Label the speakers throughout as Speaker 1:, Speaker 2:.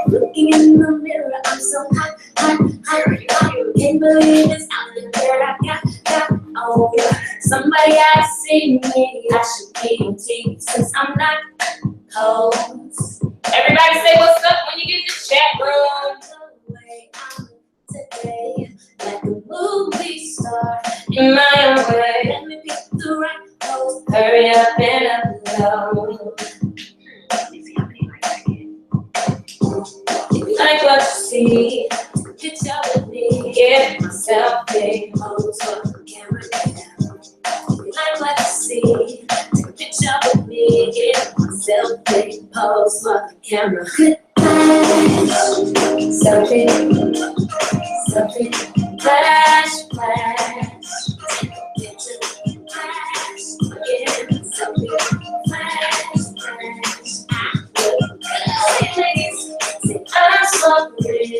Speaker 1: Looking in the mirror, I'm so hot. Can't believe it's out there. I got over. Somebody I see me. I should be on TV since I'm not hoes. Everybody say what's up when you get in the chat room. Today, like a movie star in my own way. Let me pick the right pose. Hurry up and upload. If you like what you see, get your with me. Get myself big pose for the camera. If you like what you see, get your with me. Get myself big pose for the camera. Selfie, selfie, flash, flash. Get your flash, get selfie, flash, flash. I'm so pretty.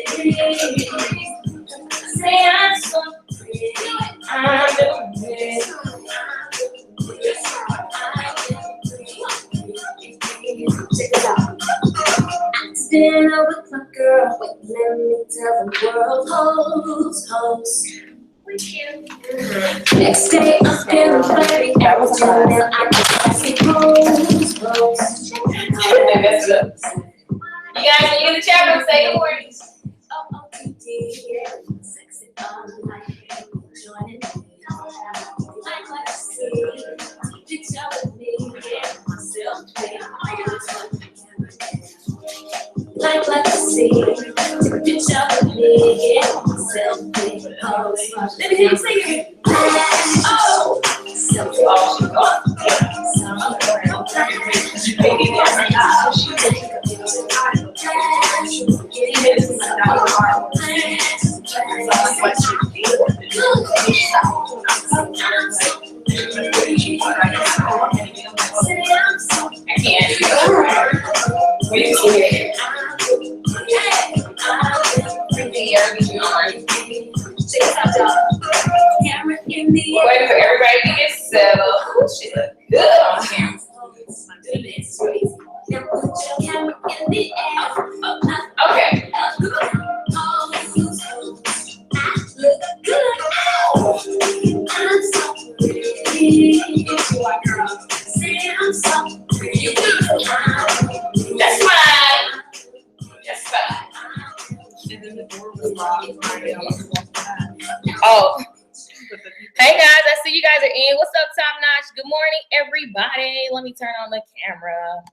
Speaker 1: Say I'm so pretty. I'm doing it. Check it out. At dinner with my girl. Wait, let me tell the world. Pose. Next day I'm feeling flirty. Every time I see pose.
Speaker 2: They messed it up. You guys, when you in the chat room, say good morning.
Speaker 1: Sexy all night. Joining me. Like what you see. Picture with me. Get myself big. Like what you see. Picture with me. Get myself big. Pose. Let me hear you sing it. Oh. Selfie.
Speaker 2: Wait for everybody to get settled. She look good on camera. Okay. That's fine. That's fine. Oh. Hey guys, I see you guys are in. What's up, Top Notch? Good morning, everybody. Let me turn on the camera.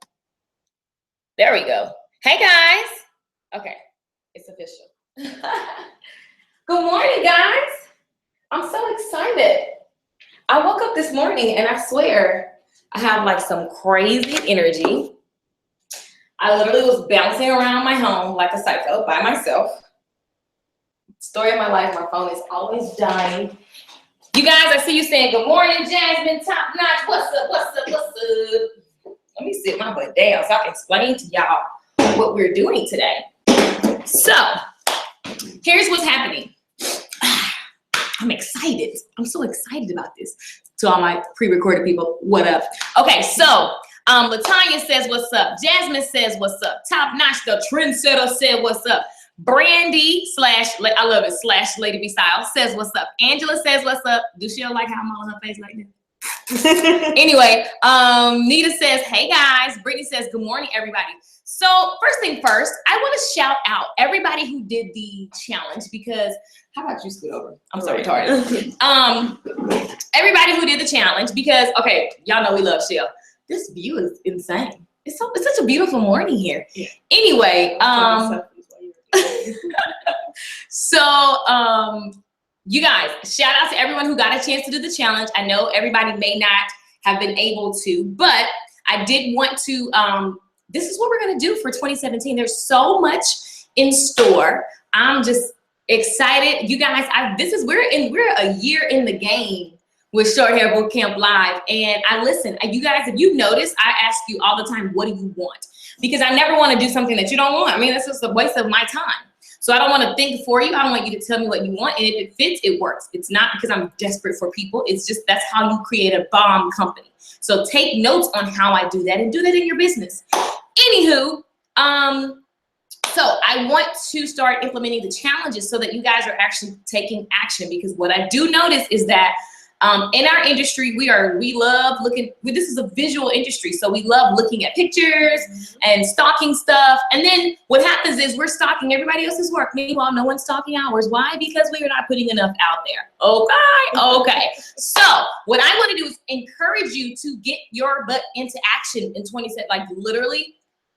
Speaker 2: There we go. Hey guys. Okay, it's official. Good morning, guys. I'm so excited. I woke up this morning and I swear I have like some crazy energy. I literally was bouncing around my home like a psycho by myself. Story of my life, my phone is always dying. You guys, I see you saying good morning, Jasmine, Top Notch. What's up, what's up, what's up? Let me sit my butt down so I can explain to y'all what we're doing today. So, here's what's happening. I'm excited. I'm so excited about this. To all my pre-recorded people, what up? Okay, so Latanya says what's up. Jasmine says what's up. Top Notch, the trendsetter, said what's up. Brandy slash, I love it, slash Lady B Style says what's up. Angela says what's up. Do she like how I'm on her face like this? Anyway, Nita says, hey guys. Brittany says, good morning, everybody. So first thing first, I want to shout out everybody who did the challenge because, how about you scoot over? I'm so retarded. Everybody who did the challenge because, okay, y'all know we love Shell. This view is insane. It's such a beautiful morning here. Yeah. Anyway, so you guys, shout out to everyone who got a chance to do the challenge. I know everybody may not have been able to, but I did want to, this is what we're gonna do for 2017. There's so much in store. I'm just excited. You guys, we're a year in the game with Short Hair Bootcamp Live. And I listen. You guys, if you notice, I ask you all the time, what do you want? Because I never want to do something that you don't want. I mean, that's just a waste of my time. So I don't want to think for you. I don't want you to tell me what you want. And if it fits, it works. It's not because I'm desperate for people. It's just that's how you create a bomb company. So take notes on how I do that and do that in your business. Anywho, so I want to start implementing the challenges so that you guys are actually taking action, because what I do notice is that in our industry, we love looking, this is a visual industry. So we love looking at pictures and stalking stuff. And then what happens is we're stalking everybody else's work. Meanwhile, no one's stalking ours. Why? Because we are not putting enough out there. Okay. So what I want to do is encourage you to get your butt into action in 2020, like literally.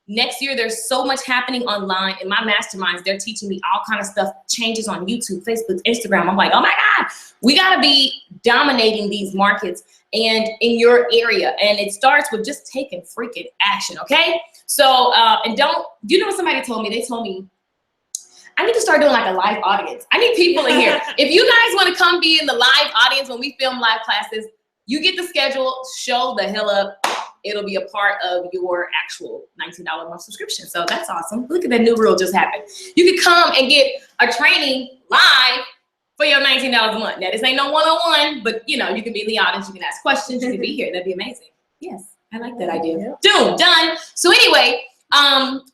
Speaker 2: Next year, there's so much happening online. In my masterminds, they're teaching me all kind of stuff, changes on YouTube, Facebook, Instagram. I'm like, oh my God, we gotta be dominating these markets and in your area. And it starts with just taking freaking action, okay? So, and you know what somebody told me? They told me, I need to start doing like a live audience. I need people in here. If you guys wanna come be in the live audience when we film live classes, you get the schedule, show the hell up. It'll be a part of your actual $19 a month subscription. So that's awesome. Look at that new rule just happened. You can come and get a training live for your $19 a month. Now, this ain't no one-on-one, but you know, you can be in the audience, you can ask questions, you can be here. That'd be amazing. Yes, I like that idea. Done. So anyway,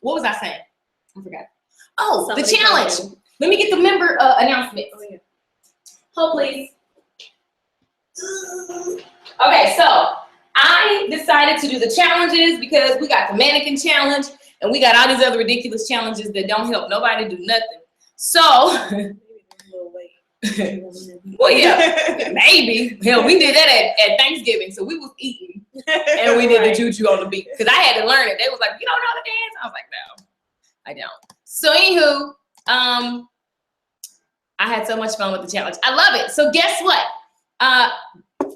Speaker 2: what was I saying? I forgot. Oh, the challenge. Let me get the member announcement. Hold, please. Okay, so I decided to do the challenges because we got the mannequin challenge and we got all these other ridiculous challenges that don't help nobody do nothing. So, well, yeah, maybe. Hell, we did that at Thanksgiving. So we was eating and we did the juju on the beat because I had to learn it. They was like, you don't know the dance? I was like, no, I don't. So anywho, I had so much fun with the challenge. I love it. So guess what?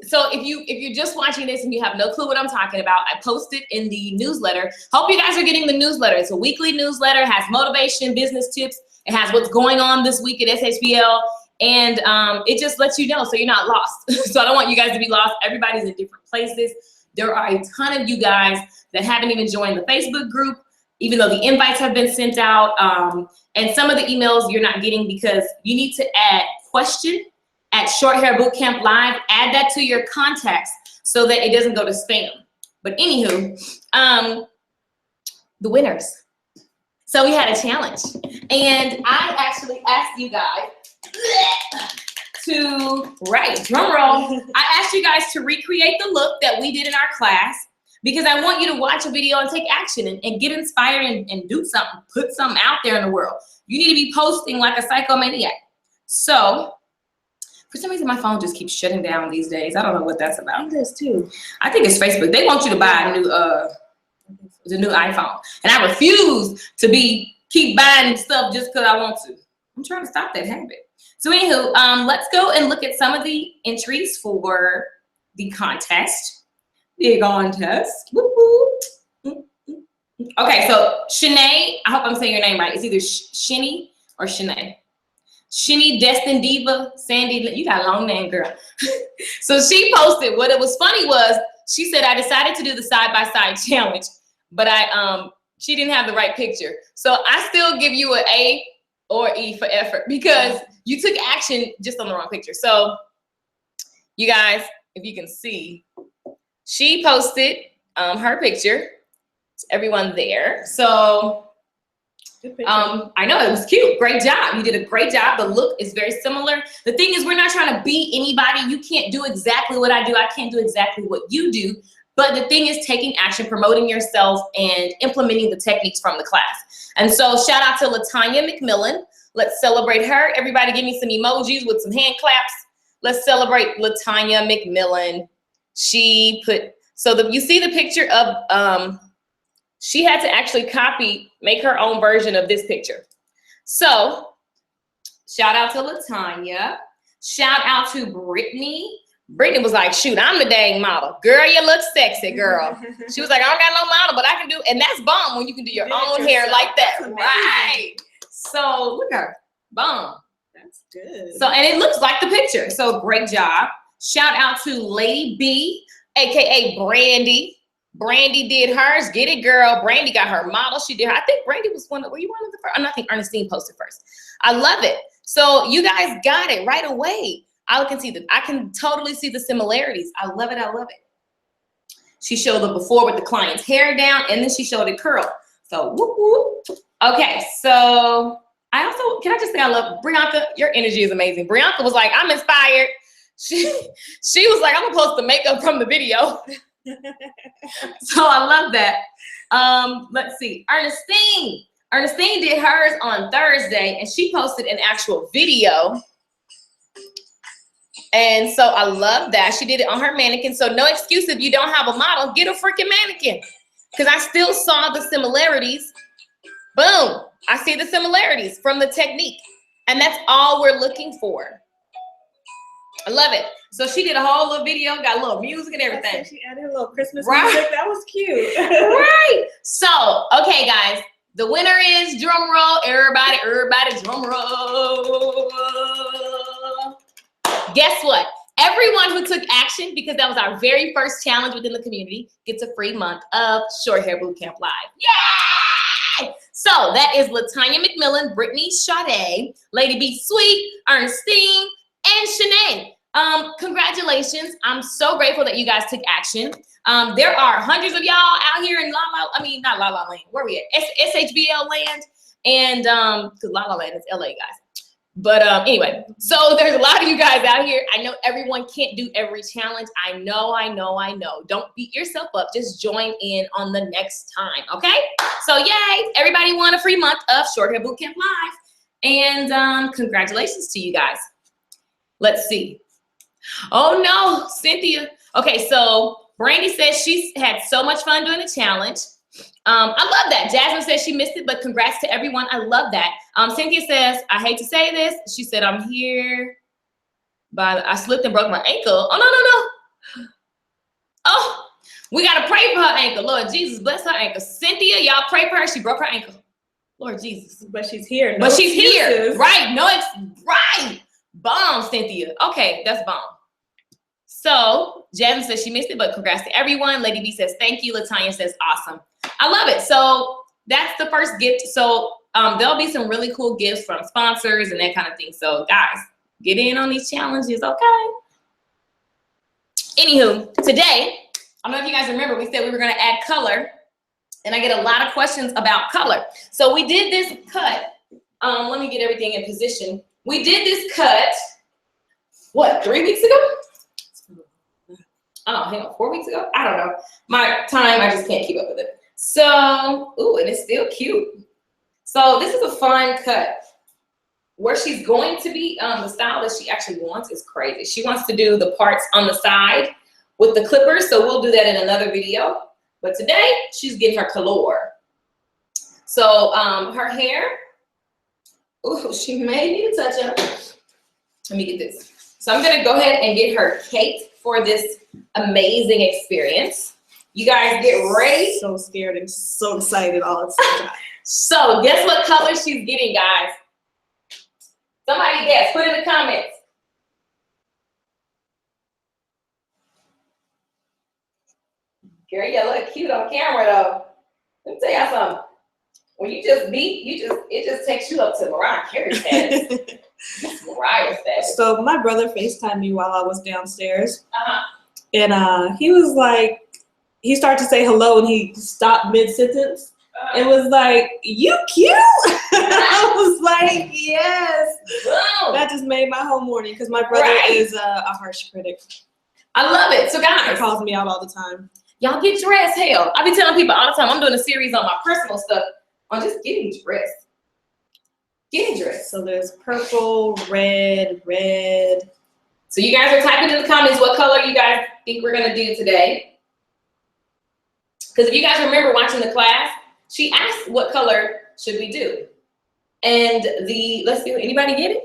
Speaker 2: So if you're just watching this and you have no clue what I'm talking about, I posted in the newsletter. Hope you guys are getting the newsletter. It's a weekly newsletter, has motivation, business tips. It has what's going on this week at SHBL. And it just lets you know so you're not lost. So I don't want you guys to be lost. Everybody's in different places. There are a ton of you guys that haven't even joined the Facebook group, even though the invites have been sent out. And some of the emails you're not getting because you need to add question at Short Hair Bootcamp Live. Add that to your contacts so that it doesn't go to spam. But anywho, the winners. So we had a challenge. And I actually asked you guys to, drum roll. I asked you guys to recreate the look that we did in our class because I want you to watch a video and take action and get inspired and do something, put something out there in the world. You need to be posting like a psychomaniac. So, for some reason, my phone just keeps shutting down these days. I don't know what that's about. It does too. I think it's Facebook. They want you to buy the new iPhone. And I refuse to keep buying stuff just because I want to. I'm trying to stop that habit. So anywho, let's go and look at some of the entries for the contest. The contest. Woo-hoo. Okay, so Shanae, I hope I'm saying your name right. It's either Shinny or Shanae. Shinny, Destin Diva, Sandy, you got a long name, girl. So she posted, what it was funny was, she said, I decided to do the side-by-side challenge, but she didn't have the right picture. So I still give you an A or E for effort because you took action just on the wrong picture. So you guys, if you can see, she posted her picture. It's everyone there. So I know it was cute. Great job. You did a great job. The look is very similar. The thing is, we're not trying to be anybody. You can't do exactly what I do. I can't do exactly what you do. But the thing is taking action, promoting yourself, and implementing the techniques from the class. And so shout out to LaTanya McMillan. Let's celebrate her. Everybody give me some emojis with some hand claps. Let's celebrate LaTanya McMillan. She put, you see the picture of, she had to actually make her own version of this picture. So shout out to LaTanya. Shout out to Brittany. Brittany was like, shoot, I'm the dang model. Girl, you look sexy, girl. She was like, I don't got no model, but I can do, and that's bomb when you can do your own hair like that. Right. So look at her, bomb.
Speaker 3: That's good.
Speaker 2: So, and it looks like the picture. So great job. Shout out to Lady B, aka Brandy. Brandy did hers. Get it, girl. Brandy got her model. She did her. I think Brandy was were you one of the first? I think Ernestine posted first. I love it. So you guys got it right away. I can totally see the similarities. I love it. I love it. She showed the before with the client's hair down, and then she showed it curl. So whoop whoop. Okay, so can I just say I love Brianka? Your energy is amazing. Brianka was like, I'm inspired. She was like, I'm gonna post the makeup from the video. So I love that. Let's see. Ernestine did hers on Thursday, and she posted an actual video. And so I love that. She did it on her mannequin. So no excuse if you don't have a model, get a freaking mannequin. Because I still saw the similarities. Boom. I see the similarities from the technique. And that's all we're looking for. I love it. So she did a whole little video, got a little music and everything.
Speaker 3: She added a little Christmas music. That was cute.
Speaker 2: Right. So, okay, guys. The winner is, drum roll. Everybody, drum roll. Guess what? Everyone who took action, because that was our very first challenge within the community, gets a free month of Short Hair Bootcamp Live. Yay! So that is Latanya McMillan, Brittany Sade, Lady B Sweet, Ernestine, and Shanae. Congratulations. I'm so grateful that you guys took action. There are hundreds of y'all out here in not La La Land. Where are we at? SHBL land. And because La La Land is LA, guys. But anyway, so there's a lot of you guys out here. I know everyone can't do every challenge. I know. Don't beat yourself up. Just join in on the next time, okay? So yay, everybody won a free month of Short Hair Bootcamp Live. And congratulations to you guys. Let's see. Oh no, Cynthia. Okay, so Brandy says she's had so much fun doing the challenge. I love that. Jasmine says she missed it, but congrats to everyone. I love that. Cynthia says, I hate to say this. She said, I'm here, but I slipped and broke my ankle. Oh, no. Oh, we got to pray for her ankle. Lord Jesus, bless her ankle. Cynthia, y'all pray for her. She broke her ankle. Lord Jesus.
Speaker 3: But she's here.
Speaker 2: No excuses. Here. Right. Right. Bomb, Cynthia. Okay, that's bomb. So Jasmine says she missed it, but congrats to everyone. Lady B says, thank you. Latanya says, awesome. I love it. So that's the first gift. So there'll be some really cool gifts from sponsors and that kind of thing. So guys, get in on these challenges, okay? Anywho, today, I don't know if you guys remember, we said we were going to add color, and I get a lot of questions about color. So we did this cut. Let me get everything in position. We did this cut, what, 3 weeks ago? Oh, hang on, 4 weeks ago? I don't know. My time, I just can't keep up with it. So, ooh, and it's still cute. So this is a fun cut. Where she's going to be, the style that she actually wants is crazy. She wants to do the parts on the side with the clippers, so we'll do that in another video. But today, she's getting her color. So her hair, ooh, she may need a touch up. Let me get this. So I'm gonna go ahead and get her caked for this amazing experience. You guys get ready.
Speaker 3: So scared and so excited all at the same time.
Speaker 2: So guess what color she's getting, guys? Somebody guess, put in the comments. Girl, you look cute on camera though. Let me tell y'all something. When you just beat, it just takes you up to Mariah Carey status. Mariah status.
Speaker 3: So my brother FaceTimed me while I was downstairs. And he was like, he started to say hello and he stopped mid-sentence. It was like, you cute? I was like, yes.
Speaker 2: Boom.
Speaker 3: That just made my whole morning because my brother is a harsh critic.
Speaker 2: I love it. So guys,
Speaker 3: he calls me out all the time.
Speaker 2: Y'all get dressed. Hell, I be telling people all the time, I'm doing a series on my personal stuff on just getting dressed. Getting dressed.
Speaker 3: So there's purple, red.
Speaker 2: So you guys are typing in the comments what color you guys think we're gonna do today. Because if you guys remember watching the class, she asked what color should we do. And let's see, anybody get it?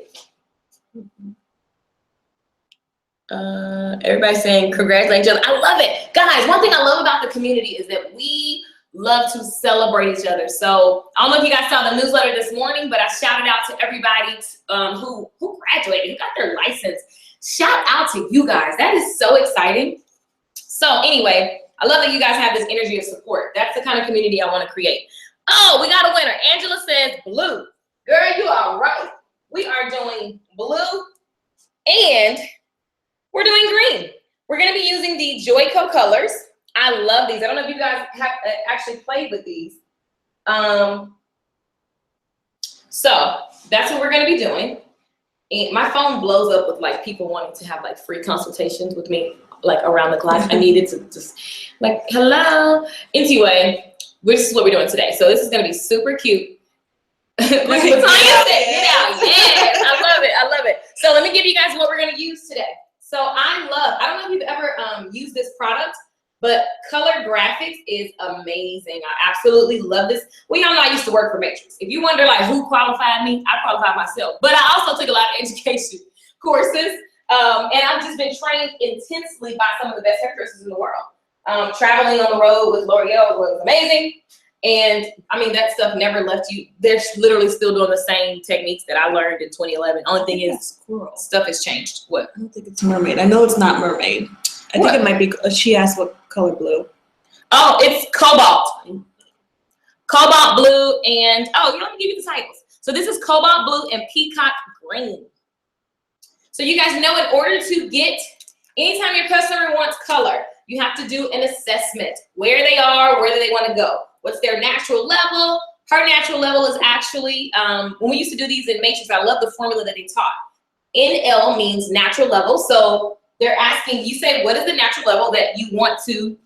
Speaker 2: Everybody's saying congratulate each other. I love it. Guys, one thing I love about the community is that we love to celebrate each other. So I don't know if you guys saw the newsletter this morning, but I shouted out to everybody who graduated, who got their license. Shout out to you guys. That is so exciting. So anyway, I love that you guys have this energy of support. That's the kind of community I want to create. Oh, we got a winner. Angela says blue. Girl, you are right. We are doing blue and we're doing green. We're going to be using the Joico colors. I love these. I don't know if you guys have actually played with these. So that's what we're going to be doing. And my phone blows up with like people wanting to have like free consultations with me, like around the class. I needed to just like, hello. Anyway, this is what we're doing today. So this is going to be super cute. Yes, I love it. I love it. So let me give you guys what we're going to use today. So I don't know if you've ever used this product, but color graphics is amazing. I absolutely love this. Well, y'all know I used to work for Matrix. If you wonder like who qualified me, I qualified myself. But I also took a lot of education courses. And I've just been trained intensely by some of the best hairdressers in the world. Traveling on the road with L'Oreal was amazing. And I mean, that stuff never left you. They're literally still doing the same techniques that I learned in 2011. Only thing is, stuff has changed. What?
Speaker 3: I don't think it's mermaid. I know it's not mermaid. I think it might be, she asked what color blue.
Speaker 2: Oh, it's cobalt. Cobalt blue and, oh, let me give you the titles. So this is cobalt blue and peacock green. So you guys know, in order to get, anytime your customer wants color, you have to do an assessment. Where they are, where do they want to go? What's their natural level? Her natural level is actually, when we used to do these in Matrix, I love the formula that they taught. NL means natural level. So they're asking, you say, what is the natural level that you want to,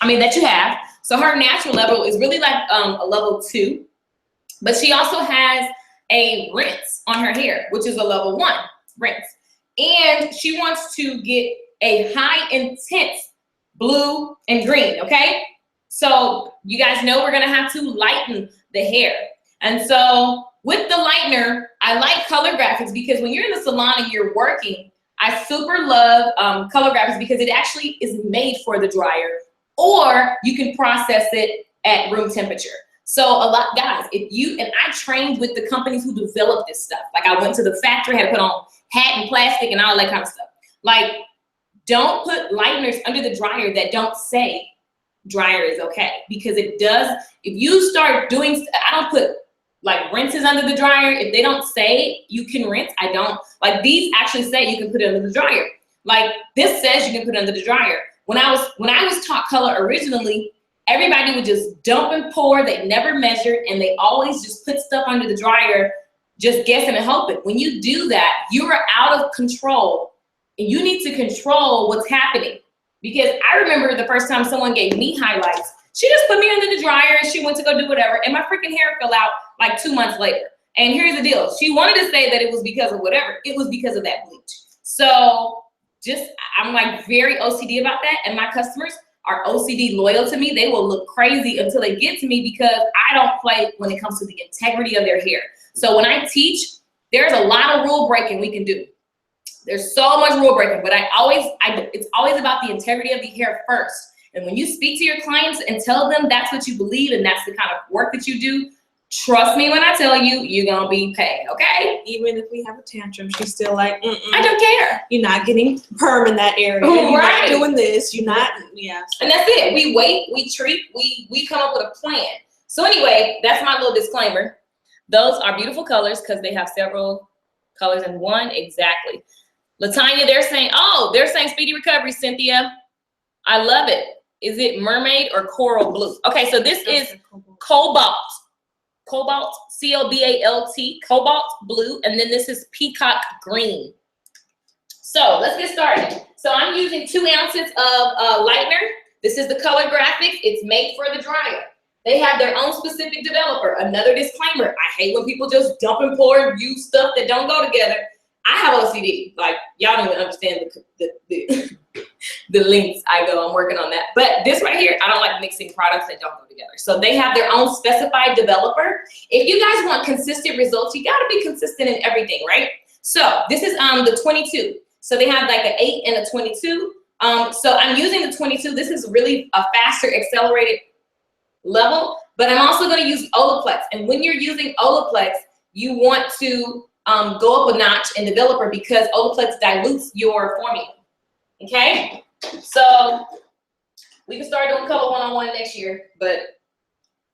Speaker 2: that you have? So her natural level is really like a level 2, but she also has a rinse on her hair, which is a level 1 rinse. And she wants to get a high intense blue and green, okay? So you guys know we're gonna have to lighten the hair. And so with the lightener, I like color graphics because when you're in the salon and you're working, I super love color graphics because it actually is made for the dryer, or you can process it at room temperature. So a lot, guys, I trained with the companies who developed this stuff. Like I went to the factory, had to put on hat and plastic and all that kind of stuff. Like, don't put lighteners under the dryer that don't say dryer is okay, because it does. If you start doing, I don't put like rinses under the dryer. If they don't say you can rinse, I don't. Like these actually say you can put it under the dryer. Like this says you can put it under the dryer. When I was taught color originally, everybody would just dump and pour. They never measured, and they always just put stuff under the dryer, just guessing and hoping. When you do that, you are out of control, and you need to control what's happening. Because I remember the first time someone gave me highlights, she just put me under the dryer and she went to go do whatever, and my freaking hair fell out like 2 months later. And here's the deal. She wanted to say that it was because of whatever. It was because of that bleach. So I'm like very OCD about that, and my customers are OCD loyal to me. They will look crazy until they get to me because I don't play when it comes to the integrity of their hair. So when I teach, there's a lot of rule breaking we can do. There's so much rule breaking, but it's always about the integrity of the hair first. And when you speak to your clients and tell them that's what you believe and that's the kind of work that you do, trust me when I tell you, you're gonna be paid, okay?
Speaker 3: Even if we have a tantrum, she's still like,
Speaker 2: I don't care.
Speaker 3: You're not getting perm in that area.
Speaker 2: Right.
Speaker 3: You're not doing this. You're not, yeah.
Speaker 2: And that's it. We wait, we treat, we come up with a plan. So anyway, that's my little disclaimer. Those are beautiful colors because they have several colors in one, exactly. Latanya, they're saying speedy recovery, Cynthia. I love it. Is it mermaid or coral blue? Okay, so this is cobalt, C-O-B-A-L-T, cobalt blue, and then this is peacock green. So let's get started. So I'm using 2 ounces of lightener. This is the color graphics. It's made for the dryer. They have their own specific developer. Another disclaimer, I hate when people just dump and pour and use stuff that don't go together. I have OCD. Like, y'all don't even understand the lengths I go. I'm working on that. But this right here, I don't like mixing products that don't go together. So they have their own specified developer. If you guys want consistent results, you gotta be consistent in everything, right? So this is the 22. So they have like an 8 and a 22. So I'm using the 22. This is really a faster accelerated level, but I'm also gonna use Olaplex. And when you're using Olaplex, you want to go up a notch in developer because Olaplex dilutes your formula. Okay, so we can start doing color one-on-one next year. But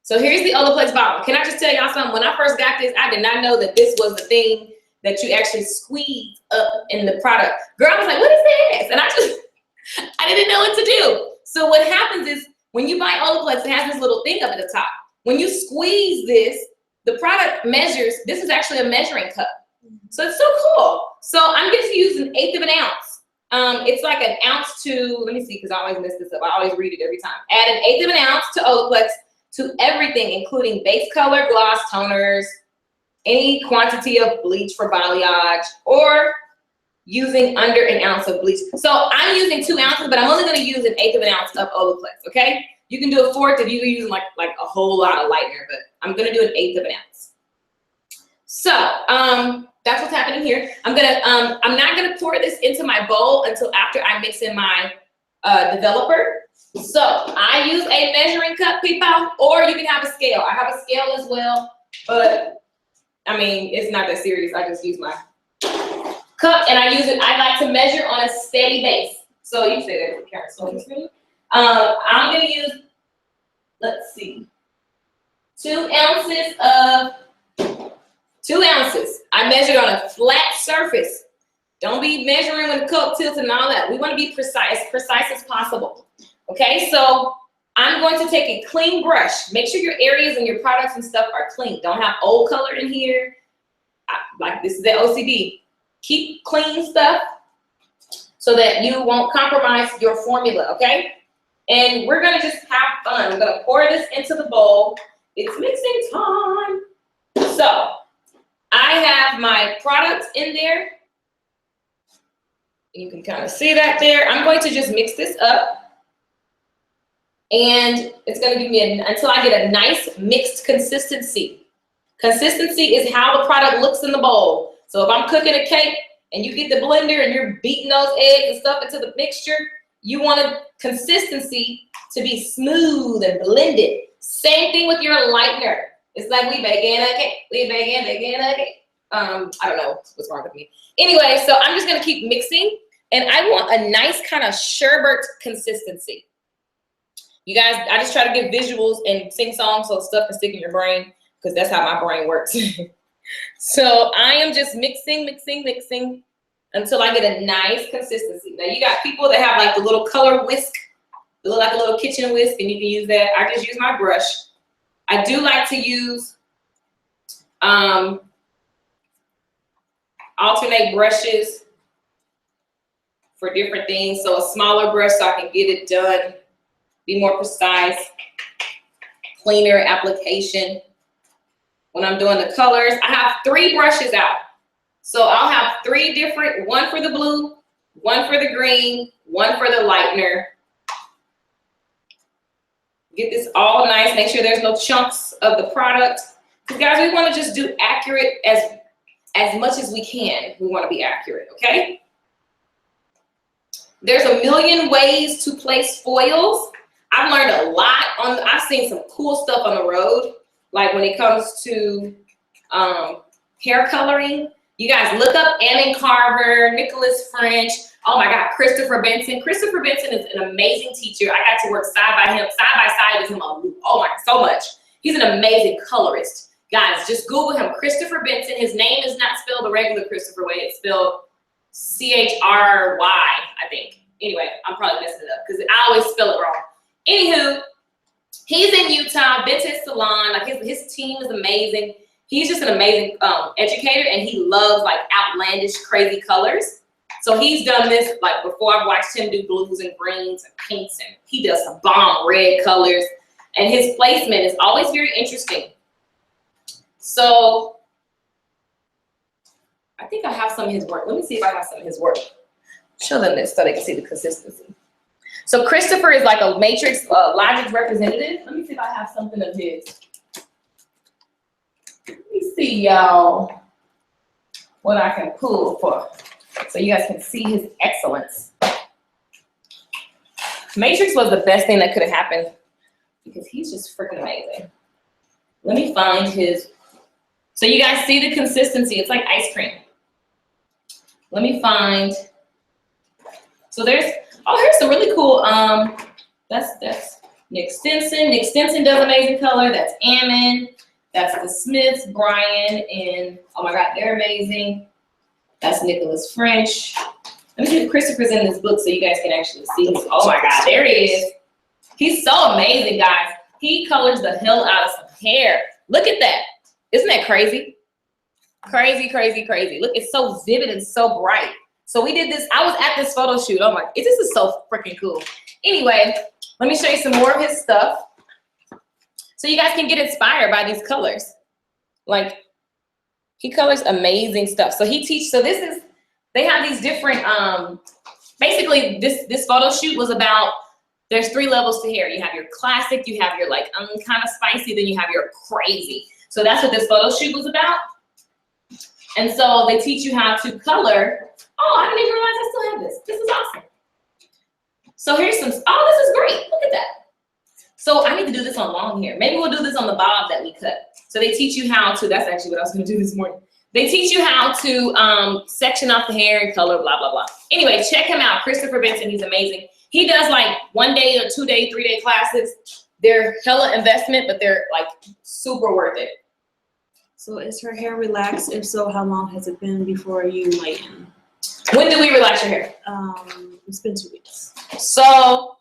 Speaker 2: so here's the Olaplex bottle. Can I just tell y'all something? When I first got this, I did not know that this was the thing that you actually squeeze up in the product. Girl, I was like, what is this? And I didn't know what to do. So what happens is when you buy Olaplex, it has this little thing up at the top. When you squeeze this, the product measures. This is actually a measuring cup. So it's so cool. So I'm going to use 1/8 of an ounce. It's like 1 ounce to, let me see, because I always mess this up. I always read it every time. Add 1/8 of an ounce to Olaplex to everything, including base color, gloss, toners, any quantity of bleach for balayage, or using under 1 ounce of bleach. So I'm using 2 ounces, but I'm only going to use 1/8 of an ounce of Olaplex, okay? You can do 1/4 if you're using like a whole lot of lightener, but I'm going to do 1/8 of an ounce. So that's what's happening here. I'm not going to pour this into my bowl until after I mix in my developer. So I use a measuring cup, people, or you can have a scale. I have a scale as well, but I mean, it's not that serious. I just use my cup and I use it. I like to measure on a steady base. So you say that the camera's slowing for me. I'm going to use, let's see, 2 ounces of 2 ounces. I measured on a flat surface. Don't be measuring when the cup tilts and all that. We want to be precise as possible. Okay, so I'm going to take a clean brush. Make sure your areas and your products and stuff are clean. Don't have old color in here. Like this is the OCD. Keep clean stuff so that you won't compromise your formula, okay? And we're gonna just have fun. I'm gonna pour this into the bowl. It's mixing time. So I have my products in there. You can kind of see that there. I'm going to just mix this up. And it's going to give me until I get a nice mixed consistency. Consistency is how the product looks in the bowl. So if I'm cooking a cake and you get the blender and you're beating those eggs and stuff into the mixture, you want a consistency to be smooth and blended. Same thing with your lightener. It's like we baking a cake. We baking a cake. I don't know what's wrong with me. Anyway, so I'm just going to keep mixing. And I want a nice kind of sherbet consistency. You guys, I just try to give visuals and sing songs so stuff can stick in your brain because that's how my brain works. So I am just mixing until I get a nice consistency. Now you got people that have like the little color whisk, they look like a little kitchen whisk, and you can use that. I just use my brush. I do like to use alternate brushes for different things. So a smaller brush so I can get it done. Be more precise, cleaner application. When I'm doing the colors, I have 3 brushes out. So I'll have 3 different, one for the blue, one for the green, one for the lightener. Get this all nice, make sure there's no chunks of the product. Because guys, we want to just do accurate as much as we can. We want to be accurate, okay? There's a million ways to place foils. I've learned a lot I've seen some cool stuff on the road, like when it comes to hair coloring. You guys look up Ann Carver, Nicholas French. Oh my God, Christopher Benson. Christopher Benson is an amazing teacher. I got to work side by side with him. Oh my, so much. He's an amazing colorist. Guys, just Google him, Christopher Benson. His name is not spelled the regular Christopher way. It's spelled C-H-R-Y, I think. Anyway, I'm probably messing it up because I always spell it wrong. Anywho, he's in Utah, been to his salon. Like his team is amazing. He's just an amazing educator, and he loves like outlandish, crazy colors. So he's done this like before. I've watched him do blues and greens and pinks, and he does some bomb red colors. And his placement is always very interesting. So I think I have some of his work. Let me see if I have some of his work. Show them this so they can see the consistency. So Christopher is like a matrix logic representative. Let me see if I have something of his. Let me see, y'all, what I can pull for, so you guys can see his excellence. Matrix was the best thing that could have happened because he's just freaking amazing. Let me find his So you guys see the consistency. It's like ice cream. Let me find. So here's some really cool, that's Nick Stinson. Nick Stinson does amazing color. That's Ammon. That's the Smiths, Brian, and oh my God, they're amazing. That's Nicholas French. Let me see if Christopher's in this book so you guys can actually see him. Oh my God, there he is. He's so amazing, guys. He colors the hell out of some hair. Look at that. Isn't that crazy? Crazy, crazy, crazy. Look, it's so vivid and so bright. So we did this. I was at this photo shoot. Oh my, this is so freaking cool. Anyway, let me show you some more of his stuff so you guys can get inspired by these colors. Like, he colors amazing stuff. So he teaches, so this is, they have these different, basically this photo shoot was about, there's 3 levels to hair. You have your classic, you have your like kind of spicy, then you have your crazy. So that's what this photo shoot was about. And so they teach you how to color. Oh, I didn't even realize I still have this. This is awesome. So here's some, oh, this is great. Look at that. So I need to do this on long hair. Maybe we'll do this on the bob that we cut. So they teach you how to, that's actually what I was gonna do this morning. They teach you how to section off the hair and color, blah, blah, blah. Anyway, check him out, Christopher Benson, he's amazing. He does like 1 day or 2 day, 3 day classes. They're hella investment, but they're like super worth it.
Speaker 3: So is her hair relaxed? If so, how long has it been before you lighten?
Speaker 2: When do we relax your hair?
Speaker 3: It's been 2 weeks.
Speaker 2: So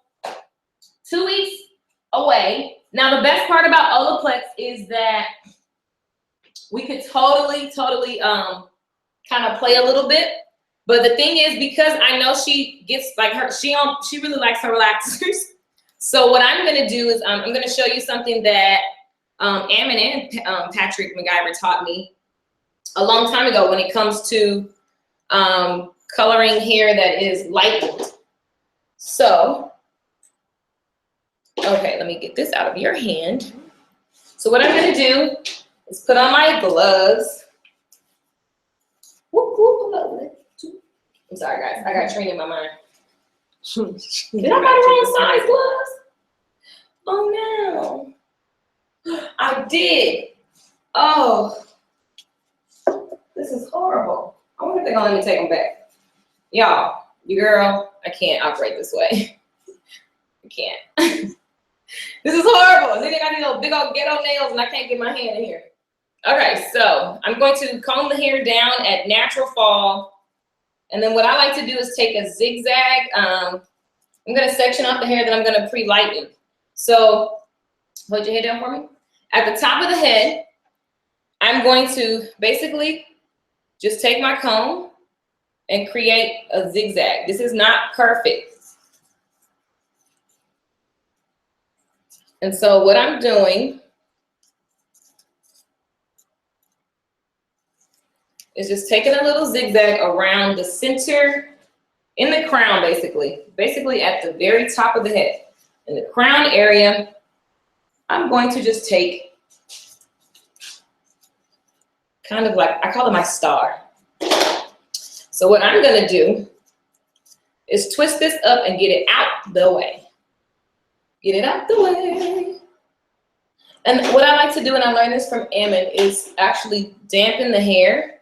Speaker 2: 2 weeks away. Now the best part about Olaplex is that we could totally kind of play a little bit. But the thing is, because I know she gets like she really likes her relaxers. So what I'm gonna do is I'm gonna show you something that Ammon and Patrick McGyver taught me a long time ago when it comes to coloring hair that is lightened. So, okay, let me get this out of your hand. So what I'm gonna do is put on my gloves. Whoop, whoop, lovely. I'm sorry, guys. I got training in my mind. Did I buy the wrong size gloves? Oh no. I did. Oh, this is horrible. I wonder if they're gonna let me take them back. Y'all, your girl, I can't operate this way. I can't. This is horrible. Then I got these little big old ghetto nails and I can't get my hand in here. Okay, so I'm going to comb the hair down at natural fall. And then what I like to do is take a zigzag. I'm gonna section off the hair, then I'm gonna pre-lighten. So hold your head down for me. At the top of the head, I'm going to basically just take my comb and create a zigzag. This is not perfect. And so what I'm doing is just taking a little zigzag around the center, in the crown basically at the very top of the head. In the crown area, I'm going to just take kind of like, I call it my star. So what I'm gonna do is twist this up and get it out the way. Get it out the way. And what I like to do, and I learned this from Ammon, is actually dampen the hair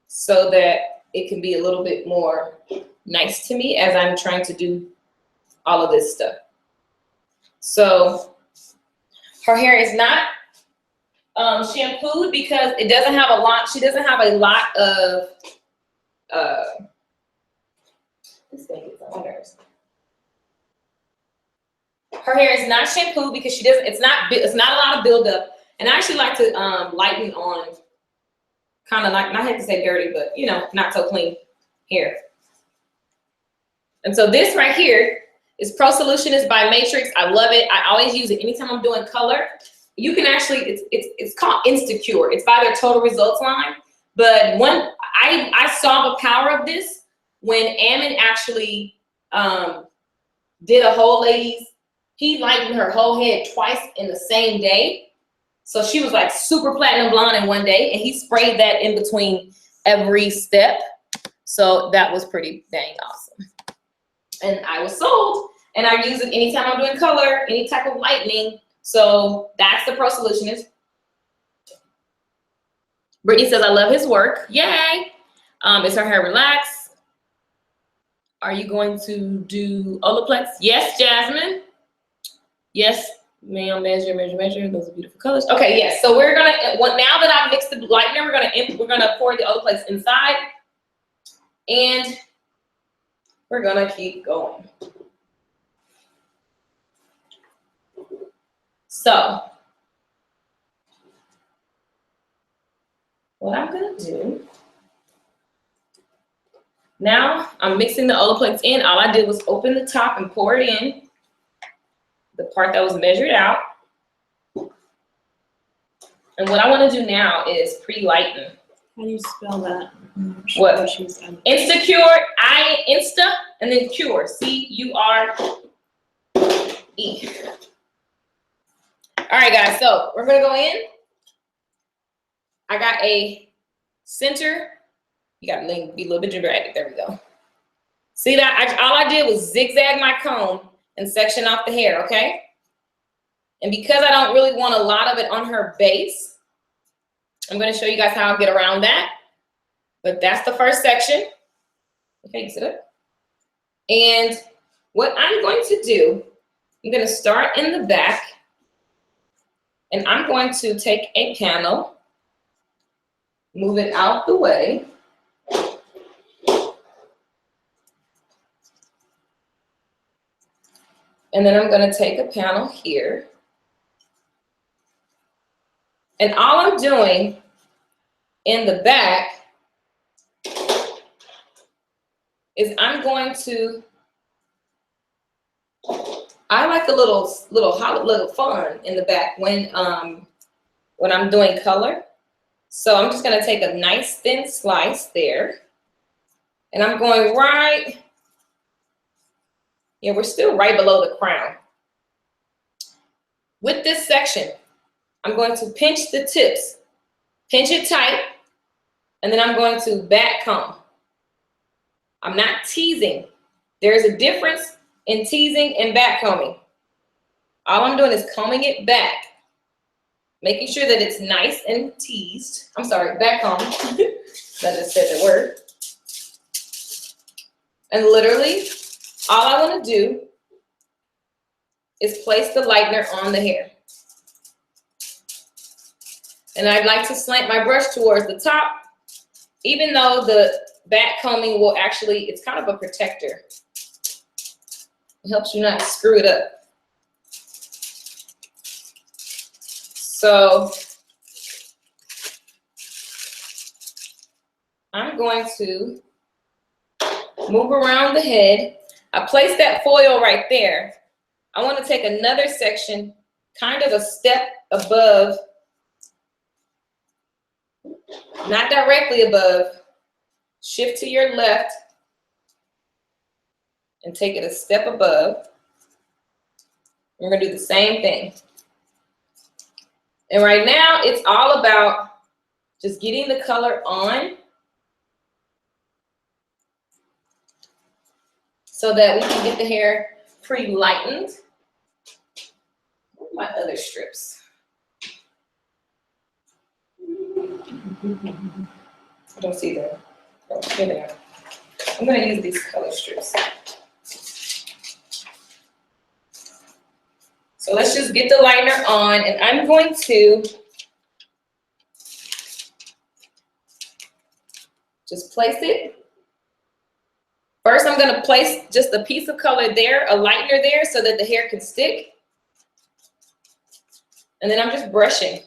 Speaker 2: so that it can be a little bit more nice to me as I'm trying to do all of this stuff. So her hair is not shampooed because it doesn't have a lot, she doesn't have a lot of, this thing is on my nerves. Her hair is not shampooed because she doesn't, it's not a lot of buildup. And I actually like to lighten on kind of like, not have to say dirty, but you know, not so clean hair. And so this right here is Pro Solutionist by Matrix. I love it. I always use it anytime I'm doing color. You can actually, it's called Insecure. It's by their Total Results line. But I saw the power of this when Ammon actually did a whole lady's, he lightened her whole head twice in the same day. So she was like super platinum blonde in one day, and he sprayed that in between every step. So that was pretty dang awesome. And I was sold, and I use it anytime I'm doing color, any type of lightening. So that's the Pro Solutionist. Brittany says, I love his work. Yay. Is her hair relaxed? Are you going to do Olaplex? Yes, Jasmine. Yes, ma'am. Measure. Those are beautiful colors. Okay, yes. So we're gonna, now that I've mixed the lightener, we're gonna pour the Olaplex inside, and we're gonna keep going. So what I'm gonna do now, I'm mixing the Olaplex in. All I did was open the top and pour it in, the part that was measured out. And what I want to do now is pre-lighten.
Speaker 3: How do you spell that?
Speaker 2: What? Instacure, Insta, and then cure, C-U-R-E. All right, guys, so we're gonna go in. I got a center. You gotta be a little bit dramatic. There we go. See that? All I did was zigzag my comb and section off the hair, okay? And because I don't really want a lot of it on her base, I'm gonna show you guys how I get around that. But that's the first section. Okay, you sit up. And what I'm going to do, I'm gonna start in the back, and I'm going to take a panel, move it out the way. And then I'm gonna take a panel here. And all I'm doing in the back is I'm going to, I like a little fun in the back when I'm doing color. So I'm just gonna take a nice thin slice there, and I'm going right, we're still right below the crown. With this section, I'm going to pinch the tips, pinch it tight, and then I'm going to back comb. I'm not teasing. There's a difference in teasing and back combing. All I'm doing is combing it back, making sure that it's nice and teased. I'm sorry, back comb. I just said the word. And literally, all I want to do is place the lightener on the hair. And I'd like to slant my brush towards the top, even though the back combing will actually, it's kind of a protector. It helps you not screw it up. So I'm going to move around the head. I placed that foil right there. I want to take another section, kind of a step above, not directly above. Shift to your left and take it a step above. We're gonna do the same thing. And right now, it's all about just getting the color on so that we can get the hair pre-lightened. Where are my other strips? I don't see them. Oh, here they are. I'm going to use these color strips. So let's just get the lightener on, and I'm going to just place it. First, I'm going to place just a piece of color there, a lightener there, so that the hair can stick. And then I'm just brushing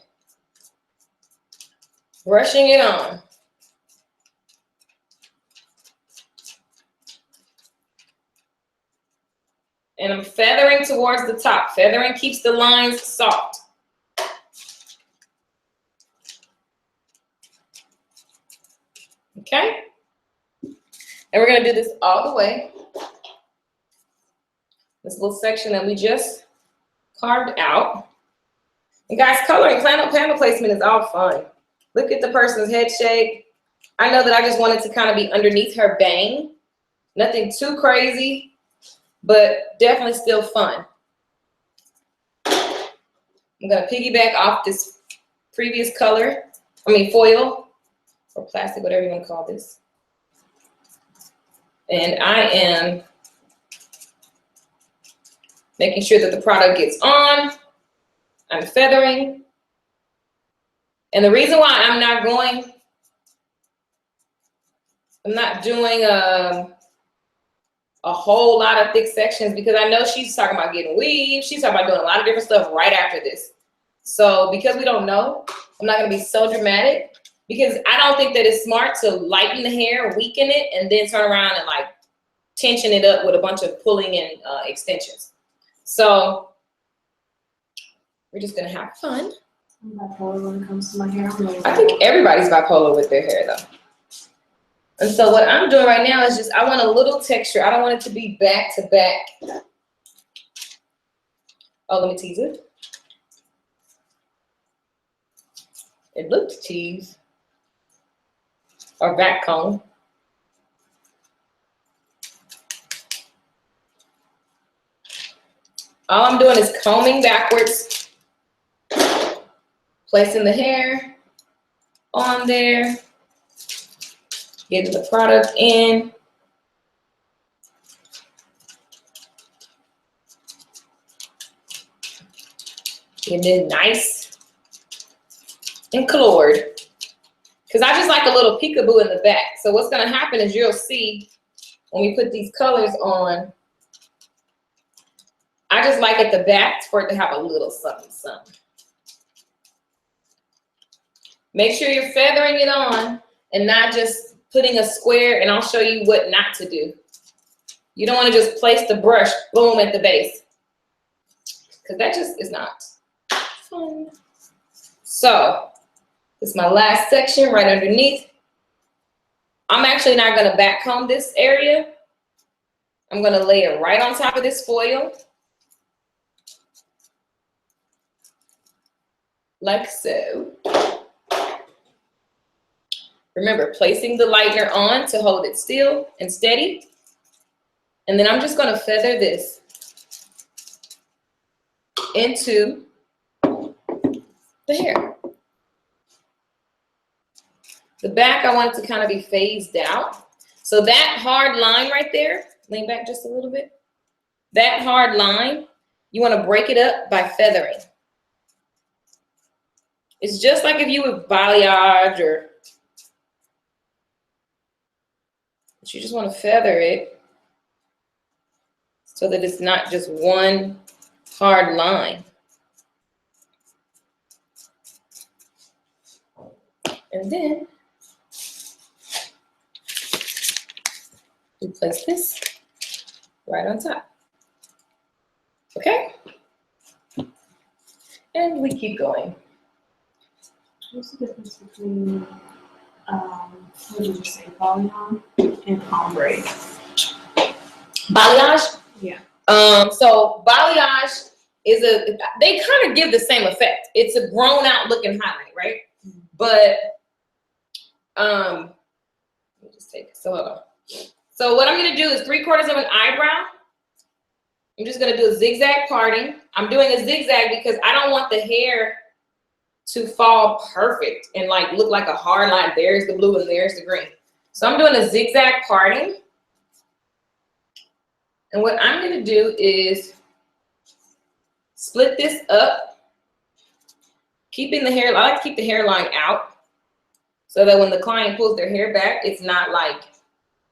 Speaker 2: it on. And I'm feathering towards the top. Feathering keeps the lines soft. Okay? And we're gonna do this all the way. This little section that we just carved out. And guys, coloring panel placement is all fun. Look at the person's head shape. I know that I just wanted to kind of be underneath her bang. Nothing too crazy, but definitely still fun. I'm gonna piggyback off this previous foil. or plastic, whatever you want to call this. And I am making sure that the product gets on. I'm feathering. And the reason why I'm not doing a whole lot of thick sections, because I know she's talking about getting weave. She's talking about doing a lot of different stuff right after this. So because we don't know, I'm not gonna be so dramatic, because I don't think that it's smart to lighten the hair, weaken it, and then turn around and like tension it up with a bunch of pulling and extensions. So we're just gonna have fun.
Speaker 3: I'm bipolar when it comes to my hair.
Speaker 2: I think everybody's bipolar with their hair though. And so what I'm doing right now is just, I want a little texture. I don't want it to be back to back. Oh, let me tease it. It looked cheese. Or back comb. All I'm doing is combing backwards, placing the hair on there, getting the product in. Getting it nice and colored. Because I just like a little peekaboo in the back. So what's gonna happen is you'll see when we put these colors on, I just like at the back for it to have a little something, something. Make sure you're feathering it on and not just putting a square, and I'll show you what not to do. You don't want to just place the brush, boom, at the base, because that just is not fun. So this is my last section right underneath. I'm actually not going to back comb this area. I'm going to lay it right on top of this foil. Like so. Remember, placing the lightener on to hold it still and steady. And then I'm just going to feather this into the hair. The back, I want it to kind of be phased out. So that hard line right there, lean back just a little bit. That hard line, you want to break it up by feathering. It's just like if you would balayage, or but you just want to feather it so that it's not just one hard line. And then we place this right on top. Okay? And we keep going.
Speaker 3: What's the difference between, what did you say, balayage and ombre?
Speaker 2: Balayage?
Speaker 3: Yeah.
Speaker 2: So balayage is they kind of give the same effect. It's a grown out looking highlight, right? Mm-hmm. But, let me just take it, so hold on. So what I'm gonna do is 3/4 of an eyebrow. I'm just gonna do a zigzag parting. I'm doing a zigzag because I don't want the hair to fall perfect and like look like a hard line. There's the blue and there's the green. So I'm doing a zigzag parting. And what I'm gonna do is split this up, keeping the hair, I like to keep the hairline out so that when the client pulls their hair back, it's not like,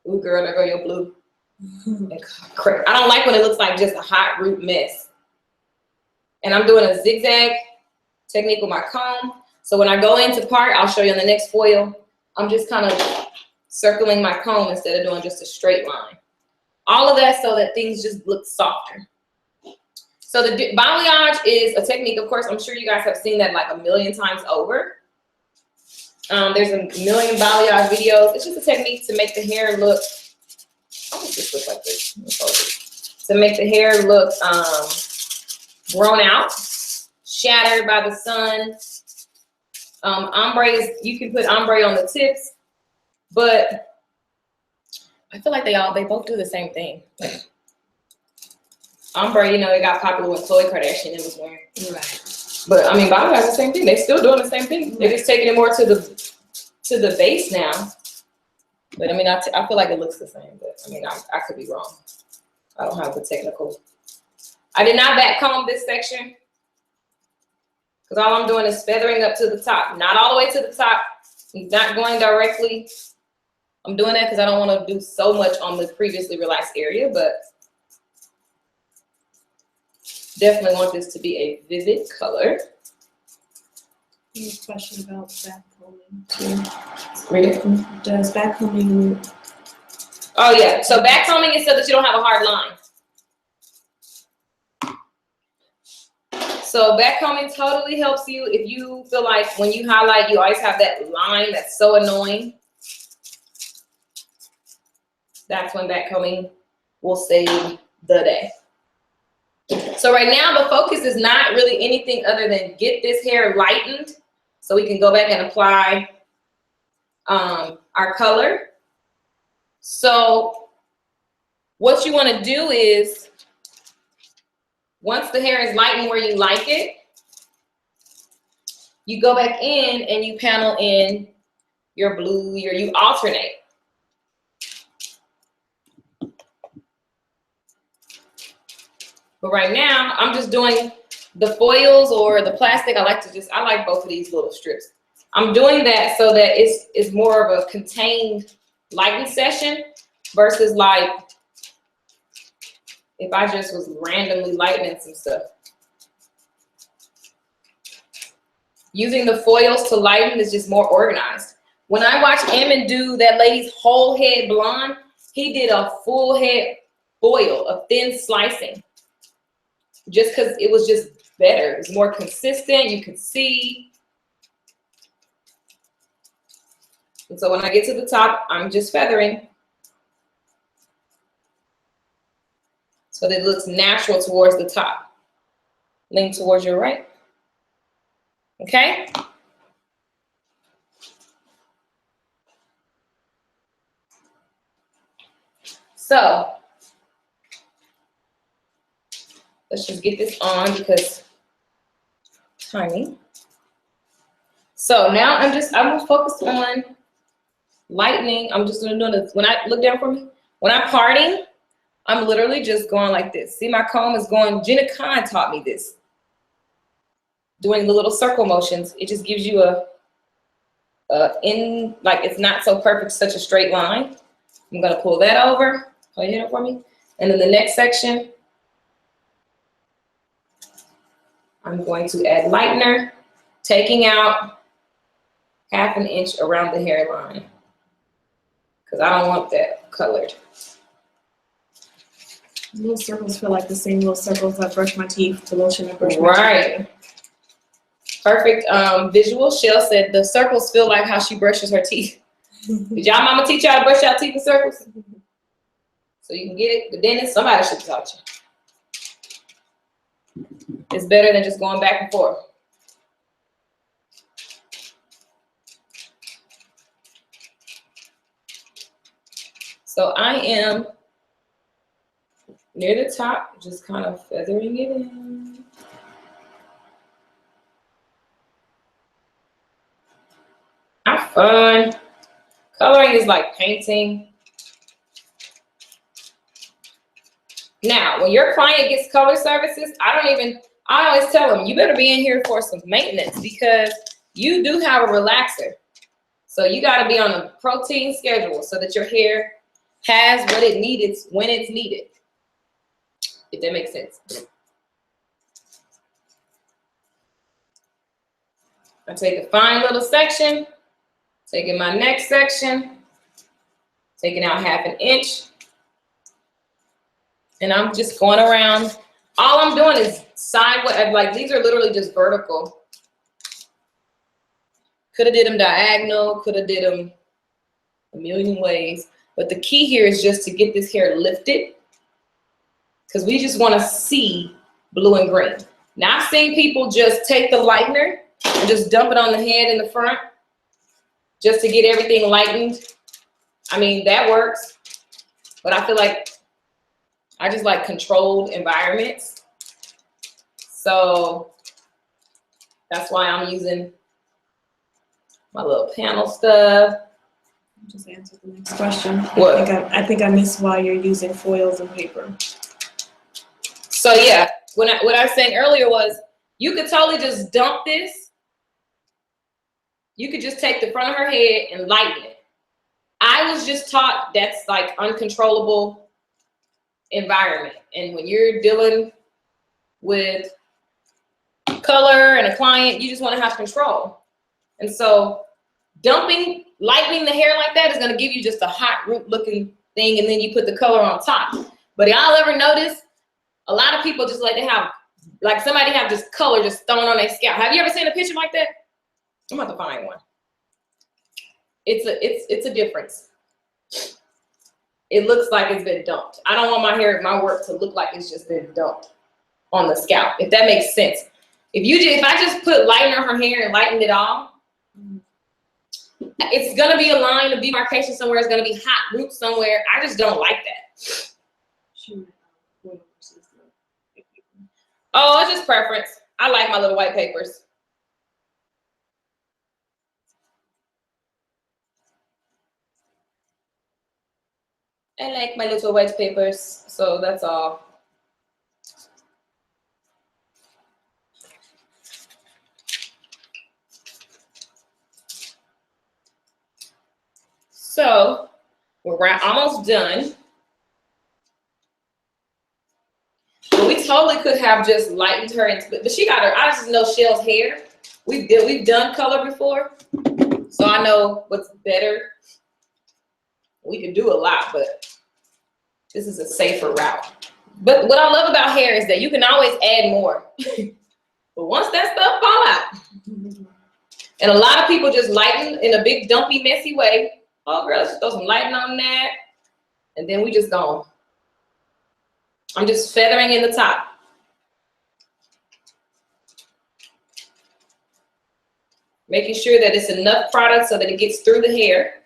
Speaker 2: ooh girl, there go your blue. I don't like when it looks like just a hot root mess. And I'm doing a zigzag technique with my comb. So when I go into part, I'll show you on the next foil, I'm just kind of circling my comb instead of doing just a straight line. All of that so that things just look softer. So the balayage is a technique, of course, I'm sure you guys have seen that like a million times over. There's a million balayage videos. It's just a technique to make the hair look, how does this look like this? To make the hair look grown out, shattered by the sun. Ombre is, you can put ombre on the tips, but I feel like they both do the same thing. Ombre, you know, it got popular when Khloe Kardashian was wearing. Right. But I mean, balayage is the same thing. They're still doing the same thing. They're just taking it more to to the base now. But I mean, I feel like it looks the same, but I mean, I could be wrong. I don't have the technical. I did not back comb this section because all I'm doing is feathering up to the top, not all the way to the top. Not going directly. I'm doing that because I don't want to do so much on the previously relaxed area, but definitely want this to be a vivid color.
Speaker 3: I have a question about back combing too.
Speaker 2: Read it.
Speaker 3: Does back combing?
Speaker 2: Oh yeah, so back combing is so that you don't have a hard line. So back combing totally helps you if you feel like when you highlight, you always have that line that's so annoying. That's when back combing will save the day. So right now the focus is not really anything other than get this hair lightened so we can go back and apply our color. So what you want to do is, once the hair is lightened where you like it, you go back in and you panel in your blue, you alternate. But right now, I'm just doing the foils or the plastic. I like both of these little strips. I'm doing that so that it's more of a contained lighting session versus like if I just was randomly lightening some stuff. Using the foils to lighten is just more organized. When I watched Emin do that lady's whole head blonde, he did a full head foil, a thin slicing. Just because it was just better. It was more consistent, you could see. And so when I get to the top, I'm just feathering. So that it looks natural towards the top. Lean towards your right. Okay? So let's just get this on because timing. So now I'm focused on lightening. I'm just gonna do this. When I look down for me, when I'm parting, I'm literally just going like this. See, my comb is going. Jenna Khan taught me this. Doing the little circle motions, it just gives you like it's not so perfect, such a straight line. I'm gonna pull that over. Hold it for me. And then the next section, I'm going to add lightener, taking out 1/2 inch around the hairline because I don't want that colored.
Speaker 3: Little circles feel like the same little circles I brush my teeth, the lotion I brush my teeth.
Speaker 2: Right. Perfect visual. Shell said the circles feel like how she brushes her teeth. Did y'all mama teach y'all to brush y'all teeth in circles? So you can get it. The dentist, somebody should have taught you. It's better than just going back and forth. So I am near the top, just kind of feathering it in. Have fun. Coloring is like painting. Now, when your client gets color services, I always tell them, you better be in here for some maintenance because you do have a relaxer. So you got to be on a protein schedule so that your hair has what it needs when it's needed. If that makes sense. I take a fine little section, taking my next section, taking out 1/2 inch. And I'm just going around. All I'm doing is sideways, like these are literally just vertical. Could have did them diagonal, could have did them a million ways. But the key here is just to get this hair lifted because we just want to see blue and green. Now I've seen people just take the lightener and just dump it on the head in the front just to get everything lightened. I mean, that works, but I feel like I just like controlled environments. So that's why I'm using my little panel stuff.
Speaker 3: Just answer the next question.
Speaker 2: What?
Speaker 3: I think I missed why you're using foils and paper.
Speaker 2: So yeah, what I was saying earlier was you could totally just dump this. You could just take the front of her head and lighten it. I was just taught that's like uncontrollable environment. And when you're dealing with color and a client, you just want to have control. And so lightening the hair like that is going to give you just a hot root looking thing, and then you put the color on top. But y'all ever notice a lot of people just like somebody have this color just thrown on their scalp? Have you ever seen a picture like that? I'm about to find one. It's a difference. It looks like it's been dumped. I don't want my work to look like it's just been dumped on the scalp, if that makes sense. If I just put lighten on her hair and lighten it off, it's gonna be a line of demarcation somewhere. It's gonna be hot roots somewhere. I just don't like that. Oh, it's just preference. I like my little white papers. I like my little white papers, so that's all. So we're almost done. But we totally could have just lightened her, but she got her. I just know Shell's hair. We've done color before, so I know what's better. We can do a lot, but this is a safer route. But what I love about hair is that you can always add more. But once that stuff fall out, and a lot of people just lighten in a big dumpy messy way. Oh girl, let's just throw some lighting on that, and then we just gone. I'm just feathering in the top. Making sure that it's enough product so that it gets through the hair.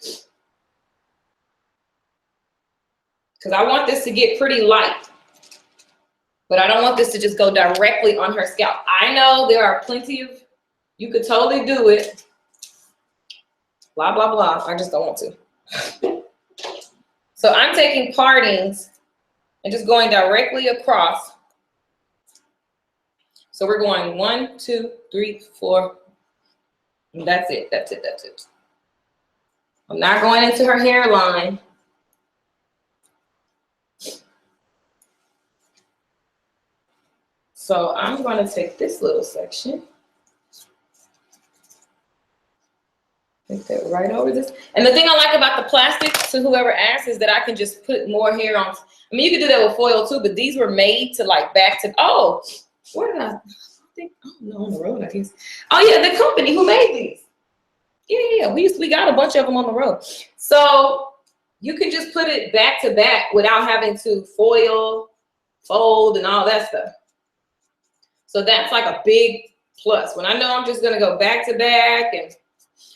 Speaker 2: Because I want this to get pretty light. But I don't want this to just go directly on her scalp. I know there are plenty of, you could totally do it. Blah, blah, blah. I just don't want to. So I'm taking partings and just going directly across. So we're going 1, 2, 3, 4. And that's it. That's it. That's it. I'm not going into her hairline. So I'm going to take this little section. Take that right over this. And the thing I like about the plastic, to whoever asked, is that I can just put more hair on. I mean, you can do that with foil too, but these were made to like back to, oh, where did I think? Oh, no, on the road, I guess. Oh yeah, the company who made these. Yeah, we got a bunch of them on the road. So you can just put it back to back without having to foil, fold, and all that stuff. So that's like a big plus. When I know I'm just gonna go back to back, and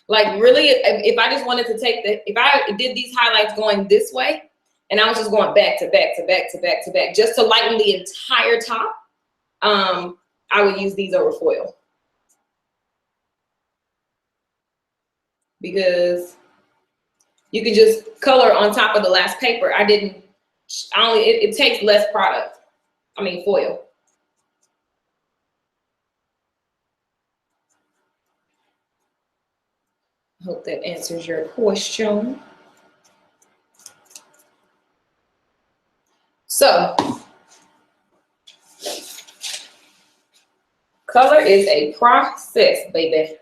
Speaker 2: like really, if I just wanted to take if I did these highlights going this way, and I was just going back to back to back to back to back, just to lighten the entire top, I would use these over foil. Because you can just color on top of the last paper. It takes less product. I mean foil. Hope that answers your question. So, color is a process, baby.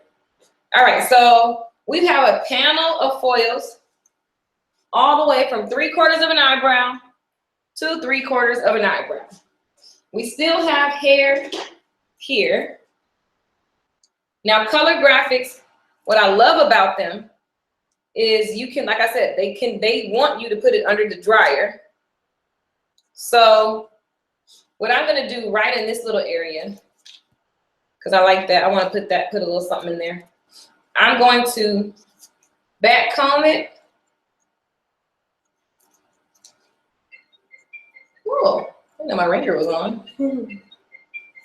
Speaker 2: All right, so we have a panel of foils all the way from 3/4 of an eyebrow to 3/4 of an eyebrow. We still have hair here. Now, color graphics, what I love about them is you can, like I said, they want you to put it under the dryer. So what I'm gonna do right in this little area, because I like that, I want to put a little something in there. I'm going to back comb it. Whoa, I didn't know my ringer was on.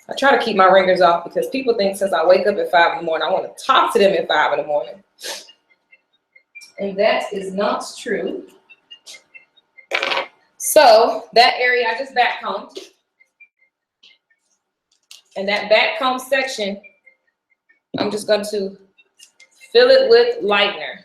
Speaker 2: I try to keep my ringers off because people think since I wake up at 5 in the morning, I want to talk to them at 5 in the morning. And that is not true. So that area I just back combed. And that back comb section, I'm just going to fill it with lightener.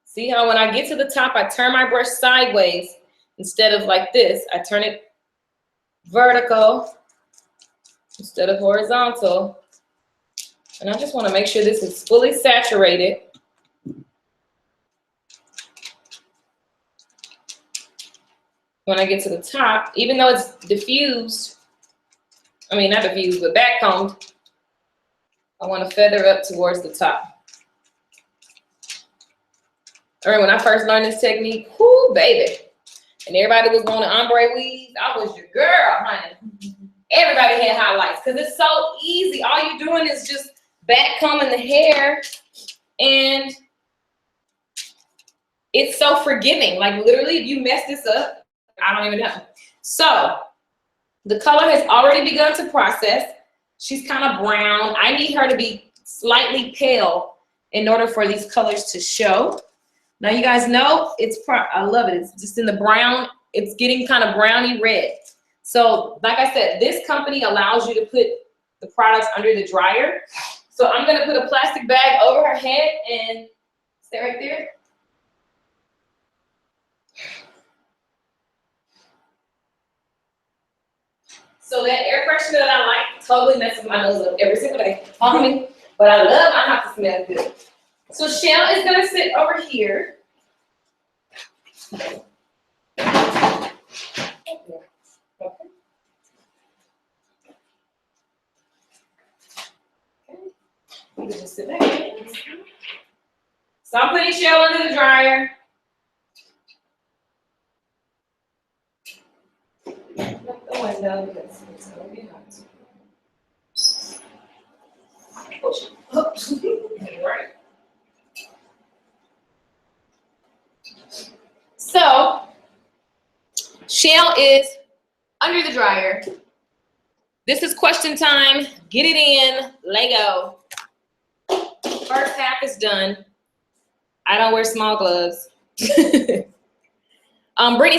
Speaker 2: See how when I get to the top, I turn my brush sideways instead of like this. I turn it vertical instead of horizontal. And I just want to make sure this is fully saturated. When I get to the top, even though it's diffused, I mean, not diffused, but back combed, I want to feather up towards the top. All right, when I first learned this technique, whoo, baby. And everybody was wanting ombre weaves. I was your girl, honey. Everybody had highlights because it's so easy. All you're doing is just back combing the hair, and it's so forgiving. Like literally, if you mess this up, I don't even know. So the color has already begun to process. She's kind of brown. I need her to be slightly pale in order for these colors to show. Now you guys know I love it. It's just in the brown. It's getting kind of browny red. So like I said, this company allows you to put the products under the dryer. So I'm gonna put a plastic bag over her head and stay right there. So that air freshener that I like totally messes my nose up every single day. Follow me, but I love my house to smell good. So Shell is gonna sit over here. You can just sit back. So I'm putting Shell under the dryer. Look the window because it's gonna be hot. Right. So Shell is under the dryer. This is question time. Get it in. Lego. First half is done. I don't wear small gloves. Brittany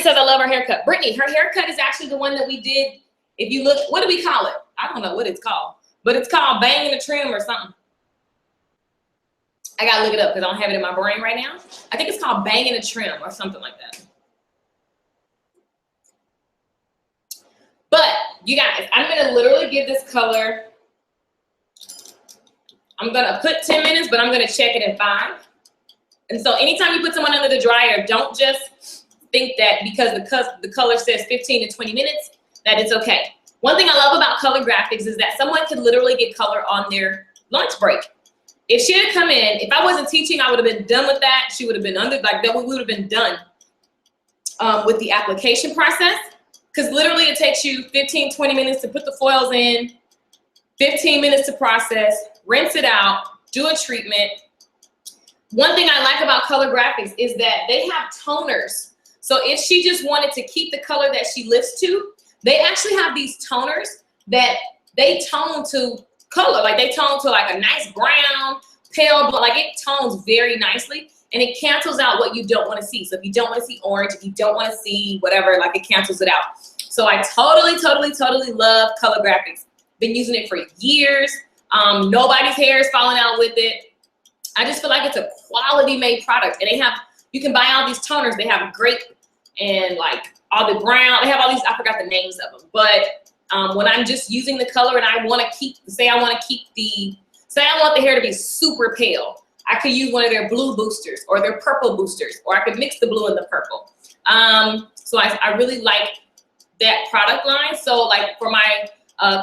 Speaker 2: says, I love her haircut. Brittany, her haircut is actually the one that we did. If you look, what do we call it? I don't know what it's called, but it's called bang and a trim or something. I gotta look it up because I don't have it in my brain right now. I think it's called bang and a trim or something like that. But you guys, I'm gonna literally give this color, I'm gonna put 10 minutes, but I'm gonna check it in 5. And so anytime you put someone under the dryer, don't just think that because the color says 15 to 20 minutes, that it's okay. One thing I love about color graphics is that someone could literally get color on their lunch break. If she had come in, if I wasn't teaching, I would have been done with that. She would have been under, like that, we would have been done with the application process. Because literally it takes you 15, 20 minutes to put the foils in, 15 minutes to process, rinse it out, do a treatment. One thing I like about color graphics is that they have toners. So if she just wanted to keep the color that she lifts to, they actually have these toners that they tone to color. Like they tone to like a nice brown, pale, but like it tones very nicely and it cancels out what you don't want to see. So if you don't want to see orange, if you don't want to see whatever, like it cancels it out. So I totally love color graphics. Been using it for years. Nobody's hair is falling out with it. I just feel like it's a quality made product. And you can buy all these toners. They have grape and like all the brown. They have all these, I forgot the names of them. But when I'm just using the color and I want to say I want the hair to be super pale, I could use one of their blue boosters or their purple boosters, or I could mix the blue and the purple. So I really like that product line. So like for my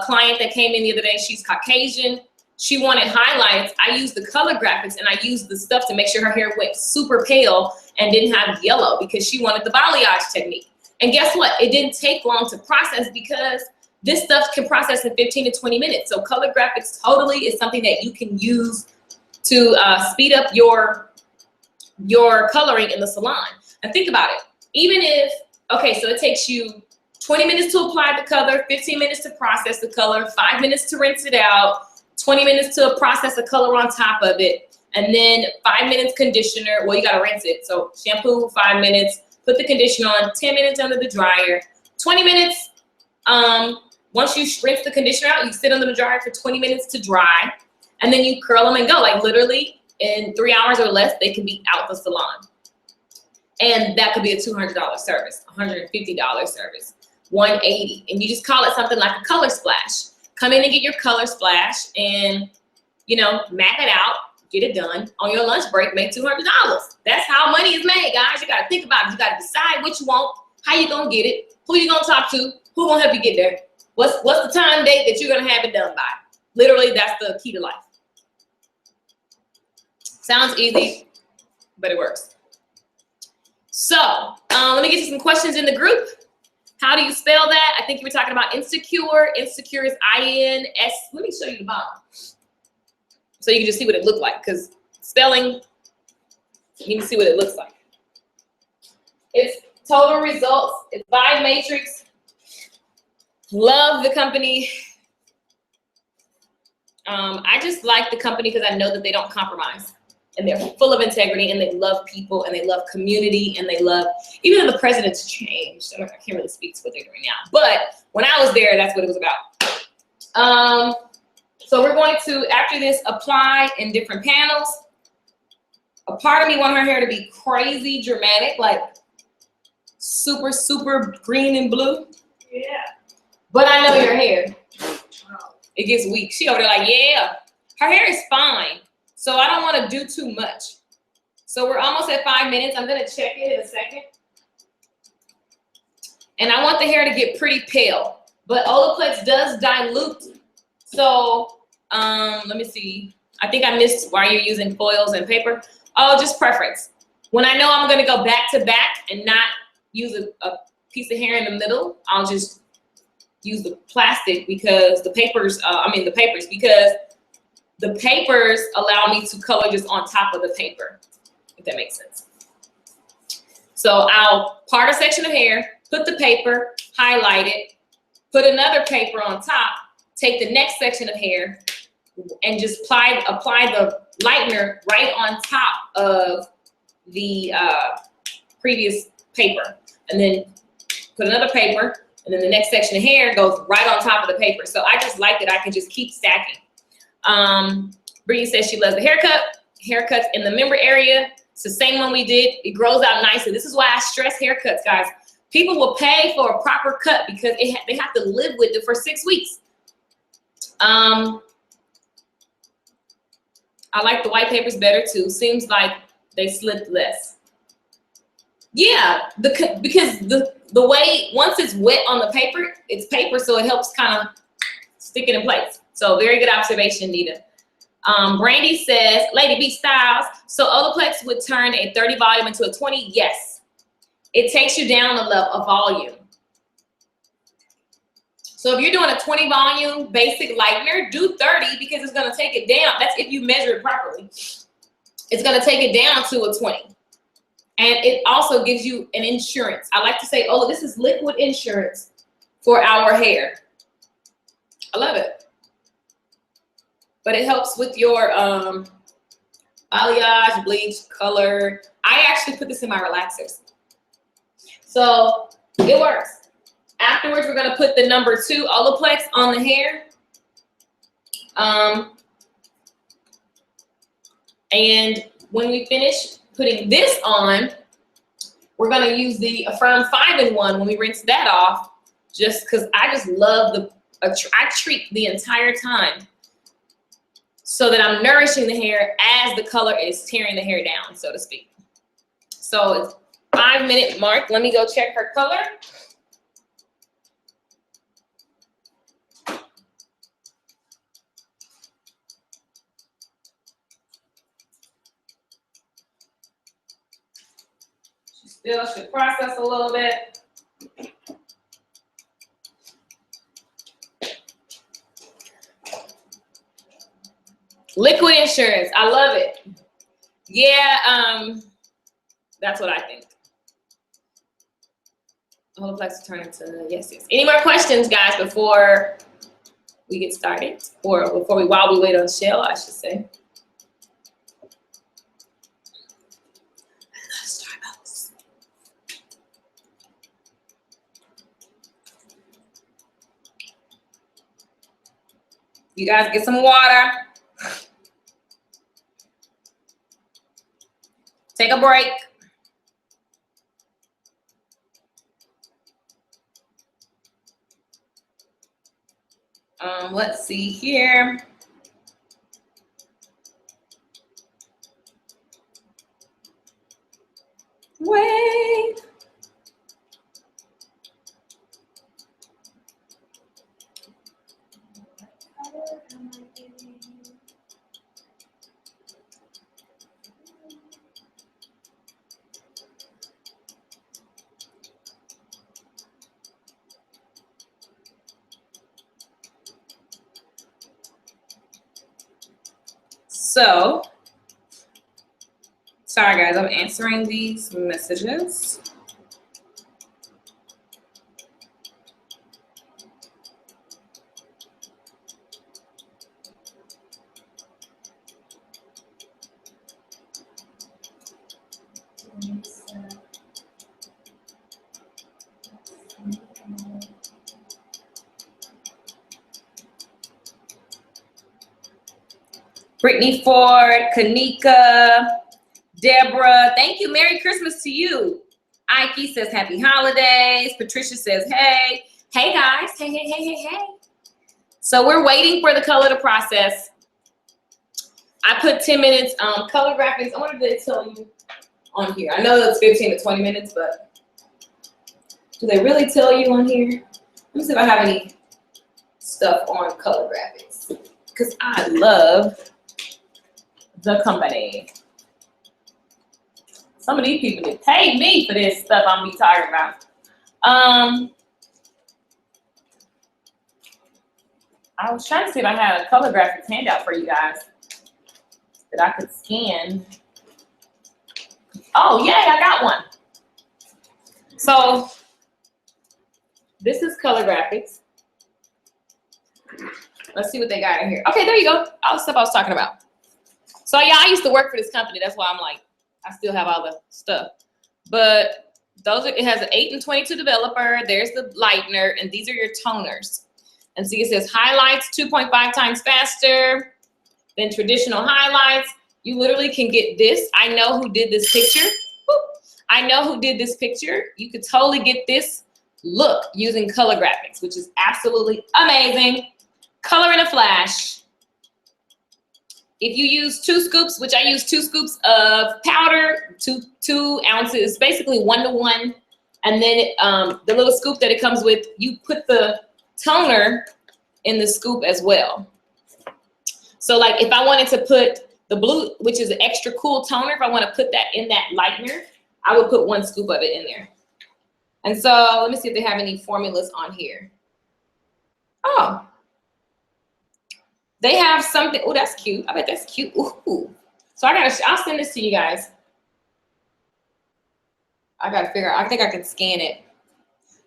Speaker 2: client that came in the other day, she's Caucasian. She wanted highlights. I used the color graphics and I used the stuff to make sure her hair went super pale and didn't have yellow because she wanted the balayage technique. And guess what? It didn't take long to process because this stuff can process in 15 to 20 minutes. So color graphics totally is something that you can use to speed up your coloring in the salon. And think about it. Even if, okay, so it takes you 20 minutes to apply the color, 15 minutes to process the color, 5 minutes to rinse it out, 20 minutes to process the color on top of it, and then 5 minutes conditioner. Well, you gotta rinse it. So shampoo, 5 minutes, put the conditioner on, 10 minutes under the dryer, 20 minutes. Once you rinse the conditioner out, you sit under the dryer for 20 minutes to dry, and then you curl them and go. Like literally in 3 hours or less, they can be out the salon. And that could be a $200 service, $150 service, $180. And you just call it something like a color splash. Come in and get your color splash and, you know, map it out, get it done. On your lunch break, make $200. That's how money is made, guys. You got to think about it. You got to decide what you want, how you going to get it, who you going to talk to, who going to help you get there. What's the time date that you're going to have it done by? Literally, that's the key to life. Sounds easy, but it works. So let me get you some questions in the group. How do you spell that? I think you were talking about insecure. Insecure is I-N-S. Let me show you the bottom so you can just see what it looked like, because spelling, you need to see what it looks like. It's total results. It's Vibe Matrix. Love the company. I just like the company because I know that they don't compromise. And they're full of integrity, and they love people, and they love community, and they love, even though the president's changed, I can't really speak to what they're doing now, but when I was there, that's what it was about. So we're going to, after this, apply in different panels. A part of me wants her hair to be crazy dramatic, like super, super green and blue.
Speaker 3: Yeah.
Speaker 2: But I know your hair. It gets weak. She over there like, yeah. Her hair is fine. So I don't want to do too much. So we're almost at 5 minutes. I'm going to check it in a second. And I want the hair to get pretty pale. But Olaplex does dilute. So let me see. I think I missed why you're using foils and paper. Oh, just preference. When I know I'm going to go back to back and not use a piece of hair in the middle, I'll just use the plastic because the papers, because the papers allow me to color just on top of the paper, if that makes sense. So I'll part a section of hair, put the paper, highlight it, put another paper on top, take the next section of hair, and just apply the lightener right on top of the previous paper. And then put another paper, and then the next section of hair goes right on top of the paper. So I just like that I can just keep stacking. Brittany says she loves the haircuts in the member area. It's the same one we did. It grows out nicely. This is why I stress haircuts, guys. People will pay for a proper cut because they have to live with it for 6 weeks. I like the white papers better too. Seems like they slip less. Yeah, because the way, once it's wet on the paper, it's paper, so it helps kind of stick it in place. So very good observation, Nita. Brandy says, Lady B Styles, so Olaplex would turn a 30 volume into a 20? Yes. It takes you down a level of volume. So if you're doing a 20 volume basic lightener, do 30 because it's gonna take it down. That's if you measure it properly. It's gonna take it down to a 20. And it also gives you an insurance. I like to say, oh, this is liquid insurance for our hair. I love it. But it helps with your balayage, bleach, color. I actually put this in my relaxers. So it works. Afterwards, we're gonna put the number 2 Olaplex on the hair. And when we finish putting this on, we're gonna use the Affirm 5-in-1 when we rinse that off, just because I just love I treat the entire time so that I'm nourishing the hair as the color is tearing the hair down, so to speak. So it's 5-minute mark. Let me go check her color. She still should process a little bit. Liquid insurance, I love it. Yeah, that's what I think. Holoplex will turn into yes. Any more questions, guys, before we get started, or while we wait on Shell, I should say. Starbucks. You guys get some water. Take a break. Let's see here. Wait. So, sorry guys, I'm answering these messages. Brittany Ford, Kanika, Deborah, thank you. Merry Christmas to you. Ike says happy holidays. Patricia says, hey. Hey guys, hey. So we're waiting for the color to process. I put 10 minutes color graphics. I wonder if they tell you on here. I know it's 15 to 20 minutes, but do they really tell you on here? Let me see if I have any stuff on color graphics, because I love the company. Some of these people that pay me for this stuff I'm be talking about. I was trying to see if I had a color graphics handout for you guys that I could scan. Oh, yay, I got one. So this is color graphics. Let's see what they got in here. Okay, there you go. All the stuff I was talking about. So yeah, I used to work for this company. That's why I'm like, I still have all the stuff. But those are, it has an 8 and 22 developer. There's the lightener, and these are your toners. And see, it says highlights 2.5 times faster than traditional highlights. You literally can get this. I know who did this picture. I know who did this picture. You could totally get this look using color graphics, which is absolutely amazing. Color in a flash. If you use 2 scoops, which I use 2 scoops of powder, 2 ounces, basically 1 to 1. And then the little scoop that it comes with, you put the toner in the scoop as well. So like if I wanted to put the blue, which is an extra cool toner, if I want to put that in that lightener, I would put 1 scoop of it in there. And so let me see if they have any formulas on here. Oh. They have something. Oh, that's cute. I bet that's cute. Ooh. So I'll send this to you guys. I gotta figure out. I think I can scan it.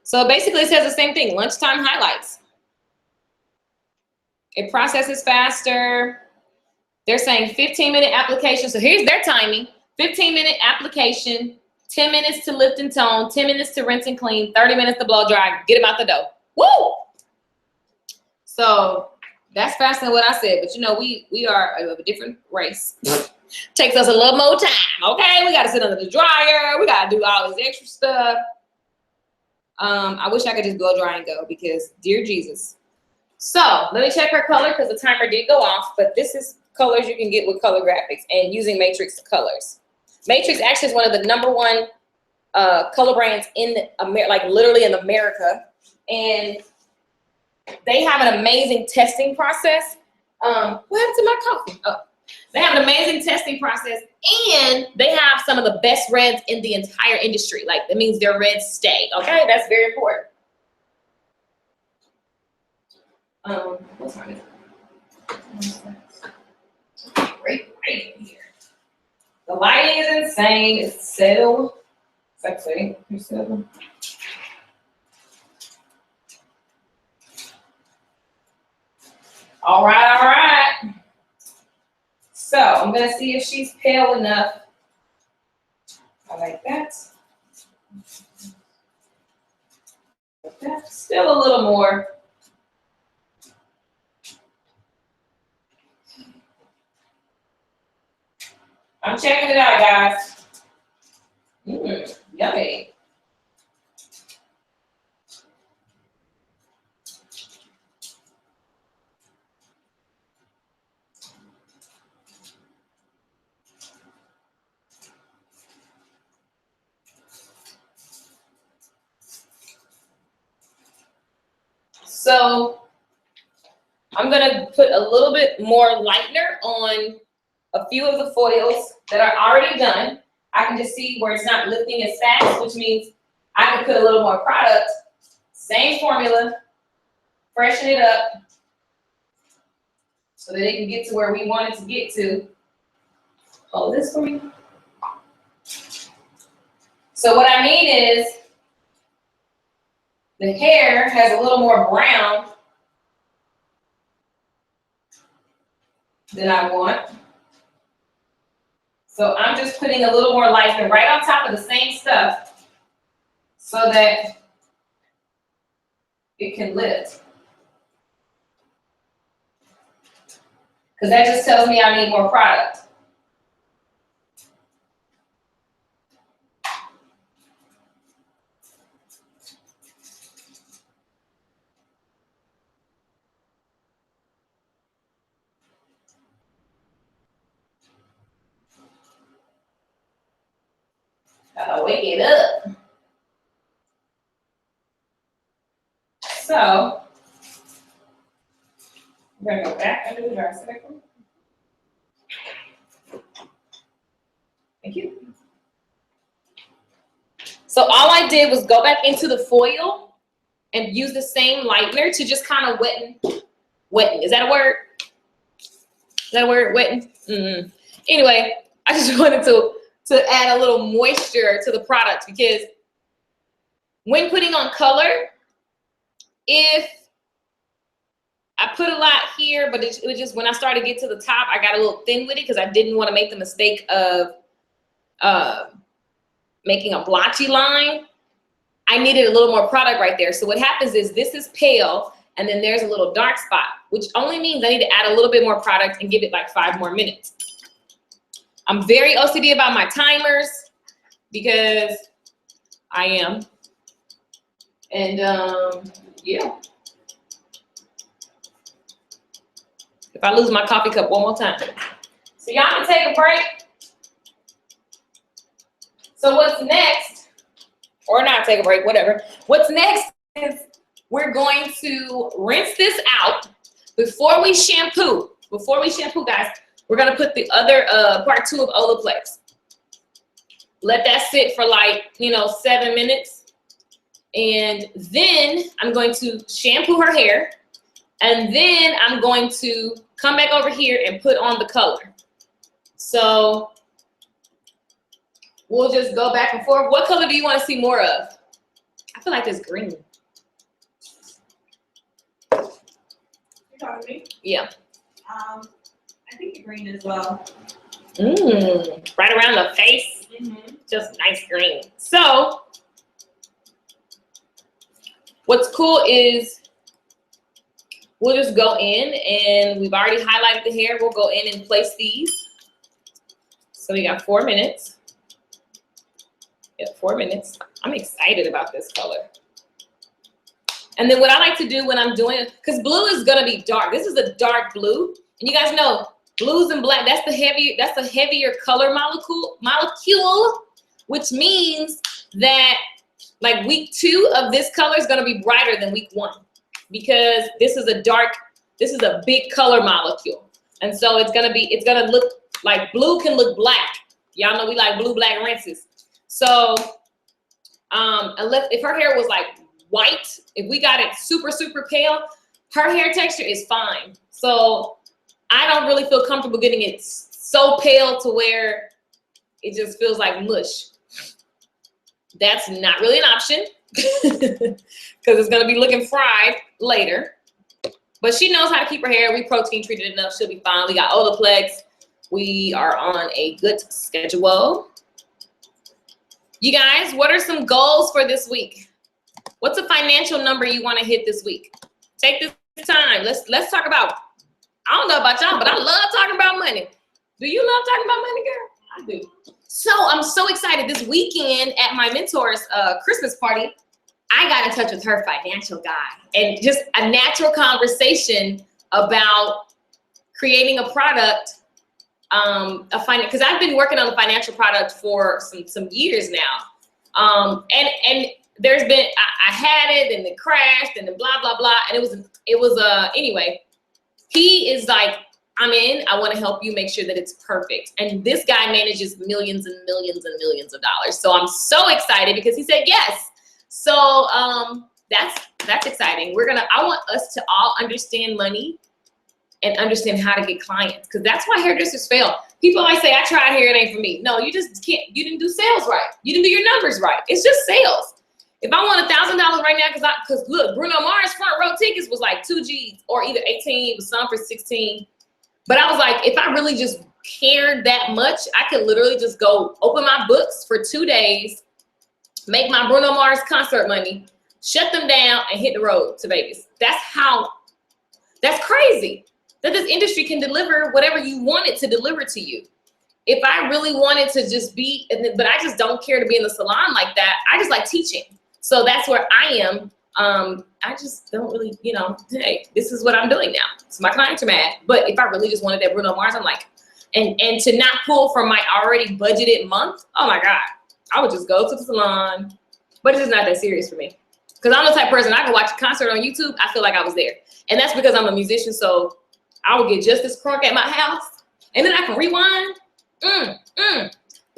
Speaker 2: So basically it says the same thing, lunchtime highlights. It processes faster. They're saying 15-minute application. So here's their timing. 15-minute application, 10 minutes to lift and tone, 10 minutes to rinse and clean, 30 minutes to blow dry, get them out the door. Woo! So that's faster than what I said, but you know, we are of a different race. Takes us a little more time, okay? We gotta sit under the dryer. We gotta do all this extra stuff. I wish I could just blow dry and go, because dear Jesus. So let me check her color, because the timer did go off, but this is colors you can get with color graphics and using Matrix colors. Matrix actually is one of the #1 color brands in like literally in America, and they have an amazing testing process. What happened to my coffee? Oh, they have an amazing testing process, and they have some of the best reds in the entire industry. Like that means their reds stay. Okay, that's very important. What's wrong? Great here. The lighting is insane. It's so sexy. All right, all right. So I'm gonna see if she's pale enough. I like that. Like that. Still a little more. I'm checking it out, guys. Yummy. So I'm gonna put a little bit more lightener on a few of the foils that are already done. I can just see where it's not lifting as fast, which means I can put a little more product. Same formula, freshen it up so that it can get to where we want it to get to. Hold this for me. So what I mean is the hair has a little more brown than I want. So I'm just putting a little more lightener right on top of the same stuff so that it can lift. Because that just tells me I need more product. Gotta wake it up. So, we're gonna go back under the dry cycle. Thank you. So all I did was go back into the foil and use the same lightener to just kind of wetten. Is that a word? Is that a word, wetten? Anyway, I just wanted to add a little moisture to the product because when putting on color, if I put a lot here, but it was just when I started to get to the top, I got a little thin with it because I didn't want to make the mistake of making a blotchy line. I needed a little more product right there. So what happens is this is pale and then there's a little dark spot, which only means I need to add a little bit more product and give it like 5 more minutes. I'm very OCD about my timers because I am. And yeah. If I lose my coffee cup one more time. So y'all can take a break. So what's next, or not take a break, whatever. What's next is we're going to rinse this out before we shampoo. Before we shampoo, guys, we're gonna put the other part 2 of Olaplex. Let that sit for like, 7 minutes. And then I'm going to shampoo her hair. And then I'm going to come back over here and put on the color. So we'll just go back and forth. What color do you want to see more of? I feel like it's green.
Speaker 3: You're talking to me?
Speaker 2: Yeah.
Speaker 3: I think the green as well.
Speaker 2: Right around the face. Just nice green. So what's cool is we'll just go in and we've already highlighted the hair. We'll go in and place these. So we got 4 minutes. Yeah, 4 minutes. I'm excited about this color. And then what I like to do when I'm doing it, because blue is gonna be dark. This is a dark blue. And you guys know blues and black, that's a heavier color molecule, which means that like week 2 of this color is gonna be brighter than week 1. Because this is a big color molecule. And so it's gonna look like blue can look black. Y'all know we like blue-black rinses. So if her hair was like white, if we got it super, super pale, her hair texture is fine. So I don't really feel comfortable getting it so pale to where it just feels like mush. That's not really an option because it's gonna be looking fried later. But she knows how to keep her hair. We protein treated enough. She'll be fine. We got Olaplex. We are on a good schedule. You guys, what are some goals for this week? What's a financial number you want to hit this week? Take this time. Let's talk about, I don't know about y'all, but I love talking about money. Do you love talking about money, girl? I do. So I'm so excited. This weekend at my mentor's Christmas party, I got in touch with her financial guy, and just a natural conversation about creating a product, because I've been working on a financial product for some years now. And there's been, I had it and it crashed and then blah, blah, blah. And it was anyway, he is like, I'm in, I want to help you make sure that it's perfect. And this guy manages millions and millions and millions of dollars. So I'm so excited because he said yes. So that's exciting. I want us to all understand money and understand how to get clients, because that's why hairdressers fail. People always say, I tried hair, it ain't for me. No, you just can't, you didn't do sales right. You didn't do your numbers right. It's just sales. If I want $1,000 right now, because look, Bruno Mars front row tickets was like 2 G's or either 18, with some for 16. But I was like, if I really just cared that much, I could literally just go open my books for 2 days, make my Bruno Mars concert money, shut them down, and hit the road to Vegas. That's crazy that this industry can deliver whatever you want it to deliver to you. If I really wanted to just be, but I just don't care to be in the salon like that. I just like teaching. So that's where I am. I just don't really, hey, this is what I'm doing now. So my clients are mad. But if I really just wanted that Bruno Mars, I'm like, and to not pull from my already budgeted month, oh my God, I would just go to the salon. But it's just not that serious for me. Because I'm the type of person, I can watch a concert on YouTube, I feel like I was there. And that's because I'm a musician, so I would get just as crunk at my house, and then I can rewind.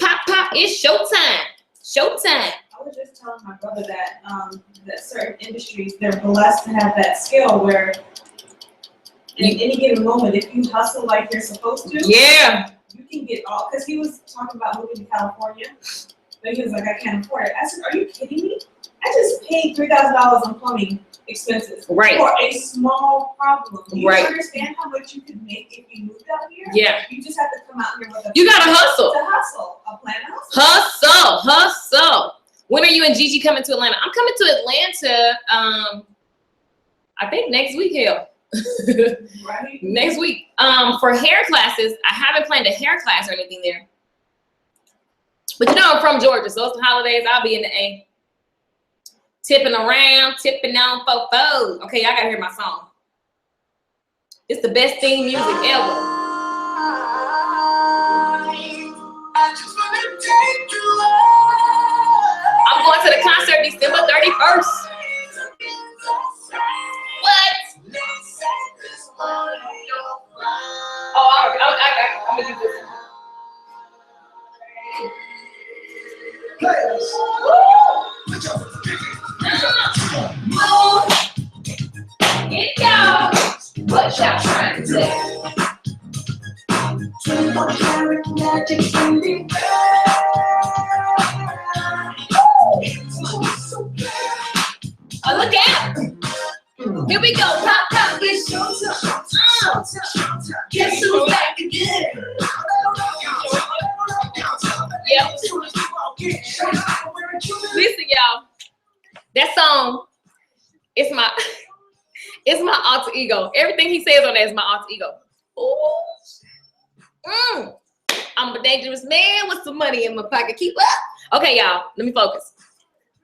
Speaker 2: Pop, it's showtime. Showtime.
Speaker 3: I was just telling my brother that that certain industries, they're blessed to have that skill where in any given moment, if you hustle like you're supposed to,
Speaker 2: yeah,
Speaker 3: you can get all, because he was talking about moving to California, but he was like, I can't afford it. I said, are you kidding me? I just paid $3,000 on plumbing expenses for a small problem. Do you understand how much you could make if you moved out here? Yeah. You just have to come out here with a
Speaker 2: you gotta hustle.
Speaker 3: To hustle. A plan to hustle.
Speaker 2: Hustle. When are you and Gigi coming to Atlanta? I'm coming to Atlanta, I think next week, hell.
Speaker 3: Right.
Speaker 2: Next week. For hair classes, I haven't planned a hair class or anything there. But I'm from Georgia, so it's the holidays, I'll be in the A. Tipping around, tipping on fofos. Okay, y'all gotta hear my song. It's the best theme music ever. I'm going to the concert December 31st. What? Oh, I'm gonna use this. Get y'all. What y'all trying to say? Oh, look out. Here we go. Pop, pop, it's showtime. Guess who's back again? Yep. Listen, y'all. That song, it's my alter ego. Everything he says on that is my alter ego. Ooh. I'm a dangerous man with some money in my pocket. Keep up. Okay, y'all, let me focus.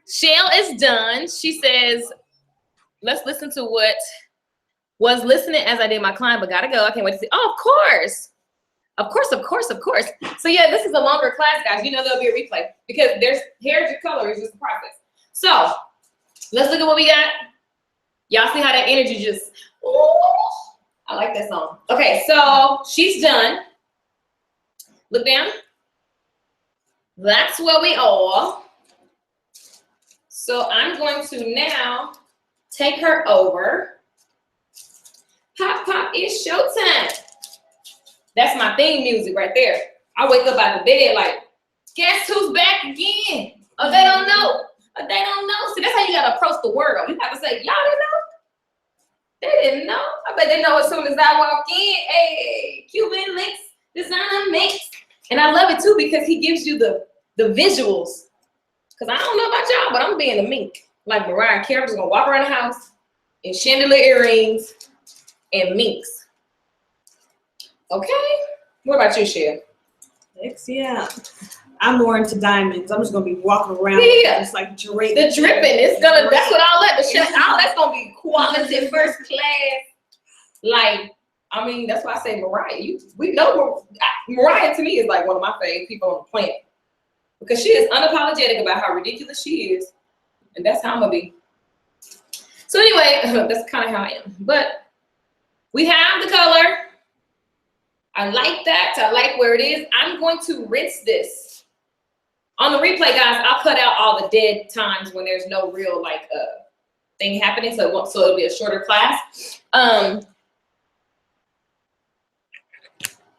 Speaker 2: Shell is done. She says, let's listen to what was listening as I did my client, but gotta go. I can't wait to see. Oh, of course. So yeah, this is a longer class, guys. There'll be a replay because there's hair to color is just a process. So let's look at what we got. Y'all see how that energy just, I like that song. Okay, so she's done. Look down. That's where we are. So I'm going to now take her over. Pop, pop, it's showtime. That's my theme music right there. I wake up out of bed like, guess who's back again? Oh, they don't know. See, that's how you gotta approach the world. You have to say, y'all didn't know? They didn't know. I bet they know as soon as I walk in. Hey, Cuban links, designer mix. And I love it too because he gives you the visuals. Because I don't know about y'all, but I'm being a mink. Like Mariah Carey, I'm just going to walk around the house in chandelier earrings and minks. Okay. What about you, Cher?
Speaker 3: Yeah. I'm more into diamonds. I'm just gonna be walking around just like draped.
Speaker 2: The dripping is gonna, that's what all that, all that's gonna be quality first class. Like, I mean, that's why I say Mariah. We know Mariah to me is like one of my favorite people on the planet. Because she is unapologetic about how ridiculous she is. And that's how I'm gonna be. So anyway, that's kind of how I am. But we have the color. I like that. I like where it is. I'm going to rinse this. On the replay, guys, I'll cut out all the dead times when there's no real like thing happening, so it'll be a shorter class.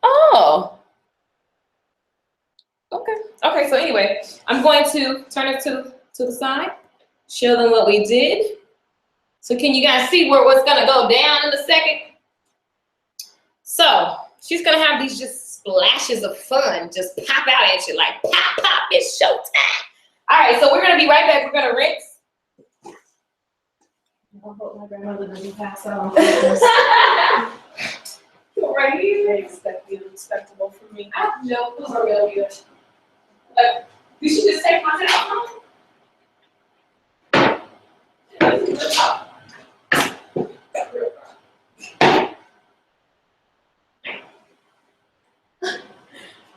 Speaker 2: Oh, okay. Okay, so anyway, I'm going to turn it to the side, show them what we did. So can you guys see what's gonna go down in a second? So she's gonna have these just splashes of fun just pop out at you like pop, pop, it's showtime. All right, so we're gonna be right back. We're gonna rinse.
Speaker 3: I hope my grandmother doesn't pass out.
Speaker 2: Right here.
Speaker 3: Expect the unexpectable from me.
Speaker 2: I know those are really good. You should just take my home.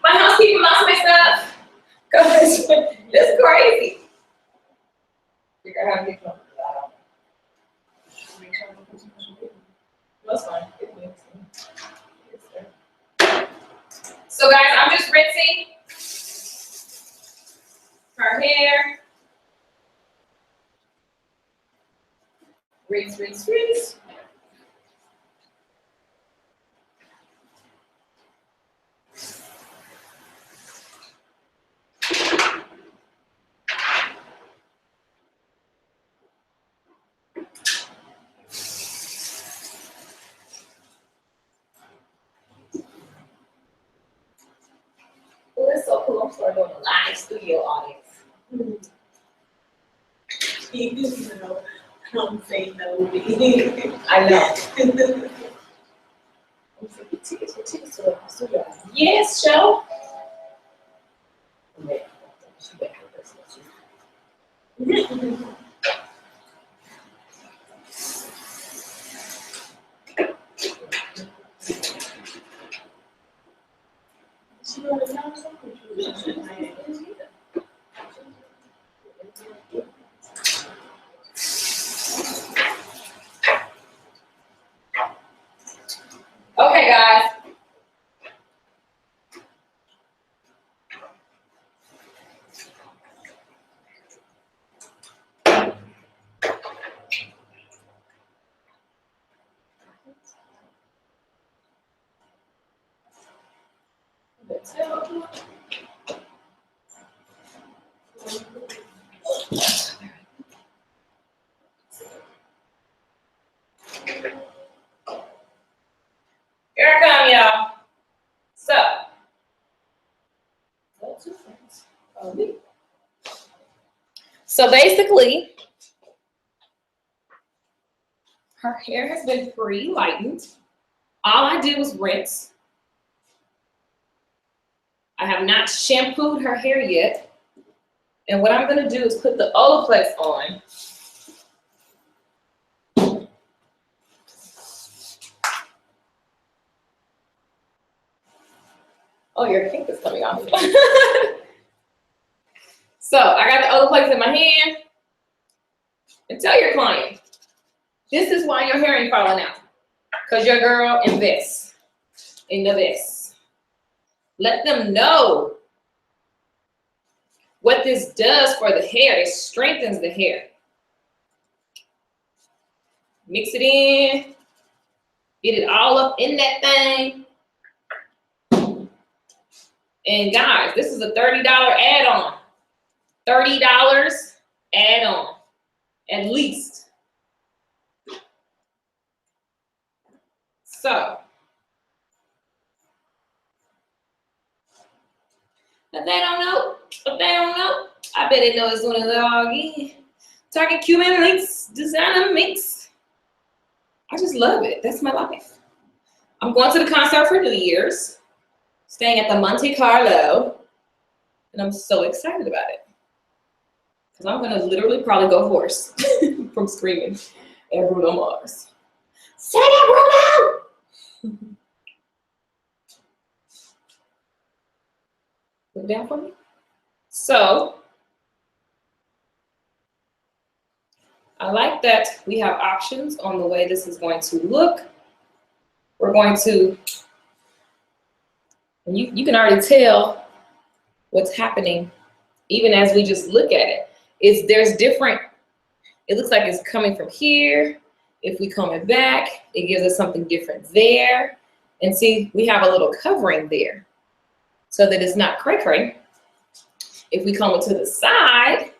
Speaker 2: My housekeeper lost my stuff. Cause it's crazy. Figure out how to get them. That's fine. So guys, I'm just rinsing her hair. Rinse, rinse, rinse. Oh, that's so cool. I'm starting doing a live studio audience.
Speaker 3: You know, don't say no.
Speaker 2: I know. Yes, show. Okay, guys. Here I come, y'all. So basically, her hair has been pre-lightened. All I did was rinse. I have not shampooed her hair yet. And what I'm gonna do is put the Olaplex on. Oh, your pink is coming off. So I got the Olaplex in my hand. And tell your client, this is why your hair ain't falling out. Because your girl invests in the best. Let them know what this does for the hair. It strengthens the hair. Mix it in. Get it all up in that thing. And guys, this is a $30 add-on. $30 add-on, at least. So, if they don't know, I bet they know it's one of the again. Target Cuban links, designer mix. I just love it. That's my life. I'm going to the concert for New Year's, staying at the Monte Carlo, and I'm so excited about it. Because I'm gonna literally probably go hoarse from screaming at Bruno Mars. Say that, Bruno! Look down for me. So, I like that we have options on the way this is going to look. We're going to, and you can already tell what's happening even as we just look at it. There's different, it looks like it's coming from here. If we comb it back, it gives us something different there. And see, we have a little covering there so that it's not cray-cray. If we comb it to the side,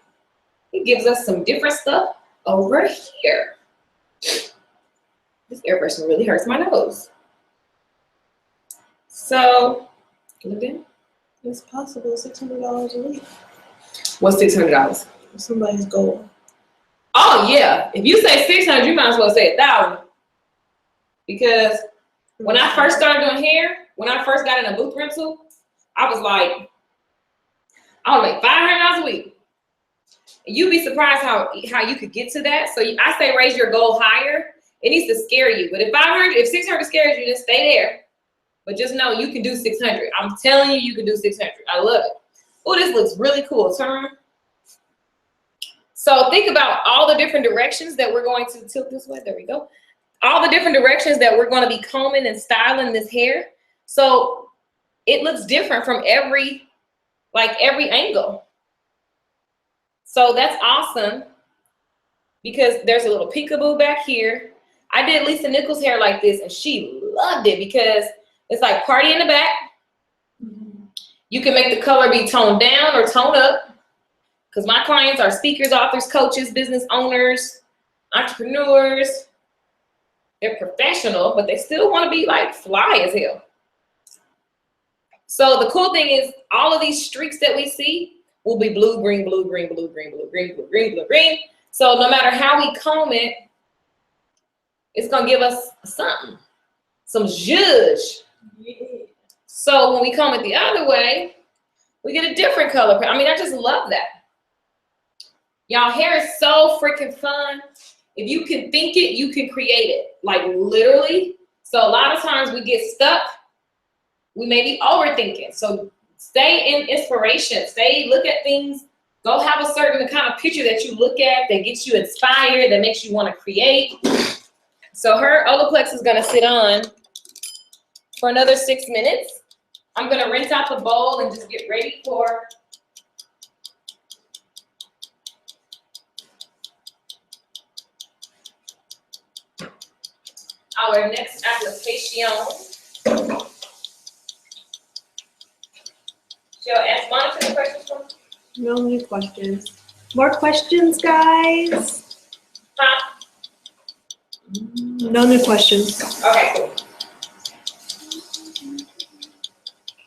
Speaker 2: it gives us some different stuff over here. This air freshener really hurts my nose. So, look in.
Speaker 3: It's possible $600 a week.
Speaker 2: What's $600?
Speaker 3: Somebody's goal.
Speaker 2: Oh yeah, if you say 600, you might as well say 1,000. Because when I first started doing hair, when I first got in a booth rental, I was like, I was like $500 a week. You'd be surprised how you could get to that. So I say raise your goal higher. It needs to scare you. But if 600 scares you, just stay there. But just know you can do 600. I'm telling you, you can do 600. I love it. Oh, this looks really cool. Turn. So think about all the different directions that we're going to tilt this way. There we go. All the different directions that we're going to be combing and styling this hair. So it looks different from every angle. So that's awesome because there's a little peekaboo back here. I did Lisa Nichols' hair like this and she loved it because it's like party in the back. You can make the color be toned down or toned up because my clients are speakers, authors, coaches, business owners, entrepreneurs. They're professional, but they still want to be like fly as hell. So the cool thing is all of these streaks that we see will be blue, green, blue, green, blue, green, blue, green, blue, green, blue, green. So no matter how we comb it, it's going to give us something, some zhuzh. Yeah. So when we comb it the other way, we get a different color. I mean, I just love that. Y'all, hair is so freaking fun. If you can think it, you can create it. Like literally. So a lot of times we get stuck. We may be overthinking. So stay in inspiration. Look at things. Go have a certain kind of picture that you look at that gets you inspired, that makes you want to create. So her Olaplex is going to sit on for another 6 minutes. I'm going to rinse out the bowl and just get ready for our next application. She'll ask Monica the questions from?
Speaker 3: No new questions. More questions, guys?
Speaker 2: Huh?
Speaker 3: No new questions.
Speaker 2: Okay, cool.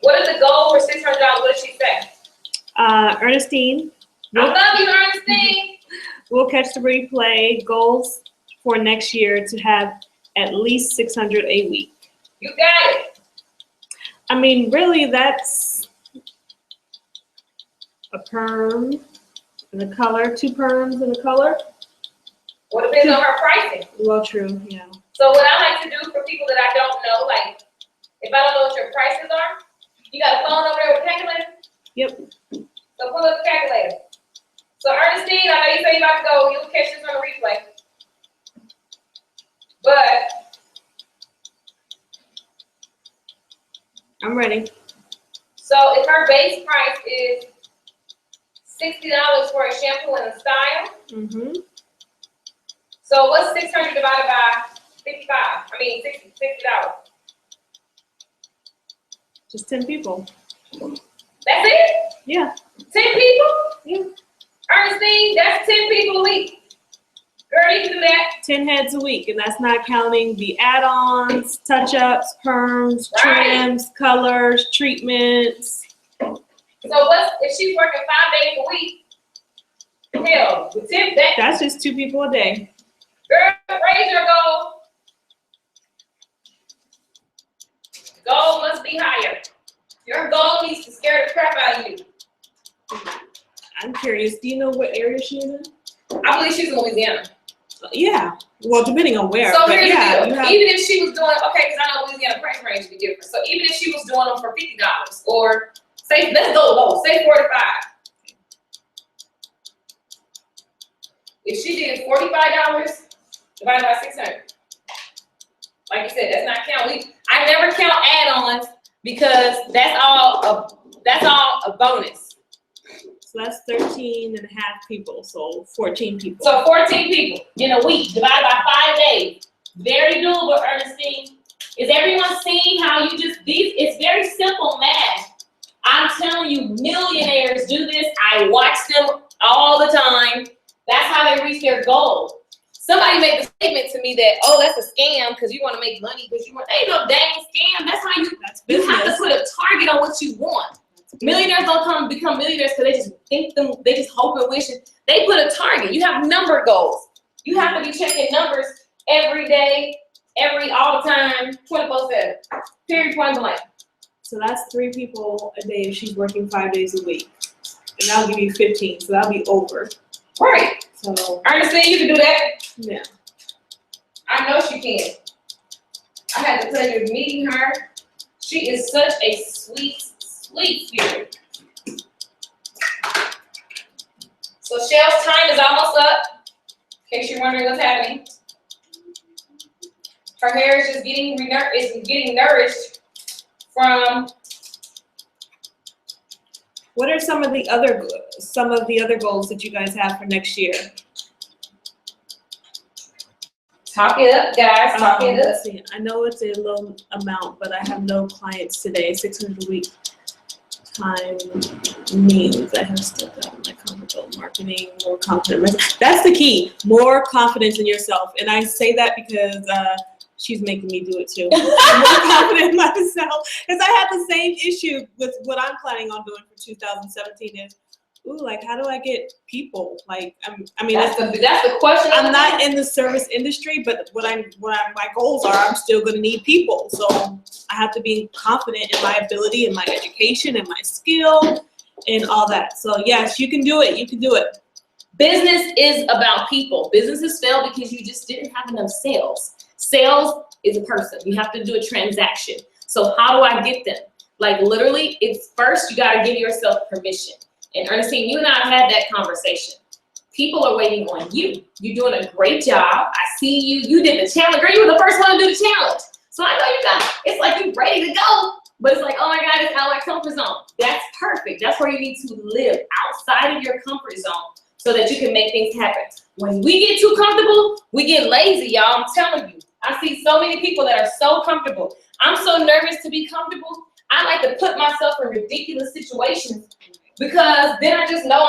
Speaker 2: What is the goal for $600? What did she say?
Speaker 3: Ernestine.
Speaker 2: I love you, Ernestine.
Speaker 3: We'll catch the replay. Goals for next year to have at least 600 a week.
Speaker 2: You got it.
Speaker 3: I mean, really, that's a perm and a color, 2 perms and a color.
Speaker 2: Well, it depends on her pricing.
Speaker 3: Well, true, yeah.
Speaker 2: So what I like to do for people that I don't know, like if I don't know what your prices are, you got a phone over there with a calculator?
Speaker 3: Yep.
Speaker 2: So pull up the calculator. So Ernestine, I know you say you're about to go, you'll catch this on the replay. But
Speaker 3: I'm ready.
Speaker 2: so if her base price is $60 for a shampoo and a style,
Speaker 3: Mm-hmm.
Speaker 2: so what's 600 divided by 55? I mean $60.
Speaker 3: Just 10 people.
Speaker 2: That's it?
Speaker 3: Yeah.
Speaker 2: 10 people?
Speaker 3: Yeah.
Speaker 2: Ernestine, that's 10 people a week. Girl, you can do that.
Speaker 3: 10 heads a week, and that's not counting the add-ons, touch-ups, perms, trims, colors, treatments.
Speaker 2: So what's if she's working 5 days a week? Hell, with 10 days.
Speaker 3: That's just 2 people a day.
Speaker 2: Girl, raise your goal. Goal must be higher. Your goal needs to scare the crap out of you.
Speaker 3: I'm curious, do you know what area she is in?
Speaker 2: I believe she's in Louisiana.
Speaker 3: Yeah. Well, depending on where.
Speaker 2: So
Speaker 3: but
Speaker 2: here's
Speaker 3: yeah,
Speaker 2: the deal. Even if she was doing, okay, because I know Louisiana price range would be different. So even if she was doing them for $50, or say, let's go low, say 45. If she did $45 divided by 600, like you said, that's not counting. I never count add-ons because that's all a bonus.
Speaker 3: So that's 13 and a half people, so 14 people.
Speaker 2: So 14 people in a week divided by 5 days. Very doable, Ernestine. Is everyone seeing how you just, it's very simple math. I'm telling you, millionaires do this. I watch them all the time. That's how they reach their goal. Somebody made the statement to me that, oh, that's a scam because you want to make money because you want, ain't no dang scam. That's how you have to put a target on what you want. Millionaires don't become millionaires because they just they just hope and wish. They put a target. You have number goals. You have to be checking numbers every day, all the time, 24/7. Period, point blank.
Speaker 3: So that's 3 people a day if she's working 5 days a week. And that'll give you 15, so that'll be over.
Speaker 2: Right.
Speaker 3: So
Speaker 2: Ernestine, you can do that.
Speaker 3: yeah.
Speaker 2: I know she can. I had the pleasure of meeting her. She is such a sweet spirit. So Shell's time is almost up. In case you're wondering what's happening. Her hair is just getting nourished from.
Speaker 3: What are some of the other goals that you guys have for next year?
Speaker 2: Talk it up, guys. Talk it up.
Speaker 3: Let's see. I know it's a low amount, but I have no clients today. 600 a week time means I have stepped out of my comfort zone. Marketing, more confident. That's the key. More confidence in yourself. And I say that because she's making me do it too. I'm more confident in myself. Because I have the same issue with what I'm planning on doing for 2017 is, like, how do I get people? Like, I mean,
Speaker 2: that's the question.
Speaker 3: I'm not in the service industry, but my goals are, I'm still going to need people. So I have to be confident in my ability and my education and my skill and all that. So yes, you can do it. You can do it.
Speaker 2: Business is about people. Businesses fail because you just didn't have enough sales. Sales is a person. You have to do a transaction. So how do I get them? Like, literally, it's first you got to give yourself permission. And Ernestine, you and I have had that conversation. People are waiting on you. You're doing a great job. I see you. You did the challenge. Girl, you were the first one to do the challenge. So I know you got it. It's like you're ready to go. But it's like, oh my God, it's out of my comfort zone. That's perfect. That's where you need to live, outside of your comfort zone, so that you can make things happen. When we get too comfortable, we get lazy, y'all. I'm telling you. I see so many people that are so comfortable. I'm so nervous to be comfortable. I like to put myself in ridiculous situations because then I just know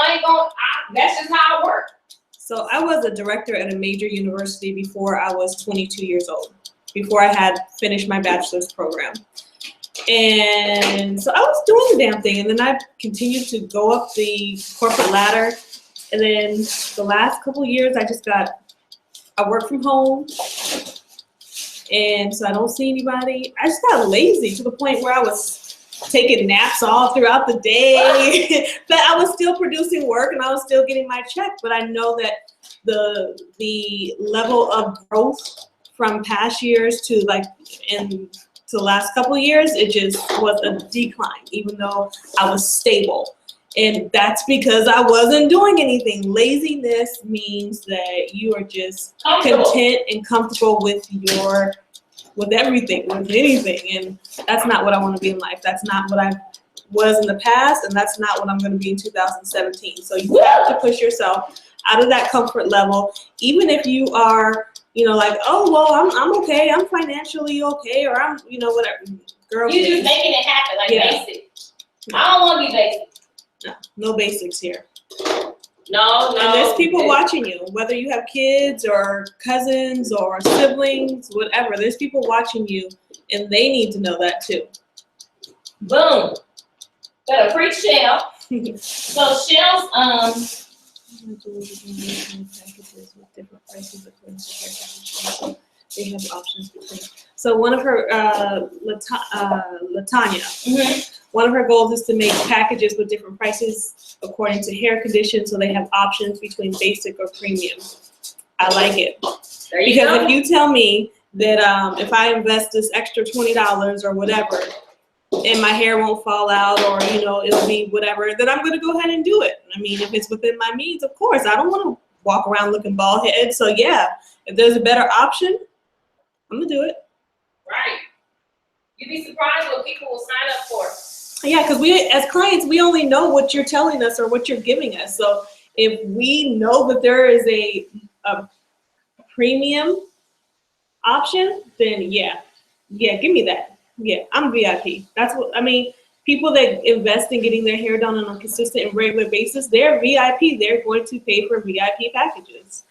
Speaker 2: that's just how I work.
Speaker 3: So I was a director at a major university before I was 22 years old, before I had finished my bachelor's program. And so I was doing the damn thing, and then I continued to go up the corporate ladder. And then the last couple of years, I work from home. And so I don't see anybody. I just got lazy to the point where I was taking naps all throughout the day. But I was still producing work and I was still getting my check. But I know that the level of growth from past years to the last couple of years, it just was a decline, even though I was stable. And that's because I wasn't doing anything. Laziness means that you are just content and comfortable with everything, with anything. And that's not what I want to be in life. That's not what I was in the past, and that's not what I'm going to be in 2017. So you have to push yourself out of that comfort level, even if you are, like, oh, well, I'm okay. I'm financially okay, or I'm, whatever. Girl,
Speaker 2: you're just making it happen, basic. I don't want to be basic.
Speaker 3: No basics here.
Speaker 2: No.
Speaker 3: And there's people watching you, whether you have kids or cousins or siblings, whatever. There's people watching you, and they need to know that too.
Speaker 2: Boom. Better preach, Shell. So Shell's
Speaker 3: packages with different prices according to hair packaging. They have options between. So one of her Latanya, one of her goals is to make packages with different prices according to hair condition, so they have options between basic or premium. I like it. Because if you tell me that if I invest this extra $20 or whatever, and my hair won't fall out, or it'll be whatever, then I'm gonna go ahead and do it. I mean, if it's within my means, of course. I don't want to walk around looking bald headed. So yeah, if there's a better option, I'm gonna do it.
Speaker 2: Right. You'd be surprised what people will sign up for.
Speaker 3: Yeah, because we, as clients, we only know what you're telling us or what you're giving us. So if we know that there is a premium option, then yeah, give me that. Yeah, I'm VIP. That's what I mean. People that invest in getting their hair done on a consistent and regular basis, they're VIP. They're going to pay for VIP packages.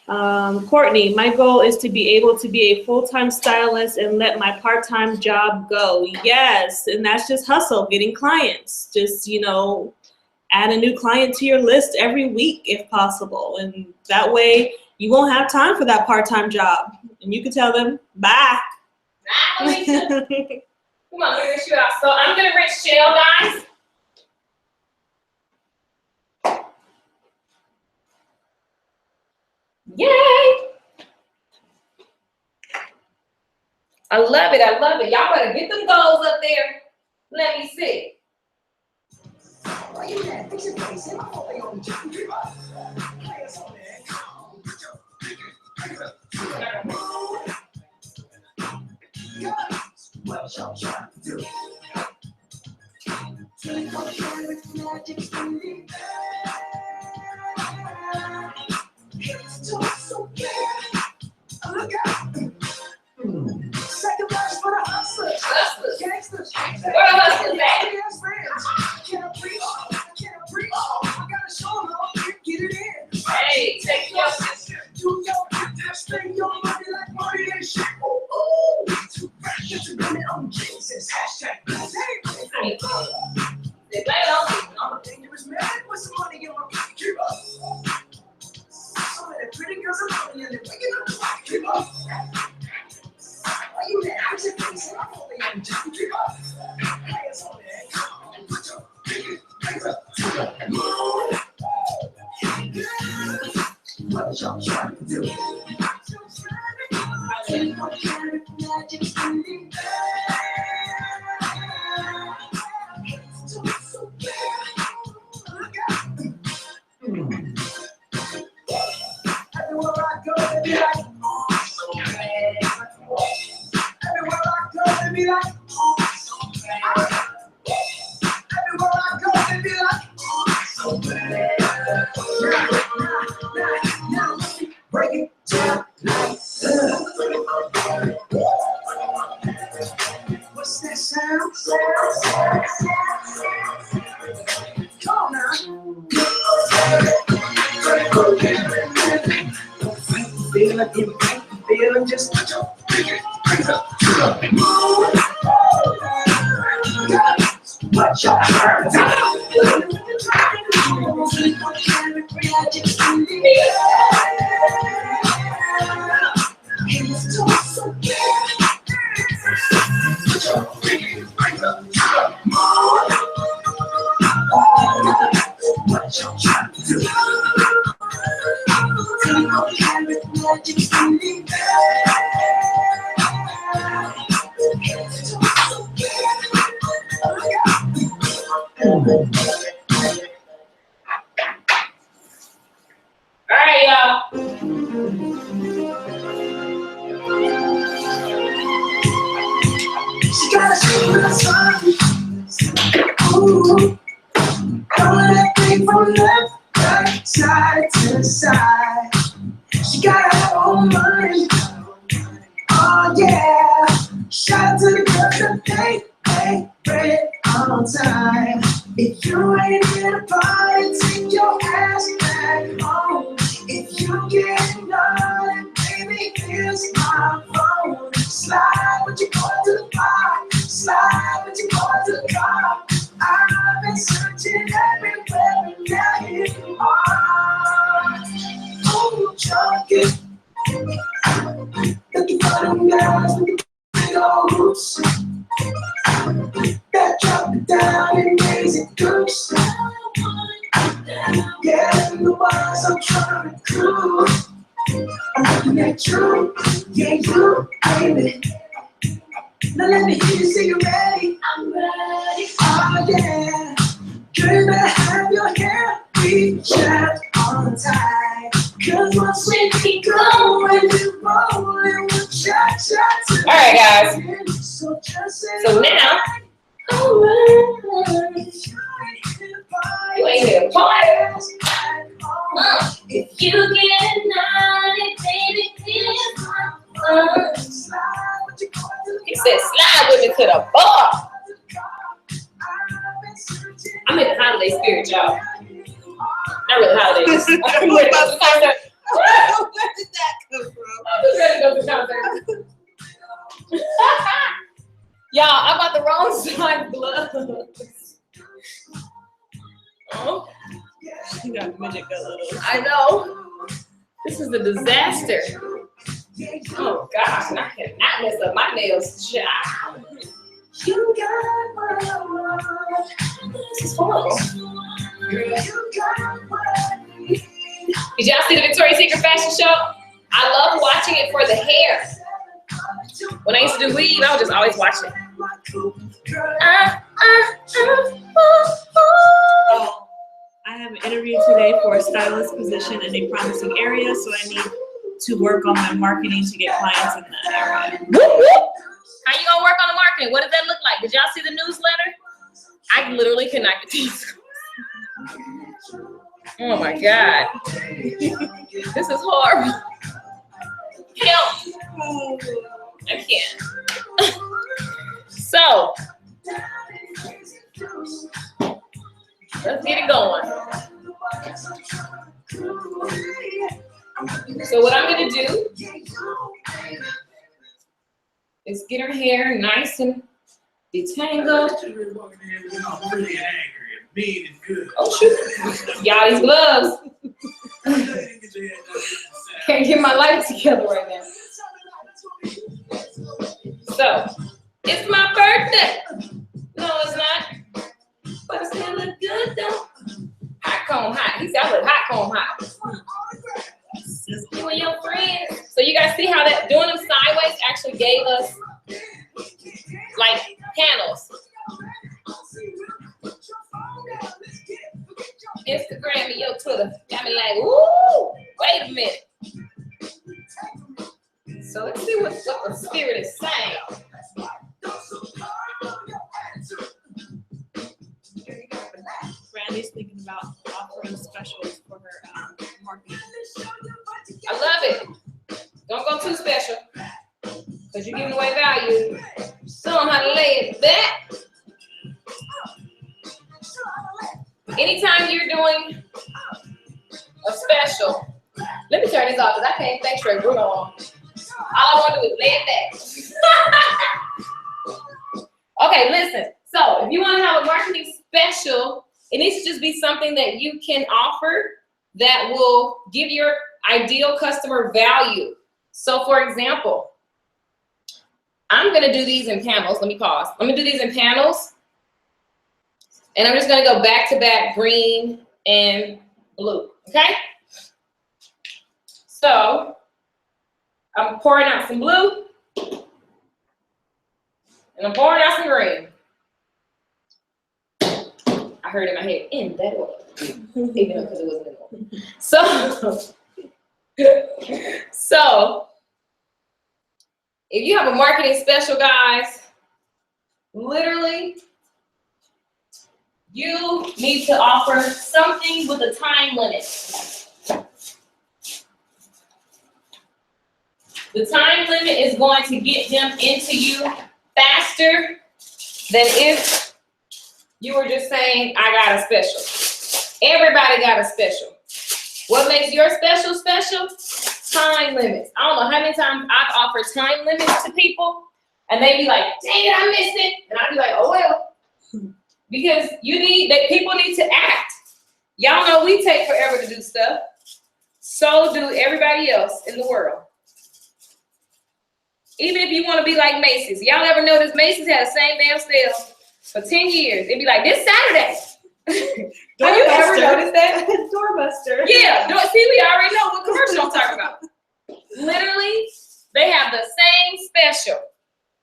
Speaker 3: Courtney, my goal is to be able to be a full-time stylist and let my part-time job go. Yes, and that's just hustle, getting clients. Just, add a new client to your list every week if possible. And that way you won't have time for that part-time job. And you can tell them, bye.
Speaker 2: Bye, Alicia. Come on, let me rinse you out. So I'm going to rinse Shell, guys. Yay! I love it. I love it. Y'all better get them goals up there. Let me see.
Speaker 1: Second verse for the hustlers. Gangsters.
Speaker 2: Where the hustlers at?
Speaker 1: Can I preach? Can I preach? I gotta show them how to get it in.
Speaker 2: Hey, take your
Speaker 1: Do your business, spend your money like money ain't shit. Ooh, too fresh, get you running on Jesus. Hashtag
Speaker 2: They blame it on me.
Speaker 1: I'm a dangerous man with some money in my pocket. Keep up. So many pretty girls around me and they're waking up. Keep up. Why you mad? I'm just facing. I'm only on just keep up. Hands on that. Put your hands up to the moon. What y'all trying to do? Everywhere I go, they be like, oh, so bad. Everywhere I go, they be like, oh, so bad. Everywhere I go, they be like, oh, so bad. Now, let me break it down like what's that sound? Come on now. Feeling just what y'all heard. What y'all trying to do?
Speaker 2: All right, y'all.
Speaker 1: She got a secret song. Ooh, throwing that thing from left, right, side to side. She got her own mind. Oh yeah. Shout out to the girls that bread on time. If you ain't here to party, take your ass back home. If you get naughty, baby, here's my phone. Slide with your boy to the bar. Slide with your boy to the car. I've been searching everywhere, and now here you are. Oh, junkie. Looking for them guys with the big old roots. That drop it down and raise it goose. Yeah, in the bars I'm trying to cruise. I'm looking at you, yeah, you, baby. Now let me hear you say you're ready. I'm ready. Oh, yeah. Girl, you better have your hair rechecked on tight. Cause once we keep going, we're rolling with cha-cha.
Speaker 2: All right, guys. So now, you ain't here to party.
Speaker 1: If you get naughty, baby, please.
Speaker 2: He said, slide with me to the bar. I'm in the holiday spirit, y'all. Not really holidays. I'm ready to go to concert.
Speaker 3: Where did that come from?
Speaker 2: I'm just ready to go to concert. Y'all, I bought the wrong size gloves. Oh,
Speaker 3: You got midget gloves.
Speaker 2: I know. This is a disaster. Oh gosh, and I cannot mess up my nails, child.
Speaker 1: You got what I want.
Speaker 2: This is horrible.
Speaker 1: Girl, you got what I need.
Speaker 2: Did y'all see the Victoria's Secret fashion show? I love watching it for the hair. When I used to do weave, I was just always watching it.
Speaker 3: Oh, I have an interview today for a stylist position in a promising area, so I need to work on my marketing to get clients in that area.
Speaker 2: How you gonna work on the marketing? What does that look like? Did y'all see the newsletter? I literally cannot get these. Oh my God. This is horrible. Help. I can't. So, let's get it going. So what I'm gonna do is get her hair nice and detangled. Oh shoot! Y'all, these gloves. Can't get my life together right now. So, it's my birthday. No, it's not. But I still look good though. Hot comb hot. He said I look hot comb hot. You and your friends. So you guys see how that doing them sideways actually gave us like panels. Instagram and your Twitter got me like, ooh, wait a minute. So let's see what the spirit is saying.
Speaker 3: Brandy's thinking about offering specials for her marketing.
Speaker 2: I love it. Don't go too special, because you're giving away value. Show them how to lay it back. Anytime you're doing a special, let me turn this off because I can't think straight. We're on. All I want to do is lay it back. Okay, listen. So if you want to have a marketing special, it needs to just be something that you can offer that will give your ideal customer value. So for example, I'm going to do these in panels. Let me pause. I'm going to do these in panels. And I'm just going to go back to back green and blue. Okay? So I'm pouring out some blue. And I'm pouring out some green. I heard in my head, in that order. Even though because it wasn't in order. So if you have a marketing special, guys, literally, you need to offer something with a time limit. The time limit is going to get them into you faster than if you were just saying, I got a special. Everybody got a special. What makes your special special? Time limits. I don't know how many times I've offered time limits to people, and they be like, dang it, I missed it. And I'd be like, oh well. Because people need to act. Y'all know we take forever to do stuff. So do everybody else in the world. Even if you want to be like Macy's. Y'all ever notice Macy's had the same damn sale for 10 years? It'd be like, this Saturday. Have you ever noticed that?
Speaker 3: Doorbuster.
Speaker 2: Yeah. See, we already know what commercial I'm talking about. Literally, they have the same special.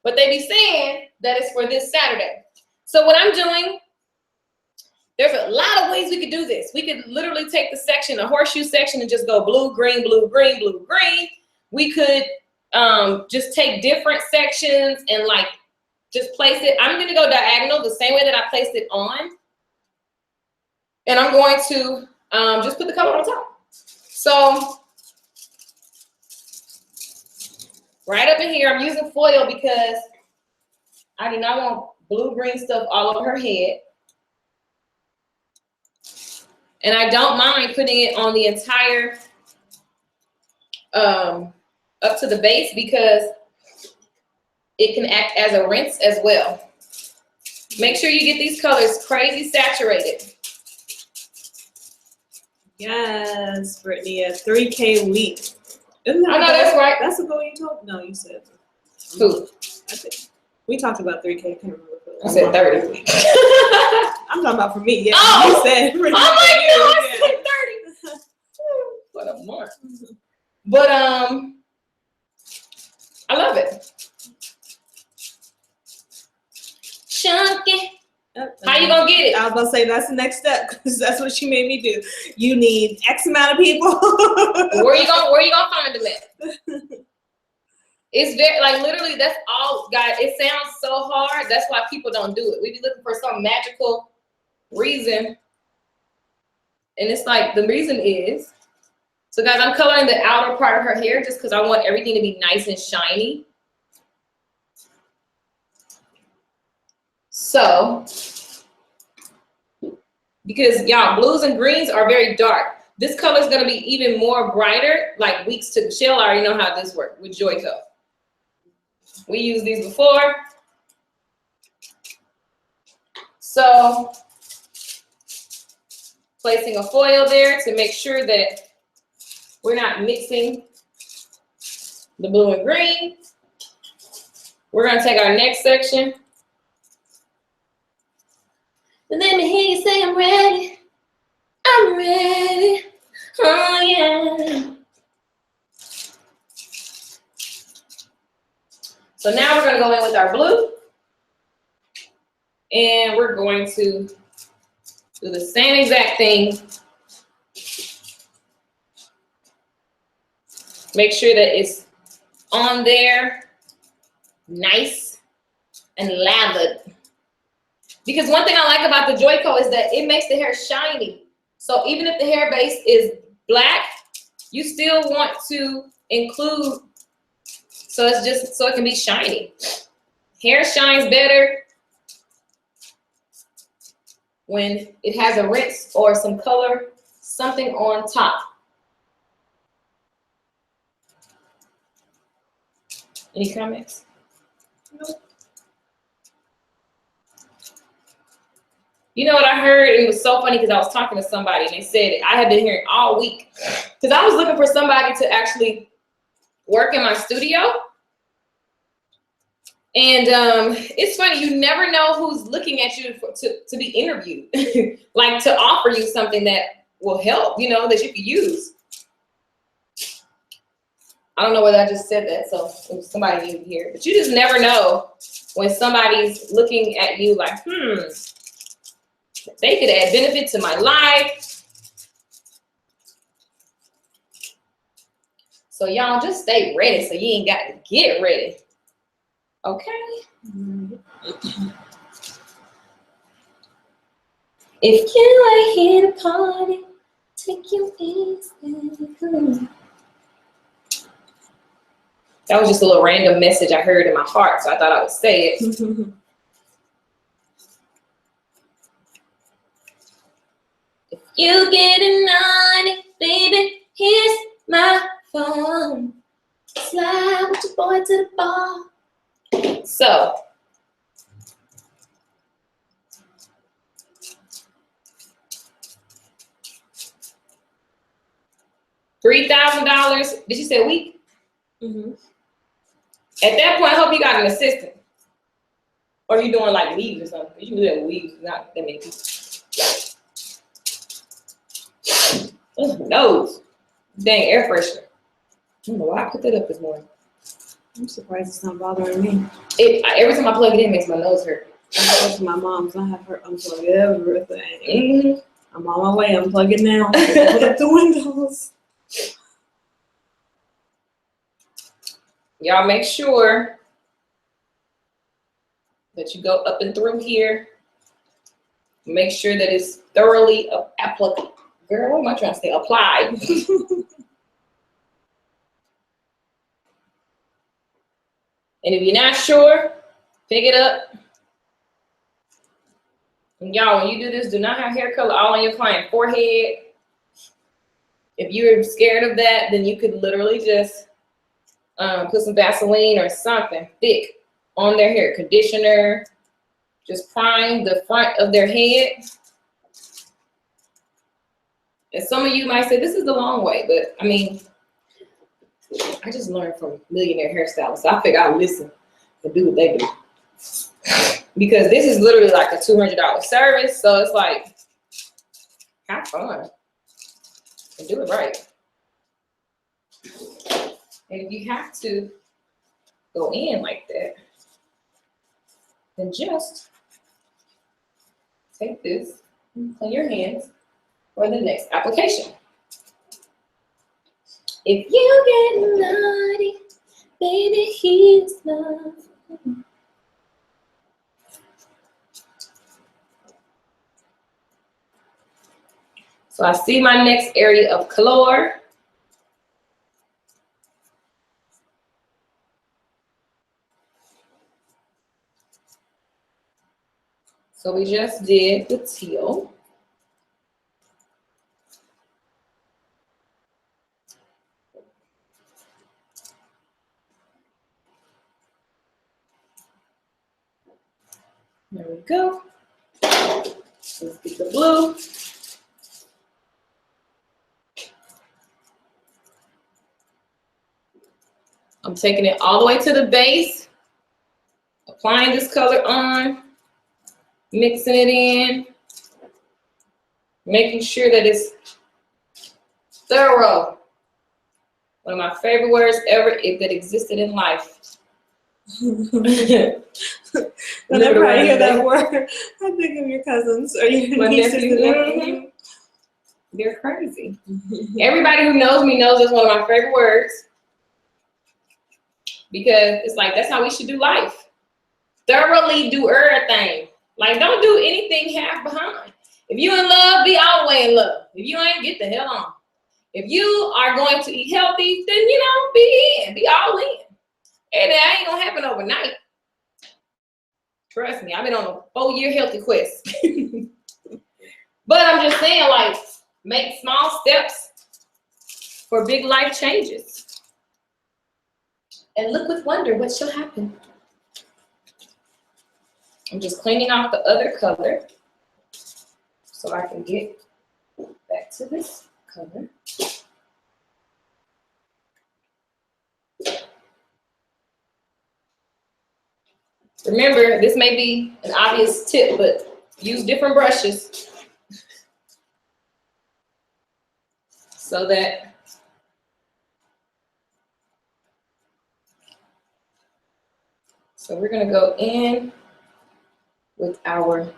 Speaker 2: But they be saying that it's for this Saturday. So what I'm doing, there's a lot of ways we could do this. We could literally take the section, the horseshoe section, and just go blue, green, blue, green, blue, green. We could just take different sections and like just place it. I'm gonna go diagonal the same way that I placed it on. And I'm going to just put the color on top. So right up in here, I'm using foil because I do not want blue-green stuff all over her head. And I don't mind putting it on the entire, up to the base, because it can act as a rinse as well. Make sure you get these colors crazy saturated.
Speaker 3: Yes, Brittany, a 3K week. Isn't that
Speaker 2: I know that's right.
Speaker 3: That's the goal you told? No, you said.
Speaker 2: Who?
Speaker 3: I think we talked about 3K. I can't remember.
Speaker 2: I said 30.
Speaker 3: I'm talking about for me. Yeah,
Speaker 2: Oh,
Speaker 3: you said.
Speaker 2: Oh my God, I said 30. What a mark. But I love it. Chunky. How you gonna get it?
Speaker 3: I was about to say that's the next step, because that's what she made me do. You need X amount of people.
Speaker 2: Where you gonna find them at? It's very, like, literally, that's all, guys. It sounds so hard. That's why people don't do it. We be looking for some magical reason. And it's like, the reason is, so guys, I'm coloring the outer part of her hair just because I want everything to be nice and shiny. So, because y'all, blues and greens are very dark. This color is going to be even more brighter, like weeks to Michelle. I already know how this works with Joico. We used these before. So, placing a foil there to make sure that we're not mixing the blue and green. We're going to take our next section. Let me hear you say, I'm ready. I'm ready. Oh, yeah. So now we're going to go in with our blue. And we're going to do the same exact thing. Make sure that it's on there, nice and lathered. Because one thing I like about the Joico is that it makes the hair shiny. So even if the hair base is black, you still want to include, so it's just so it can be shiny. Hair shines better when it has a rinse or some color, something on top. Any comments? Nope. You know what I heard? It was so funny because I was talking to somebody and they said it. I had been hearing all week because I was looking for somebody to actually work in my studio. And it's funny, you never know who's looking at you to be interviewed, like to offer you something that will help, you know, that you could use. I don't know whether I just said that, so somebody needed to hear it. But you just never know when somebody's looking at you like, they could add benefit to my life. So y'all just stay ready so you ain't got to get ready. Okay? If you are here to party, take you easy. That was just a little random message I heard in my heart, so I thought I would say it. You getting naughty, baby, here's my phone. Slide with your boy to the bar. So, $3,000. Did you say a week?
Speaker 3: Mm-hmm.
Speaker 2: At that point, I hope you got an assistant. Or you doing like weaves or something. You can do that with weaves, not that many people. Nose. Dang, air freshener. I don't know why I put that up this morning.
Speaker 3: I'm surprised it's not bothering me.
Speaker 2: Every time I plug it in, it makes my nose hurt.
Speaker 3: I go to my mom's. I have her unplug everything.
Speaker 2: Mm-hmm.
Speaker 3: I'm on my way. I'm plugging now. Open up the windows.
Speaker 2: Y'all make sure that you go up and through here. Make sure that it's thoroughly applied. Girl, what am I trying to say? Applied. And if you're not sure, pick it up. And y'all, when you do this, do not have hair color all on your client's forehead. If you're scared of that, then you could literally just put some Vaseline or something thick on their hair. Conditioner. Just prime the front of their head. And some of you might say, this is the long way. But, I mean, I just learned from millionaire hairstylists. So I figure I'll listen and do what they do. Because this is literally like a $200 service. So it's like, have fun. And do it right. And if you have to go in like that, then just take this and clean your hands for the next application. If you get naughty, baby, here's love. So I see my next area of color. So we just did the teal. There we go. Let's get the blue. I'm taking it all the way to the base, applying this color on, mixing it in, making sure that it's thorough. One of my favorite words ever that existed in life.
Speaker 3: Whenever I hear that word, I think of your cousins or your nieces and nephews.
Speaker 2: They're crazy. Everybody who knows me knows it's one of my favorite words. Because it's like, that's how we should do life. Thoroughly do everything. Like, don't do anything half behind. If you in love, be all the way in love. If you ain't, get the hell on. If you are going to eat healthy, then, you know, be all in. And that ain't gonna happen overnight. Trust me, I've been on a 4-year healthy quest. But I'm just saying, like, make small steps for big life changes. And look with wonder what shall happen. I'm just cleaning off the other color so I can get back to this color. Remember, this may be an obvious tip, but use different brushes so that so we're gonna go in with our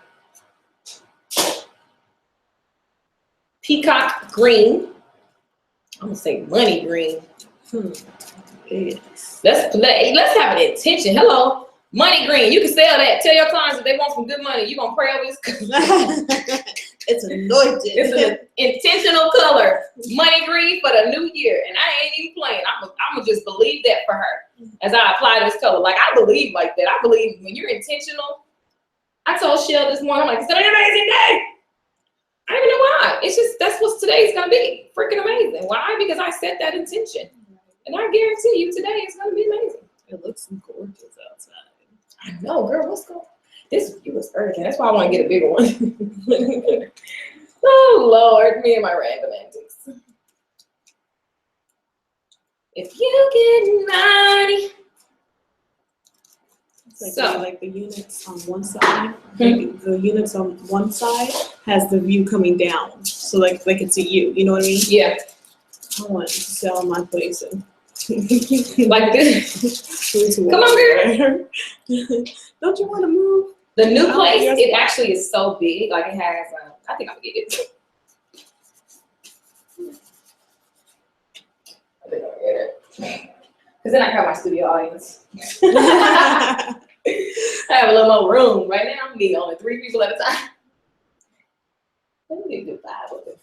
Speaker 2: peacock green. I'm gonna say money green.
Speaker 3: Yes.
Speaker 2: Let's have an intention. Hello, money green. You can sell that. Tell your clients if they want some good money, you're gonna pray over this color.
Speaker 3: It's anointed.
Speaker 2: It's an intentional color. Money green for the new year. And I ain't even playing. I'm gonna just believe that for her as I apply this color. Like, I believe like that. I believe when you're intentional. I told Shell this morning, I'm like, it's an amazing day. I don't even know why. It's just, that's what today's gonna be. Freaking amazing. Why? Because I set that intention. And I guarantee you today it's gonna be amazing.
Speaker 3: It looks gorgeous outside.
Speaker 2: I know, girl, what's going on? This view is urgent. That's why I want to get a bigger one. Oh, Lord, me and my random antics. If you get money.
Speaker 3: Like,
Speaker 2: So,
Speaker 3: like the units on one side, the units on one side has the view coming down, so like they can see you. You know what I mean?
Speaker 2: yeah.
Speaker 3: I want to sell my place and
Speaker 2: Like this.
Speaker 3: come
Speaker 2: on, girl.
Speaker 3: Don't you want to move?
Speaker 2: The new place, it actually is so big. Like it has, I think I'm gonna get it. I think I'm gonna get it. Because then I have my studio audience. I have a little more room. Right now, I'm meeting only 3 people at a time. Let me get a good vibe with it.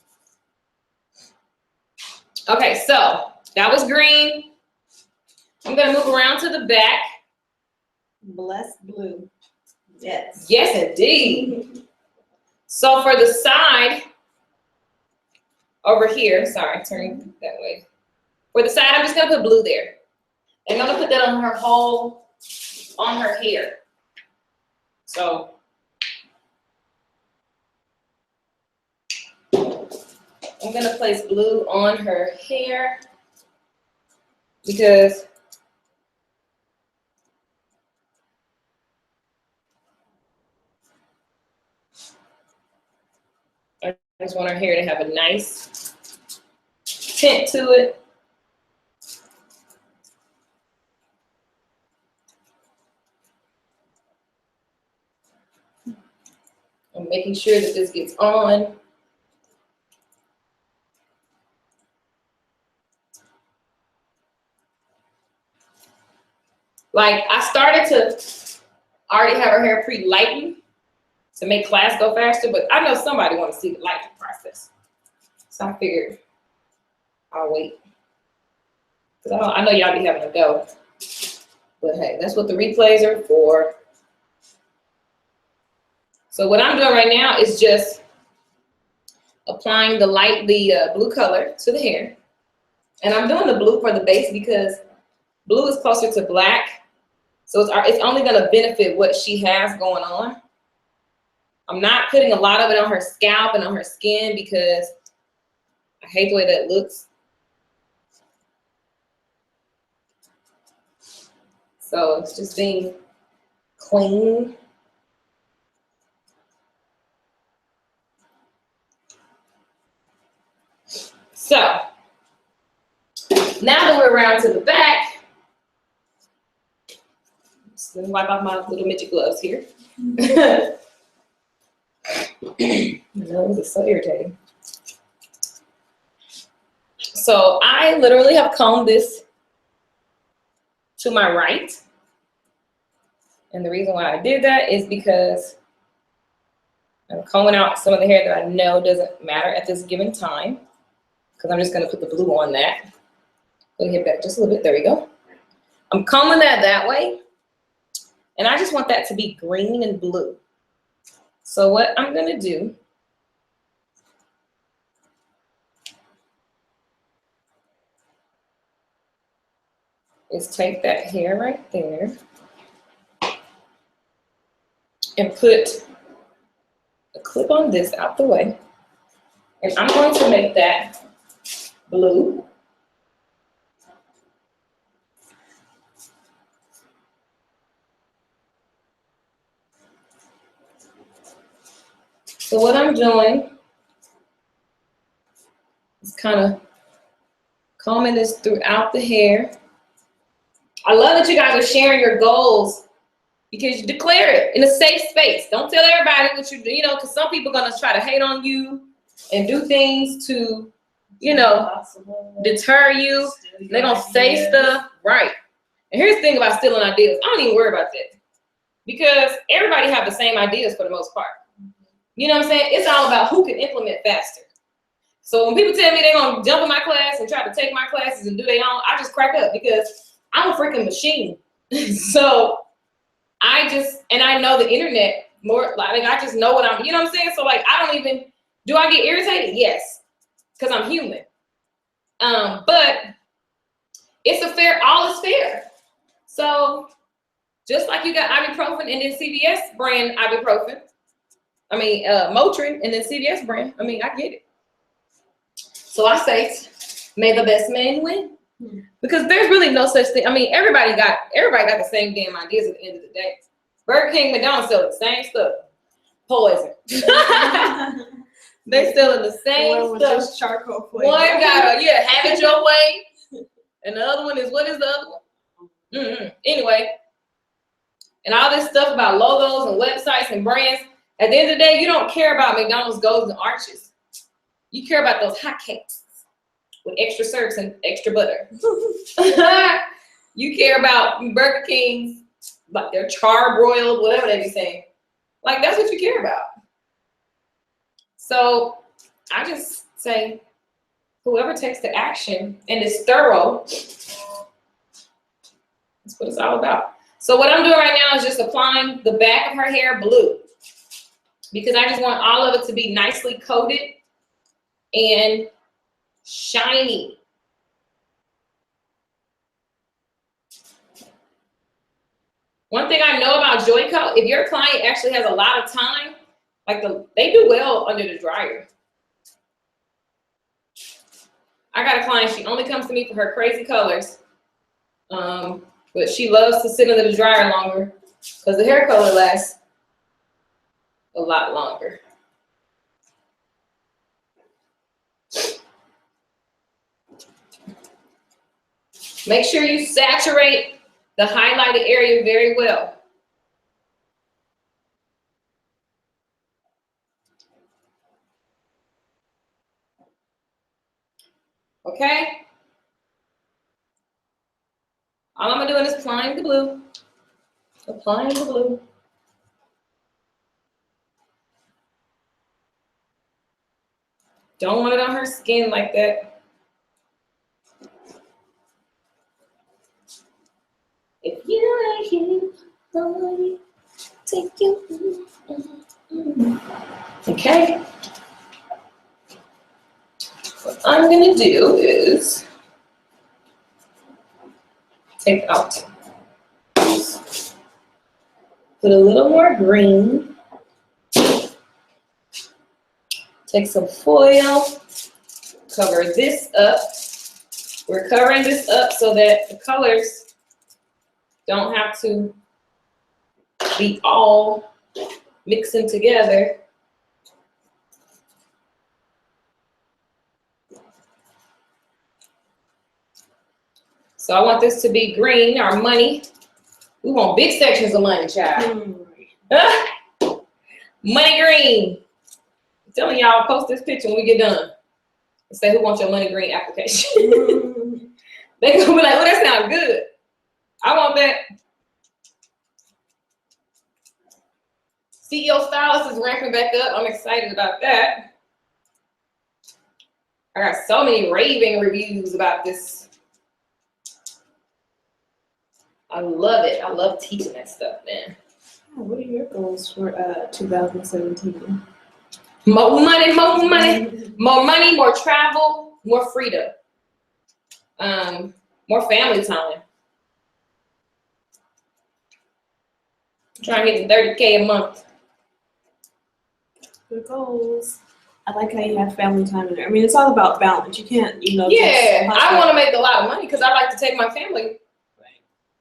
Speaker 2: Okay, so that was green. I'm gonna move around to the back.
Speaker 3: Blessed blue. Yes.
Speaker 2: Yes, indeed. So for the side over here, sorry, turn that way. For the side, I'm just gonna put blue there. And I'm gonna put that on her whole, on her hair. So I'm gonna place blue on her hair because I just want her hair to have a nice tint to it. I'm making sure that this gets on. Like I started to already have her hair pre-lightened to make class go faster, but I know somebody wants to see the lighting process. So I figured I'll wait. Because I know y'all be having a go. But hey, that's what the replays are for. So what I'm doing right now is just applying the blue color to the hair. And I'm doing the blue for the base because blue is closer to black. So it's only gonna benefit what she has going on. I'm not putting a lot of it on her scalp and on her skin because I hate the way that looks. So it's just being clean. So now that we're around to the back, just gonna wipe off my little midget gloves here. My nose is so irritating. So I literally have combed this to my right. And the reason why I did that is because I'm combing out some of the hair that I know doesn't matter at this given time. Because I'm just gonna put the blue on that. Let me hit back just a little bit, there we go. I'm combing that way. And I just want that to be green and blue. So what I'm gonna do is take that hair right there and put a clip on this out the way. And I'm going to make that blue. So what I'm doing is kind of combing this throughout the hair. I love that you guys are sharing your goals because you declare it in a safe space. Don't tell everybody what you know, because some people are gonna try to hate on you and do things to, you know, deter you. They're gonna say stuff, right? And here's the thing about stealing ideas. I don't even worry about that because everybody have the same ideas for the most part. You know what I'm saying? It's all about who can implement faster. So when people tell me they're gonna jump in my class and try to take my classes and do their own, I just crack up because I'm a freaking machine. So I know the internet more, like I just know what I'm, you know what I'm saying? So like, I don't even Do I get irritated? Yes, because I'm human. But it's all is fair. So just like you got ibuprofen and then CVS brand ibuprofen, Motrin and then CVS brand, I get it. So I say, may the best man win. Because there's really no such thing. Everybody got the same damn ideas at the end of the day. Burger King, McDonald's sell the same stuff. Poison. They selling the same stuff.
Speaker 3: Just charcoal flavor.
Speaker 2: One got have it your way, and the other one is, what is the other one? Anyway, and all this stuff about logos and websites and brands. At the end of the day, you don't care about McDonald's Golden Arches. You care about those hot cakes with extra syrups and extra butter. You care about Burger King's, like their charbroiled, whatever they be saying. Like, that's what you care about. So I just say, whoever takes the action and is thorough, that's what it's all about. So what I'm doing right now is just applying the back of her hair blue, because I just want all of it to be nicely coated and shiny. One thing I know about Joico, if your client actually has a lot of time, they do well under the dryer. I got a client, she only comes to me for her crazy colors, but she loves to sit under the dryer longer because the hair color lasts a lot longer. Make sure you saturate the highlighted area very well. Okay? All I'm doing is applying the blue. Applying the blue. Don't want it on her skin like that. If you ain't here, nobody take you. Okay. What I'm gonna do is take out, put a little more green, take some foil, cover this up. We're covering this up so that the colors don't have to be all mixing together. So I want this to be green, our money. We want big sections of money, child. Money green. I'm telling y'all, post this picture when we get done. And say, who wants your money green application? They gonna be like, oh, that sounds good. I want that. CEO Stylist is ramping back up. I'm excited about that. I got so many raving reviews about this. I love it. I love teaching that stuff, man.
Speaker 3: What are your goals for 2017?
Speaker 2: More money, more money, more money, more travel, more freedom, more family time. I'm trying to get to 30K a month.
Speaker 3: Good goals. I like how you have family time in there. I mean, it's all about balance. You can't,
Speaker 2: Yeah, I want to make a lot of money because I like to take my family.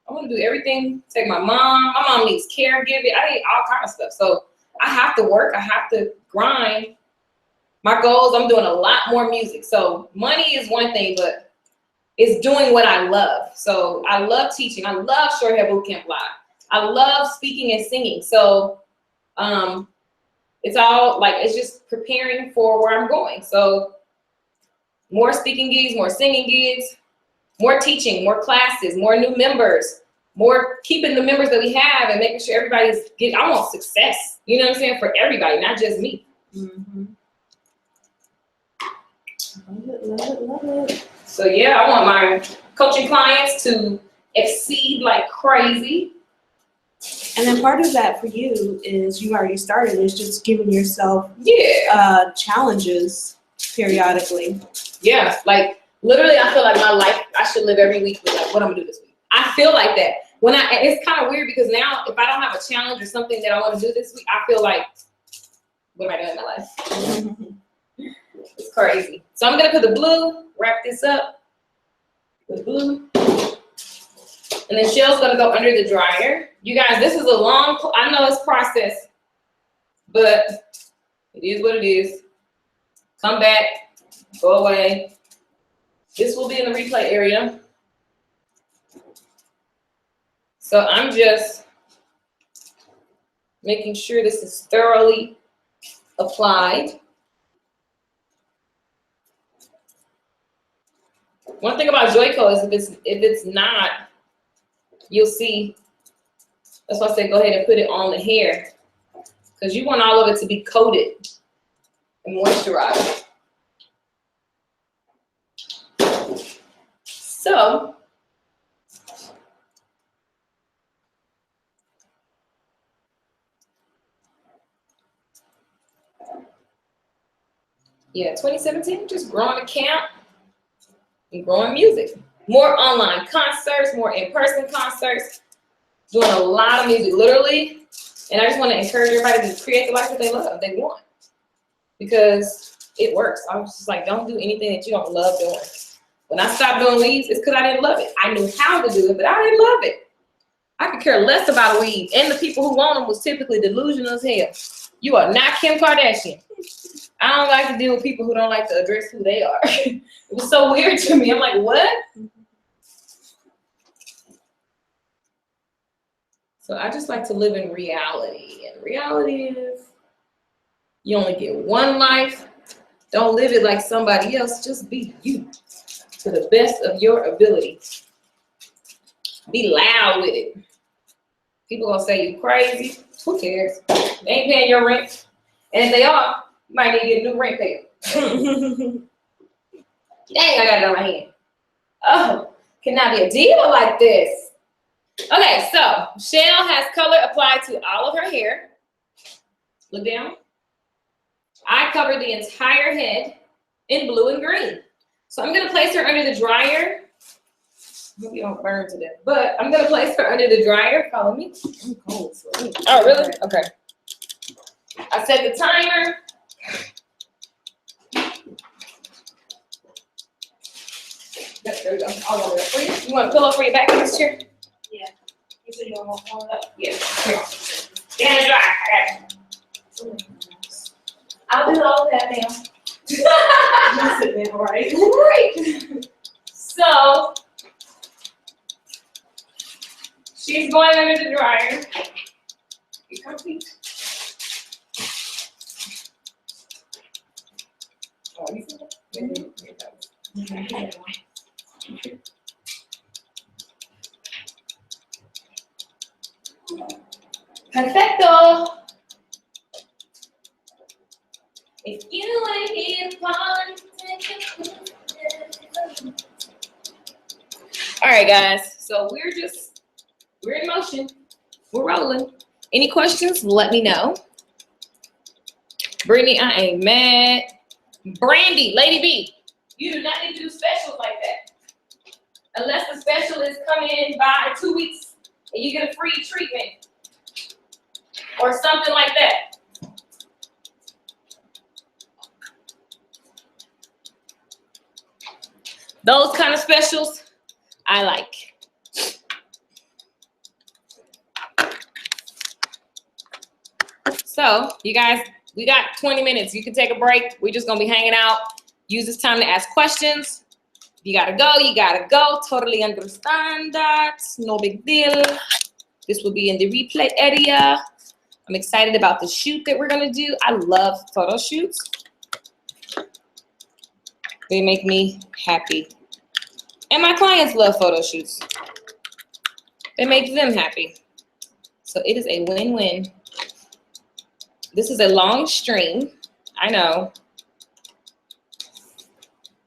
Speaker 2: I want to do everything. Take my mom. My mom needs caregiving. I need all kinds of stuff. So I have to work. I have to grind. My goals, I'm doing a lot more music. So money is one thing, but it's doing what I love. So I love teaching. I love Short Hair Bootcamp Live. I love speaking and singing. So it's all like, it's just preparing for where I'm going. So more speaking gigs, more singing gigs, more teaching, more classes, more new members, more keeping the members that we have and making sure everybody's getting, I want success, you know what I'm saying, for everybody, not just me.
Speaker 3: Mm-hmm. Love it, love it, love it.
Speaker 2: So yeah, I want my coaching clients to exceed like crazy.
Speaker 3: And then part of that for you is you already started is just giving yourself challenges periodically.
Speaker 2: Yeah, like literally, I feel like my life I should live every week with like what I'm gonna do this week. I feel like that. It's kind of weird because now if I don't have a challenge or something that I want to do this week, I feel like, what am I doing in my life? It's crazy. So I'm gonna put the blue, wrap this up with blue. And then Shell's gonna go under the dryer. You guys, this is a long, I know it's process, but it is what it is. Come back, go away. This will be in the replay area. So I'm just making sure this is thoroughly applied. One thing about Joico is if it's not, you'll see. That's why I said go ahead and put it on the hair, because you want all of it to be coated and moisturized. So yeah, 2017, just growing a camp and growing music. More online concerts, more in-person concerts, doing a lot of music, literally. And I just want to encourage everybody to create the life that they love, they want, because it works. I was just like, don't do anything that you don't love doing. When I stopped doing weaves, it's because I didn't love it. I knew how to do it, but I didn't love it. I could care less about a weave. And the people who want them was typically delusional as hell. You are not Kim Kardashian. I don't like to deal with people who don't like to address who they are. It was so weird to me. I'm like, what? So I just like to live in reality. And reality is you only get one life. Don't live it like somebody else. Just be you to the best of your ability. Be loud with it. People gonna say you crazy. Who cares? They ain't paying your rent. And if they are, you might need to get a new rent payer. Dang, I got it on my hand. Oh, cannot be a deal like this. Okay, so Shell has color applied to all of her hair. Look down. I covered the entire head in blue and green. So I'm gonna place her under the dryer. Hope you don't burn to death, but I'm gonna place her under the dryer. Follow me. I'm cold. So oh, really? Okay. I set the timer. There we go. I'll go there for you. You want a pillow for your back in this chair?
Speaker 3: Yeah. You said you don't want one up?
Speaker 2: Yeah. Here. Stand dry. I got you. I'll do all of that now.
Speaker 3: You sit there, right?
Speaker 2: Right. So she's going under the dryer. You comfy? Oh, you see that? Perfecto. If you ain't here, all right, guys. So we're in motion. We're rolling. Any questions? Let me know. Brittany, I ain't mad. Brandy, Lady B, you do not need to do specials like that. Unless the special is coming in by 2 weeks and you get a free treatment or something like that. Those kind of specials, I like. So, you guys, we got 20 minutes. You can take a break. We're just gonna be hanging out. Use this time to ask questions. If you gotta go, you gotta go. Totally understand that. No big deal. This will be in the replay area. I'm excited about the shoot that we're gonna do. I love photo shoots. They make me happy. And my clients love photo shoots. They make them happy. So it is a win-win. This is a long stream. I know.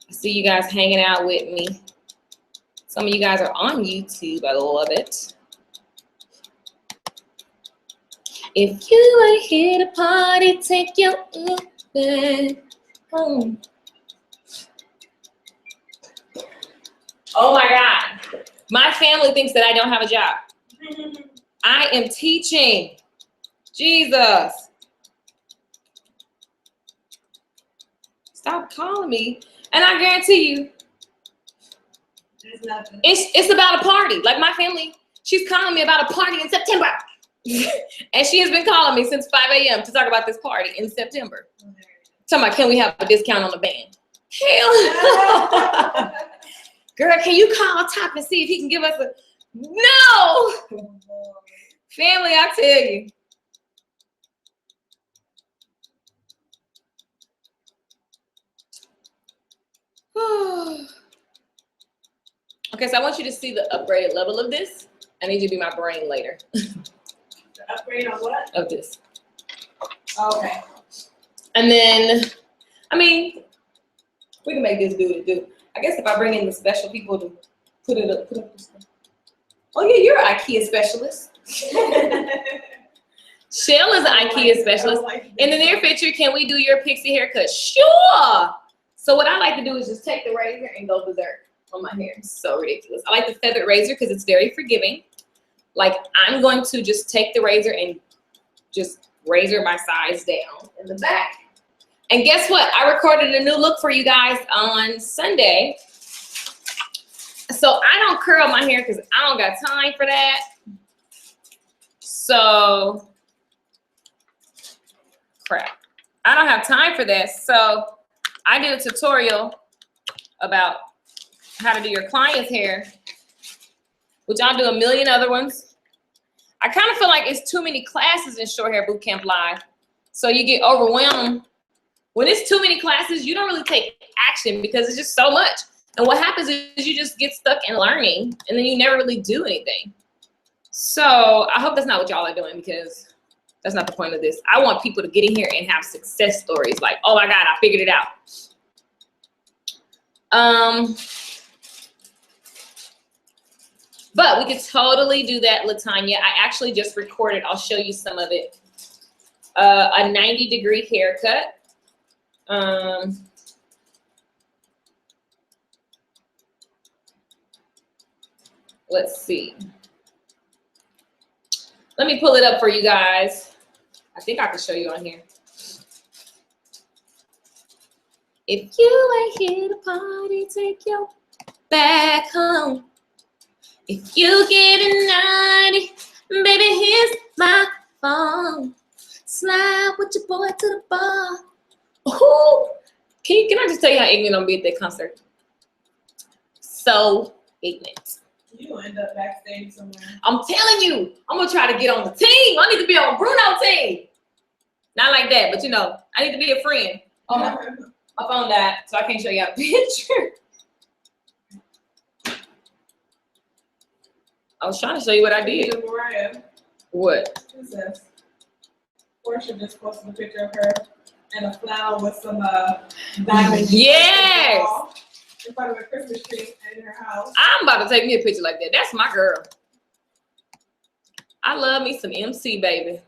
Speaker 2: I see you guys hanging out with me. Some of you guys are on YouTube. I love it. If you ain't here to party, take your back home. Oh my God. My family thinks that I don't have a job. I am teaching. Jesus. Stop calling me. And I guarantee you, it's about a party. Like my family, she's calling me about a party in September. And she has been calling me since 5 a.m. to talk about this party in September. Talking about, can we have a discount on the band? Hell no. Girl, can you call Top and see if he can give us a... No! Family, I tell you. Okay, so I want you to see the upgraded level of this. I need you to be my brain later.
Speaker 3: The upgrade on what?
Speaker 2: Of this.
Speaker 3: Okay.
Speaker 2: And then, I mean, we can make this do what it do. I guess if I bring in the special people to put up this stuff. Oh yeah, you're an IKEA specialist. Shell is an IKEA specialist. In the near future, can we do your pixie haircut? Sure. So what I like to do is just take the razor and go berserk on my hair. It's so ridiculous. I like the feathered razor because it's very forgiving. Like I'm going to just take the razor and just razor my sides down in the back. And guess what? I recorded a new look for you guys on Sunday. So I don't curl my hair because I don't got time for that. So, crap. I don't have time for this. So I did a tutorial about how to do your client's hair, which I'll do a million other ones. I kind of feel like it's too many classes in Short Hair Bootcamp Live. So you get overwhelmed. When it's too many classes, you don't really take action because it's just so much. And what happens is you just get stuck in learning and then you never really do anything. So I hope that's not what y'all are doing because that's not the point of this. I want people to get in here and have success stories like, oh my God, I figured it out. But we could totally do that, Latanya. I actually just recorded, I'll show you some of it. A 90-degree haircut. Let's see. Let me pull it up for you guys. I think I can show you on here. If you ain't here to party, take your back home. If you get a 90, baby, here's my phone. Slide with your boy to the bar. Ooh. Can I just tell you how ignorant I'm gonna be at that concert? So ignorant.
Speaker 3: You end up backstage somewhere.
Speaker 2: I'm telling you, I'm gonna try to get on the team. I need to be on Bruno's team. Not like that, but you know, I need to be a friend. Oh, my phone died, so I can't show you a picture. I was trying to show you what I did. What?
Speaker 3: Who's this? Portia just posted a picture of her in a flannel with some diamonds.
Speaker 2: Yes!
Speaker 3: In front of a Christmas tree in her house.
Speaker 2: I'm about to take me a picture like that. That's my girl. I love me some MC, baby.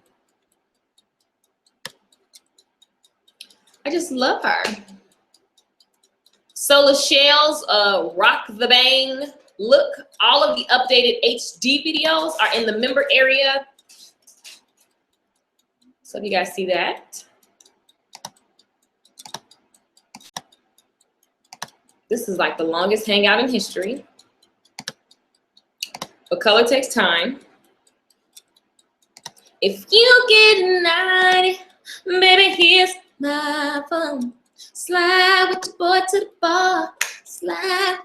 Speaker 2: I just love her. So Lachelle's Rock the Bang look, all of the updated HD videos are in the member area. So if you guys see that. This is like the longest hangout in history. But color takes time. If you get 90, baby, here's my phone. Slide with your boy to the bar. Slide.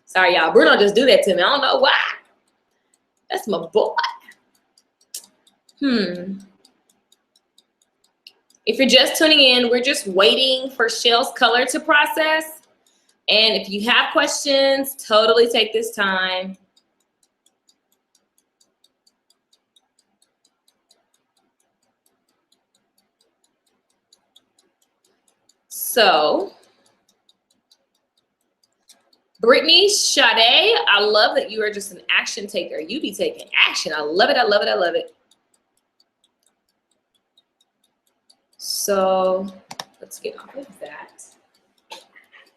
Speaker 2: Sorry, y'all. Bruno just do that to me. I don't know why. That's my boy. If you're just tuning in, we're just waiting for Shell's color to process. And if you have questions, totally take this time. So, Brittany Sade, I love that you are just an action taker. You be taking action. I love it. I love it. I love it. So let's get off of that.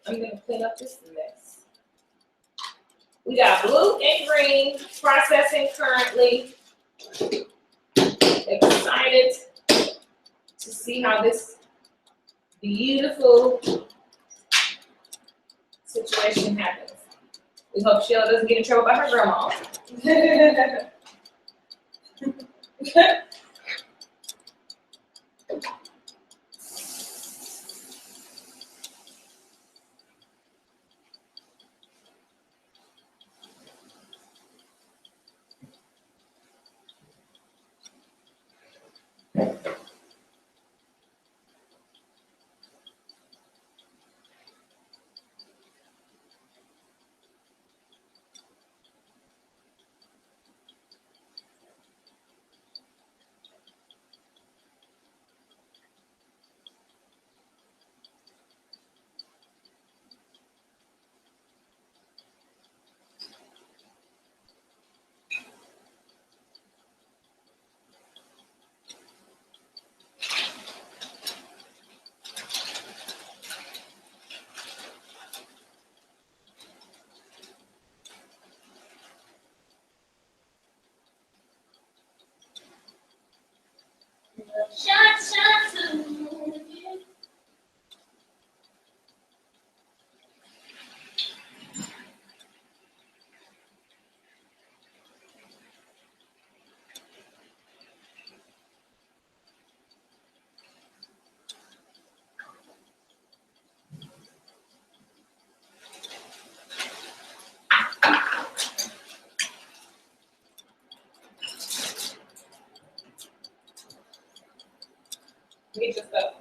Speaker 2: I'm going to clean up this mess. We got blue and green processing currently. Excited to see how this beautiful situation happens. We hope Sheila doesn't get in trouble by her grandma. Get your stuff.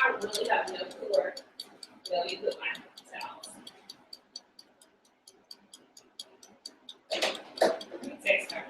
Speaker 2: I really have no clue where you put my towels. Let me text her.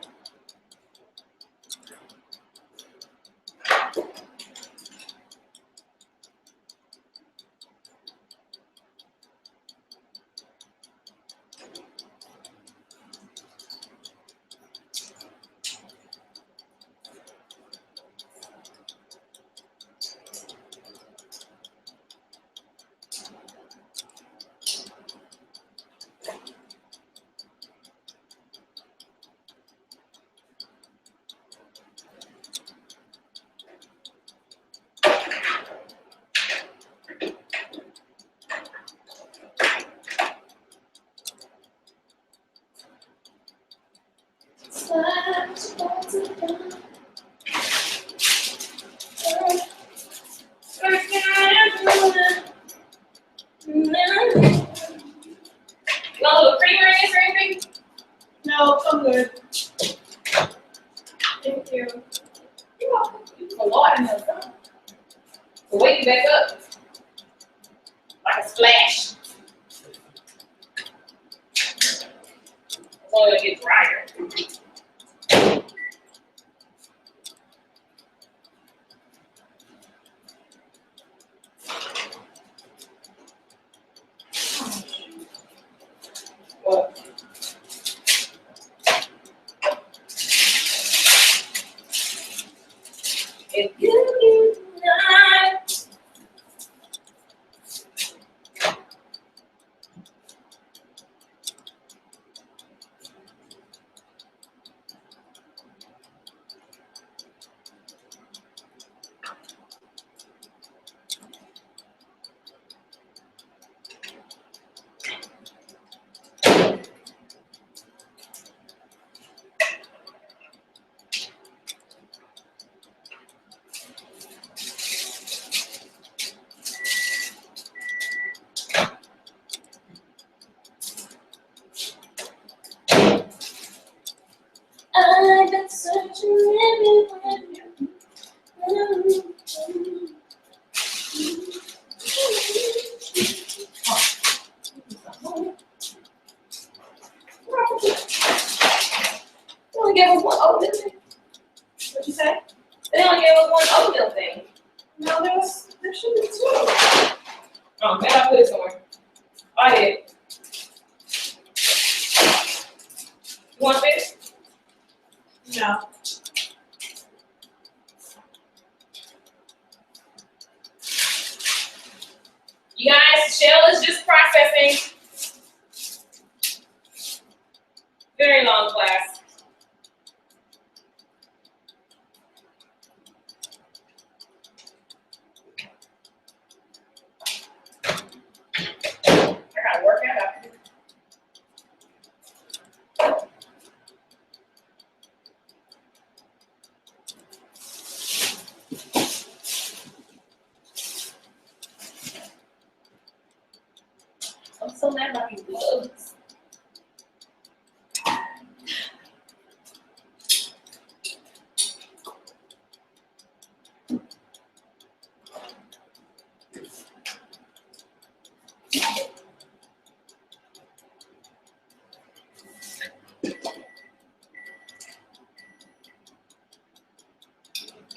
Speaker 2: You want a little creamer in this or anything?
Speaker 3: No, I'm good.
Speaker 2: Thank you. You're welcome. You put a lot in there, son. So wake you back up. Like a splash. It's only gonna get drier. Oh, maybe I put it somewhere. Oh, I did. You want this?
Speaker 3: No.
Speaker 2: You guys, Shell is just processing. Very long class. I gotta work that out. I'm so mad about these gloves.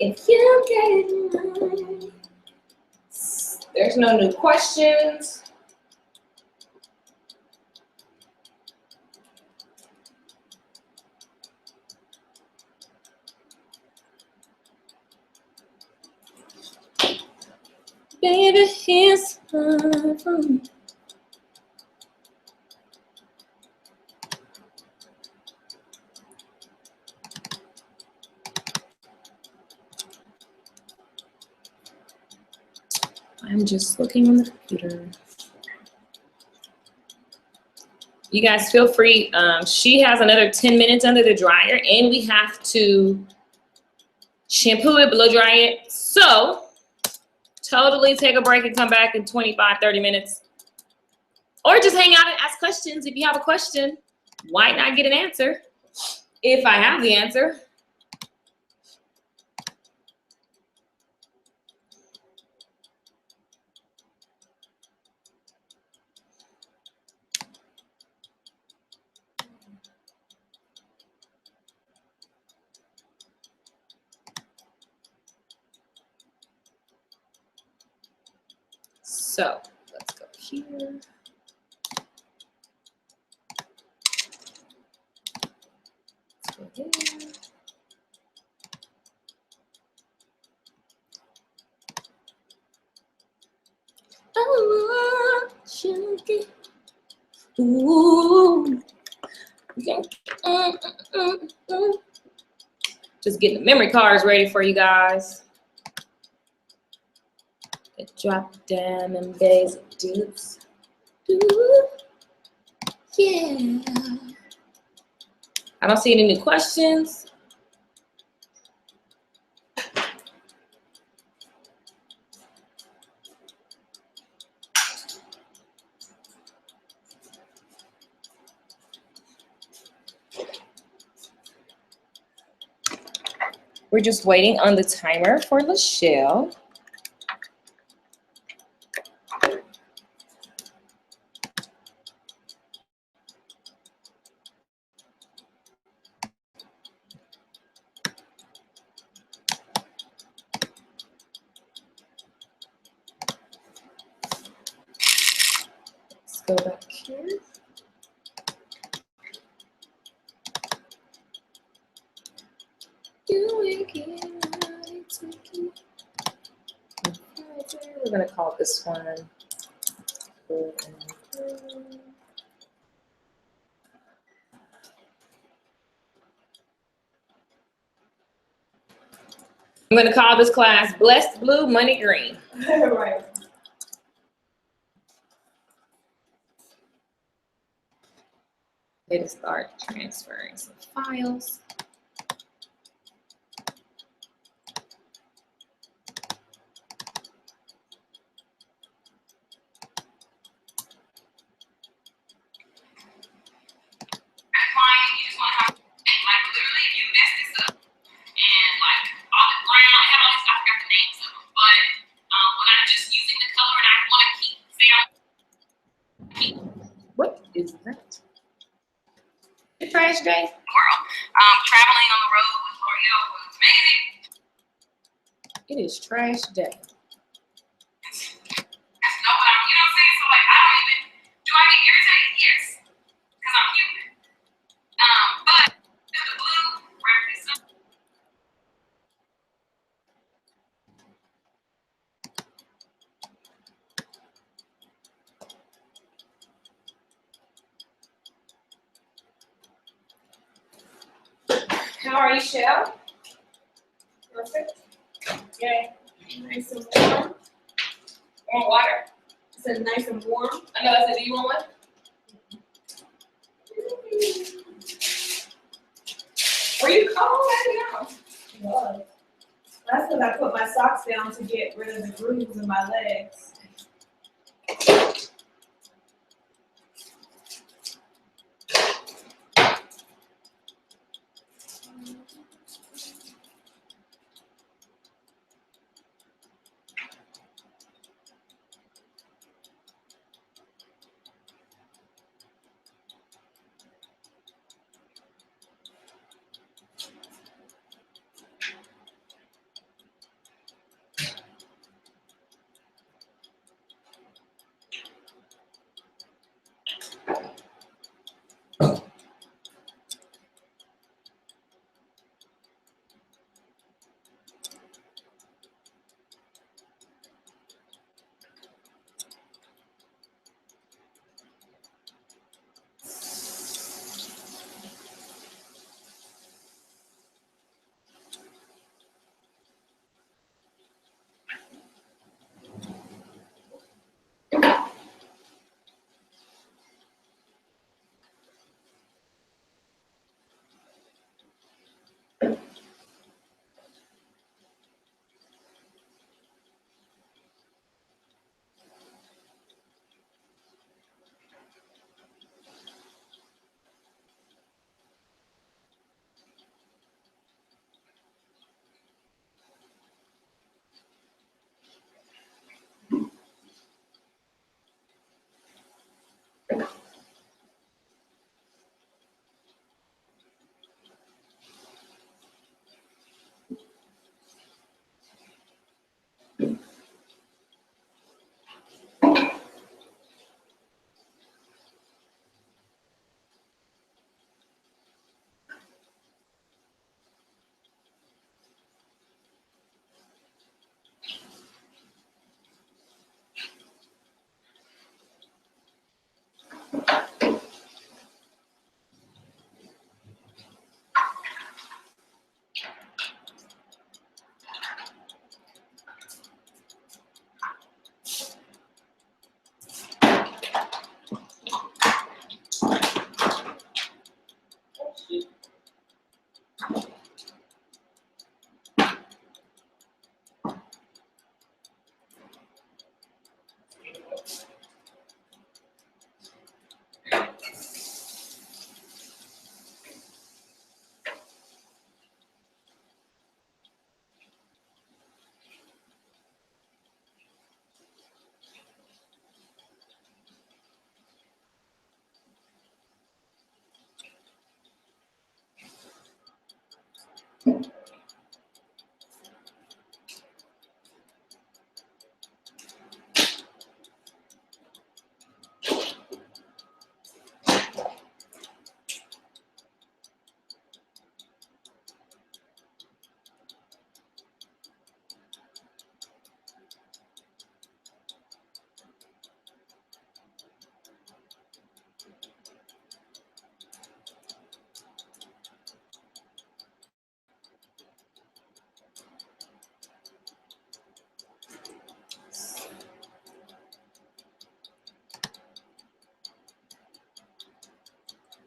Speaker 2: If you get mine. There's no new questions. Baby, here's fun. I'm just looking on the computer. You guys feel free. She has another 10 minutes under the dryer, and we have to shampoo it, blow dry it. So totally take a break and come back in 25, 30 minutes. Or just hang out and ask questions. If you have a question, why not get an answer? If I have the answer. So let's go here. Let's go there. I want you to get, ooh, just getting the memory cards ready for you guys. Drop down and bass dupes. Ooh, yeah. I don't see any new questions. We're just waiting on the timer for Lachelle. Let's go back here. We're gonna call this one. I'm gonna call this class Blessed Blue, Money Green.
Speaker 3: Right.
Speaker 2: They just start transferring some files. What is that? The trash day?
Speaker 4: Traveling on the road with L'Oreal was amazing.
Speaker 2: It is trash day.
Speaker 4: That's not what I'm,
Speaker 2: How are you, Shell? Perfect. Yay. Nice and warm. Want water?
Speaker 3: I said nice and warm.
Speaker 2: I know I said, do you want one? Were you cold right now?
Speaker 3: Love. That's because I put my socks down to get rid of the grooves in my legs.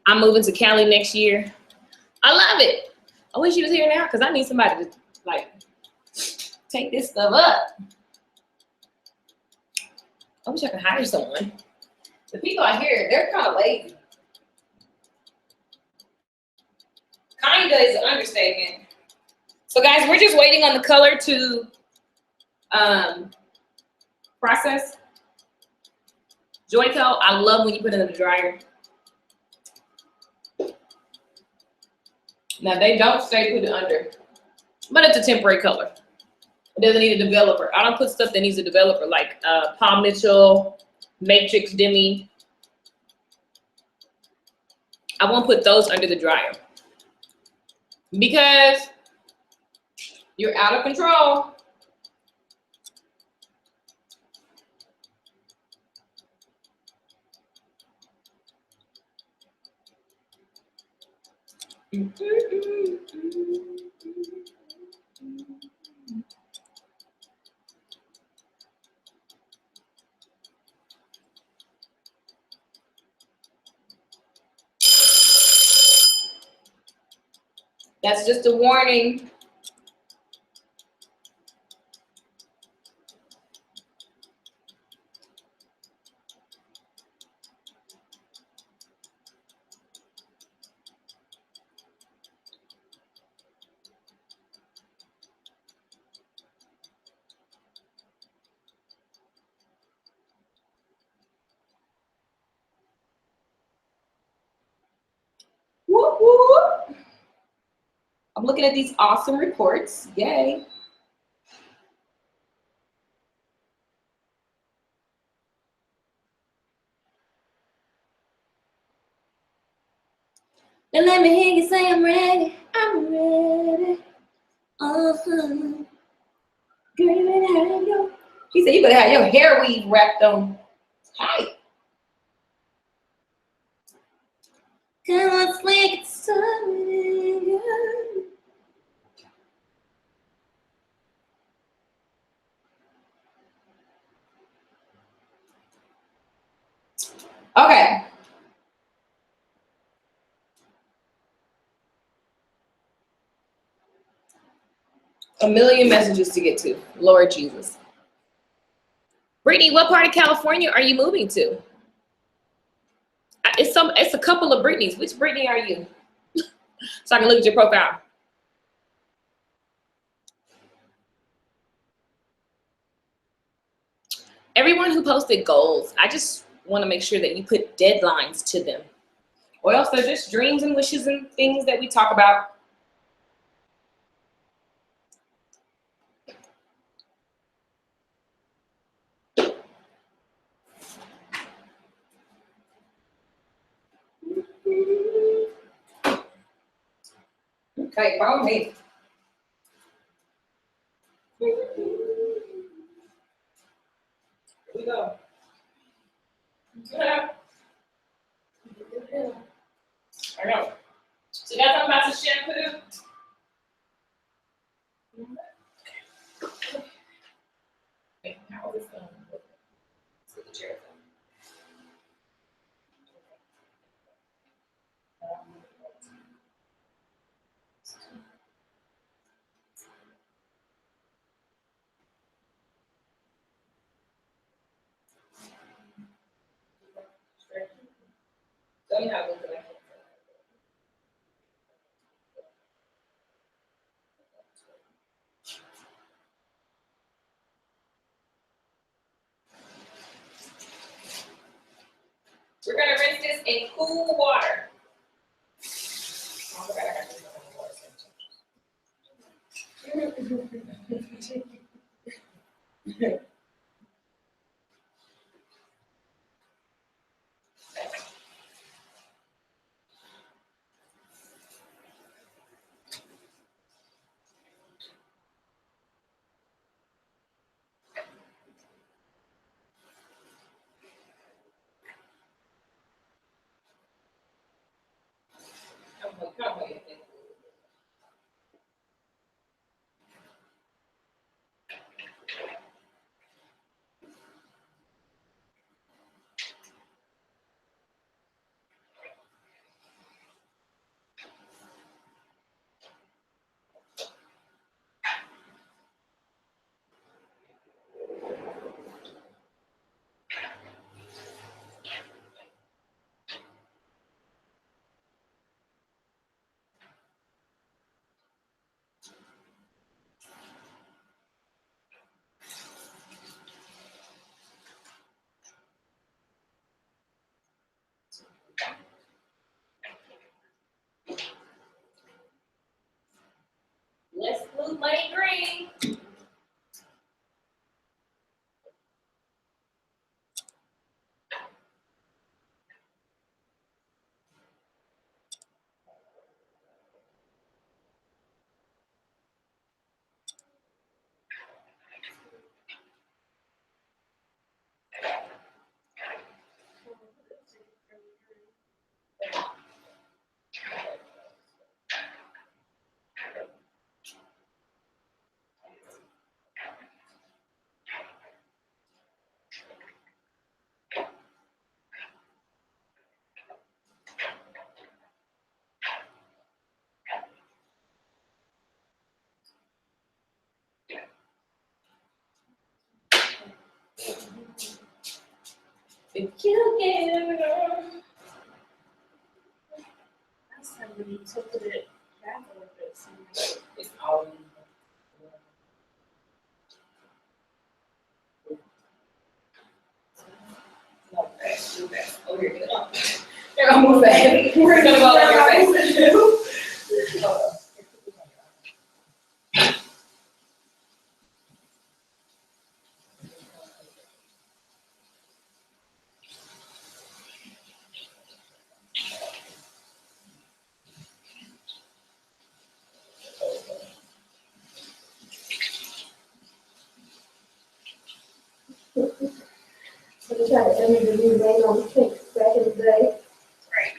Speaker 2: I'm moving to Cali next year. I love it. I wish you was here now because I need somebody to like take this stuff up. I wish I could hire someone. The people out here, they're kind of lazy. Kinda is an understatement. So guys, we're just waiting on the color to process. Joyco, I love when you put it in the dryer. Now they don't say put it under, but it's a temporary color. It doesn't need a developer. I don't put stuff that needs a developer like Paul Mitchell, Matrix Demi. I won't put those under the dryer because you're out of control. That's just a warning. Whoop, whoop. I'm looking at these awesome reports. Yay.
Speaker 1: And let me hear you say I'm ready. I'm ready. Uh-huh. Girl, you better have your
Speaker 2: He said you better have your hair weave wrapped on tight.
Speaker 1: come on, slick it started, girl.
Speaker 2: Okay. A million messages to get to. Lord Jesus. Brittany, what part of California are you moving to? It's a couple of Brittany's. Which Brittany are you? So I can look at your profile. Everyone who posted goals, I just want to make sure that you put deadlines to them. Or else they're just dreams and wishes and things that we talk about. Okay, follow me. Here we go. Yeah. I know. So guys, I'm about to shampoo. Okay, how is this going? To the chair. Tell me how it looks like. We're gonna rinse this in cool water. Oh, I got this in water. Come on. If you give last time when you tilted it back a little bit, so it's all move back. Oh, you're good. They're gonna move back. We're gonna go over back.
Speaker 1: So we tried to emulate the new name on the pink back in the day.
Speaker 2: Right.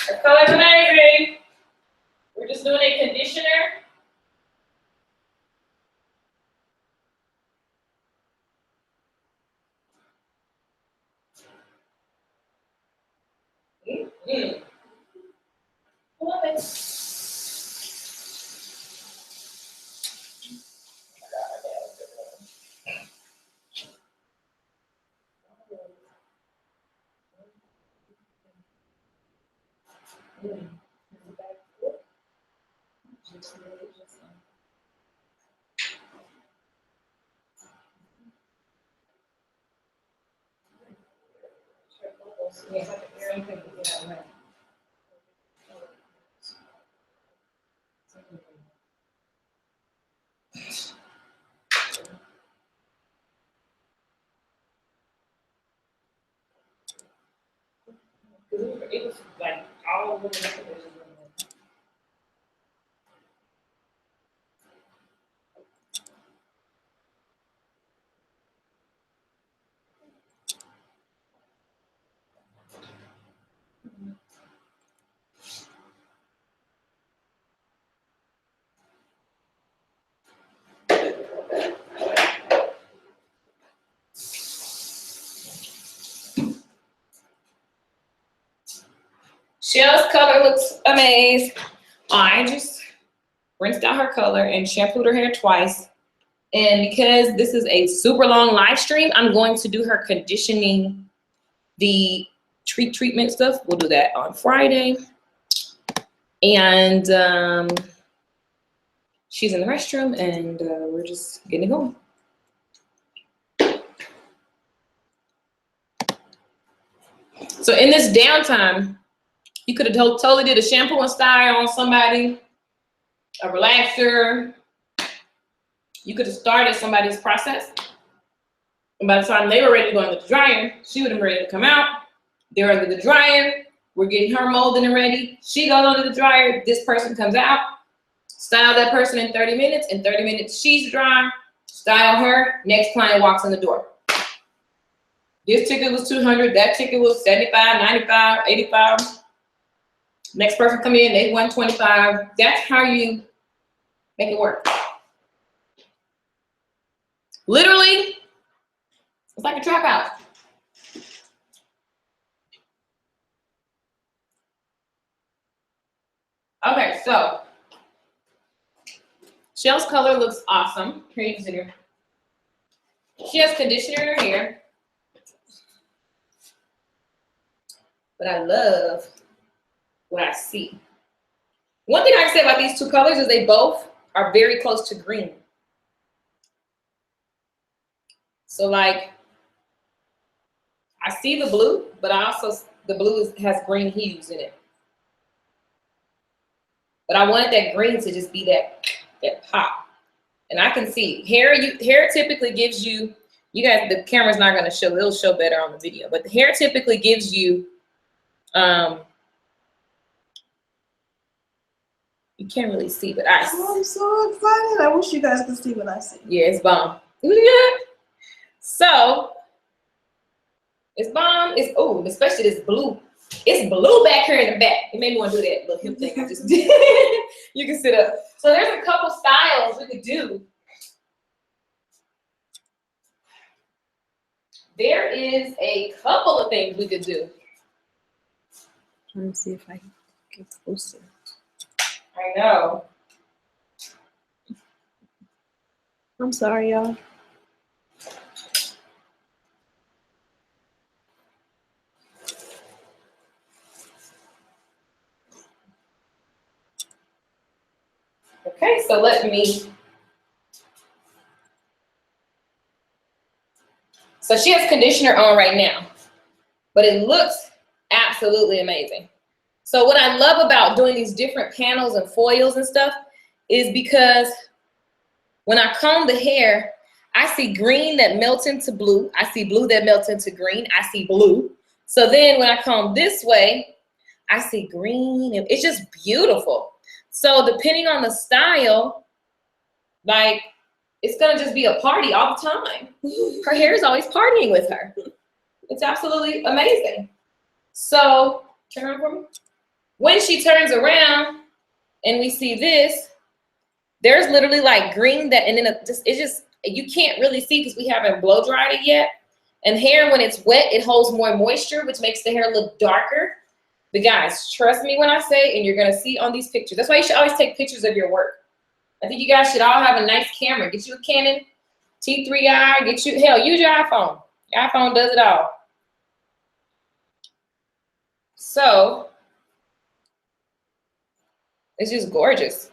Speaker 2: The color's amazing. We're just doing a conditioner. Love it. It was like all over the place. Shell's color looks amazing. I just rinsed out her color and shampooed her hair twice. And because this is a super long live stream, I'm going to do her conditioning, the treatment stuff. We'll do that on Friday. And she's in the restroom, and we're just getting it going. So in this downtime, you could have totally did a shampoo and style on somebody, a relaxer. You could have started somebody's process. And by the time they were ready to go under the dryer, she would have been ready to come out. They're under the dryer. We're getting her molded and ready. She goes under the dryer. This person comes out. Style that person in 30 minutes. In 30 minutes, she's dry. Style her. Next client walks in the door. This ticket was 200. That ticket was 75, 95, 85. Next person come in, they 125. That's how you make it work. Literally, it's like a trap house. Okay, so Shell's color looks awesome. Here you can see her. She has conditioner in her hair. But I love what I see. One thing I can say about these two colors is they both are very close to green. So like, I see the blue, but I also, the blue has green hues in it. But I wanted that green to just be that pop. And I can see hair typically gives you, you guys, the camera's not gonna show, it'll show better on the video, but the hair typically gives you, you can't really see, but I see.
Speaker 3: Oh, I'm so excited. I wish you guys could see what I see.
Speaker 2: Yeah, it's bomb. So it's bomb. It's especially this blue. It's blue back here in the back. It made me want to do that little hip thing I just did. You can sit up. So there's a couple styles we could do. There is a couple of things we could do.
Speaker 3: Let me see if I can get closer.
Speaker 2: I know.
Speaker 3: I'm sorry, y'all.
Speaker 2: Okay, so let me. So she has conditioner on right now, but it looks absolutely amazing. So what I love about doing these different panels and foils and stuff is because when I comb the hair, I see green that melts into blue. I see blue that melts into green. I see blue. So then when I comb this way, I see green. It's just beautiful. So depending on the style, like it's gonna just be a party all the time. Her hair is always partying with her. It's absolutely amazing. So turn around for me. When she turns around and we see this, there's literally like green that, and then it's just, you can't really see because we haven't blow dried it yet. And hair, when it's wet, it holds more moisture, which makes the hair look darker. But guys, trust me when I say, and you're gonna see on these pictures, that's why you should always take pictures of your work. I think you guys should all have a nice camera. Get you a Canon T3i, use your iPhone. Your iPhone does it all. So, it's just gorgeous.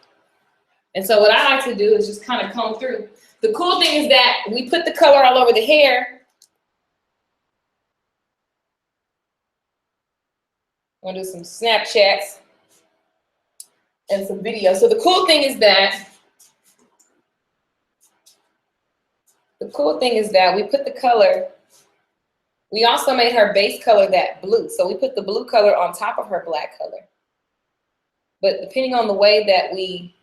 Speaker 2: And so what I like to do is just kind of comb through. The cool thing is that we put the color all over the hair. I'm gonna do some Snapchats and some videos. So the cool thing is that we put the color, we also made her base color that blue. So we put the blue color on top of her black color. But depending on the way that we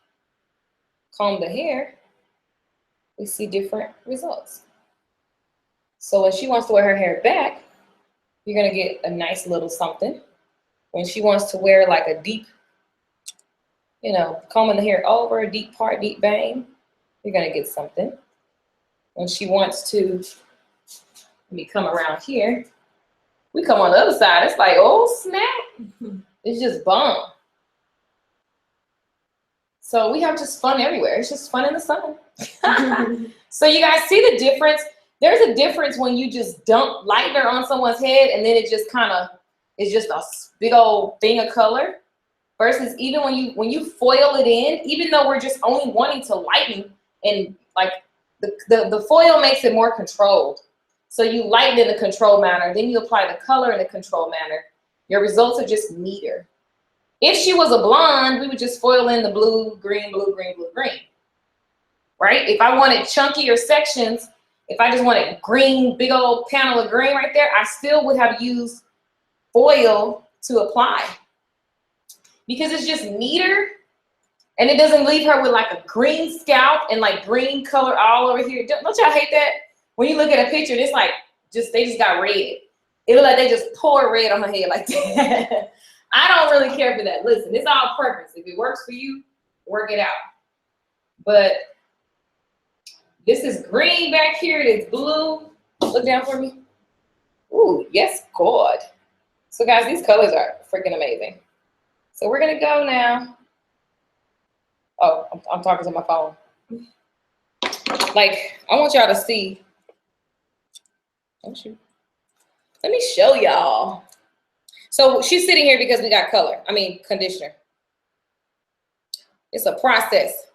Speaker 2: comb the hair, we see different results. So when she wants to wear her hair back, you're gonna get a nice little something. When she wants to wear like a deep, combing the hair over, a deep part, deep bang, you're gonna get something. When she wants to, let me come around here, we come on the other side, it's like, oh snap, it's just bomb. So we have just fun everywhere. It's just fun in the sun. So you guys see the difference? There's a difference when you just dump lightener on someone's head and then it just kind of is just a big old thing of color. versus even when you foil it in, even though we're just only wanting to lighten, and like the foil makes it more controlled. So you lighten in the controlled manner, then you apply the color in the controlled manner. Your results are just neater. If she was a blonde, we would just foil in the blue, green, blue, green, blue, green. Right? If I wanted chunkier sections, if I just wanted green, big old panel of green right there, I still would have used foil to apply. Because it's just neater, and it doesn't leave her with like a green scalp and like green color all over here. Don't y'all hate that? When you look at a picture, it's like they just got red. It look like they just poured red on her head like that. I don't really care for that. Listen, it's all purpose. If it works for you, work it out. But this is green back here. It's blue. Look down for me. Ooh, yes, God. So guys, these colors are freaking amazing. So we're gonna go now. Oh, I'm talking to my phone. Like, I want y'all to see. Oh, shoot. Let me show y'all. So she's sitting here because we got color. I mean, conditioner. It's a process.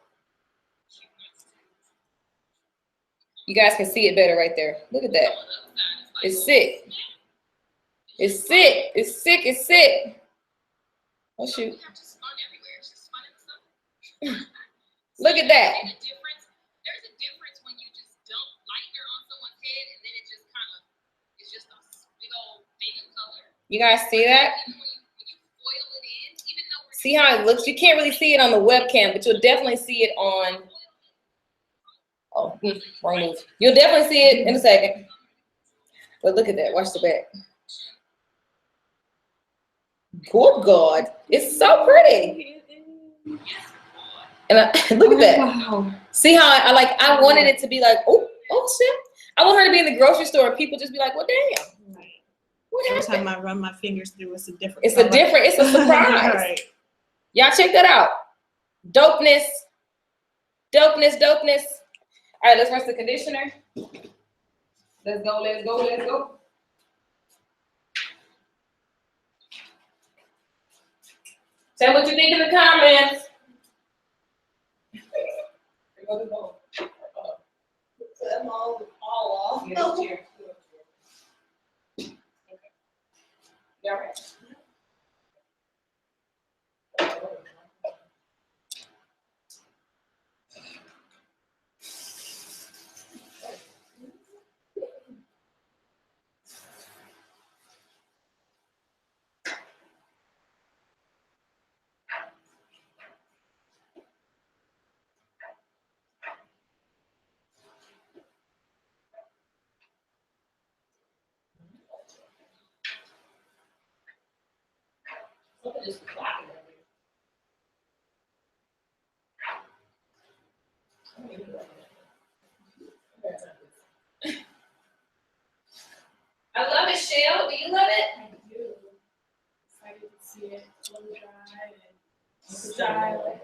Speaker 2: You guys can see it better right there. Look at that. It's sick. It's sick. It's sick. It's sick. Oh, shoot. Look at that.
Speaker 4: There's a difference when you just dump lighter on someone's head and then it just kind of, it's just a big old thing of color.
Speaker 2: You guys see that?
Speaker 4: When you foil it in, even though we're
Speaker 2: See how it looks? You can't really see it on the webcam, but you'll definitely see it on. Oh, wrong move. You'll definitely see it in a second. But look at that. Watch the back. Good God. It's so pretty. And look at that.
Speaker 3: Wow.
Speaker 2: See how I wanted it to be like, oh shit. I want her to be in the grocery store and people just be like, well, damn. What
Speaker 3: Every
Speaker 2: happened?
Speaker 3: time I run my fingers through, it's a different
Speaker 2: It's
Speaker 3: color.
Speaker 2: it's a surprise.
Speaker 3: Right.
Speaker 2: Y'all check that out. Dopeness. Dopeness, dopeness. All right, let's rinse the conditioner. Let's go, let's go, let's go. Say what you think in the comments.
Speaker 3: Them all off.
Speaker 2: Get up here. Okay. You all right? Something just flapping over here. I love it, Shell. Do you love it?
Speaker 3: I do. Excited to see it blow dry and style.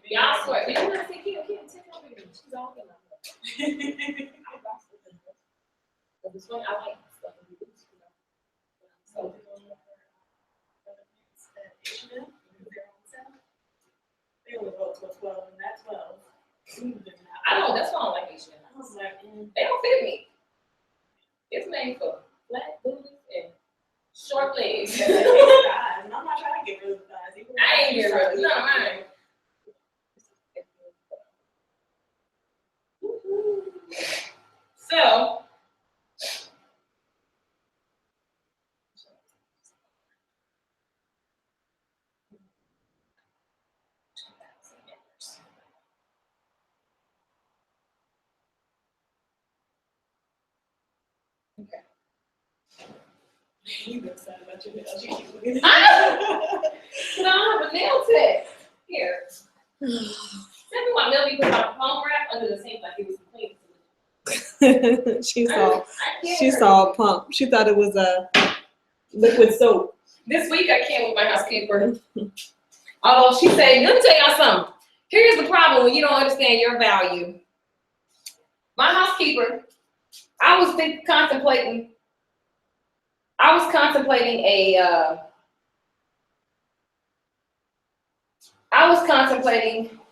Speaker 2: Y'all swear. Did you not see Kim? Kim, take over here. She's all in my This one, I like stuff. So,
Speaker 3: They only go to 12, and that 12.
Speaker 2: I know, that's why I don't like H&M.
Speaker 3: I was like,
Speaker 2: They don't fit me. It's made for flat booties and short legs.
Speaker 3: I'm not trying to get rid of the thighs.
Speaker 2: I ain't get rid of no, I ain't. So,
Speaker 3: You been excited about your nails. You keep looking at
Speaker 2: I don't have a nail tech. Here. Send me my nail, you put my phone wrap under the sink like it was clean.
Speaker 3: She saw a pump. She thought it was a liquid soap.
Speaker 2: This week I came with my housekeeper. Although she said, let me tell y'all something. Here's the problem when you don't understand your value. My housekeeper, I was contemplating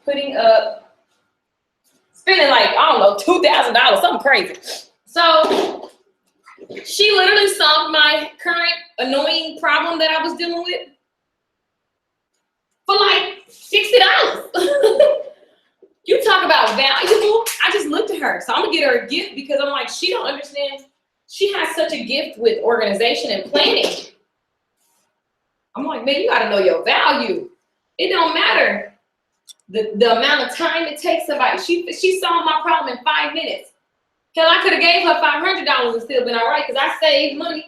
Speaker 2: putting up, spending like, I don't know, $2,000, something crazy. So she literally solved my current annoying problem that I was dealing with for like $60. You talk about valuable. I just looked at her. So I'm gonna get her a gift because I'm like, she don't understand. She has such a gift with organization and planning. I'm like, man, you gotta know your value. It don't matter the amount of time it takes somebody. She solved my problem in 5 minutes. Hell, I could have gave her $500 and still been all right because I saved money.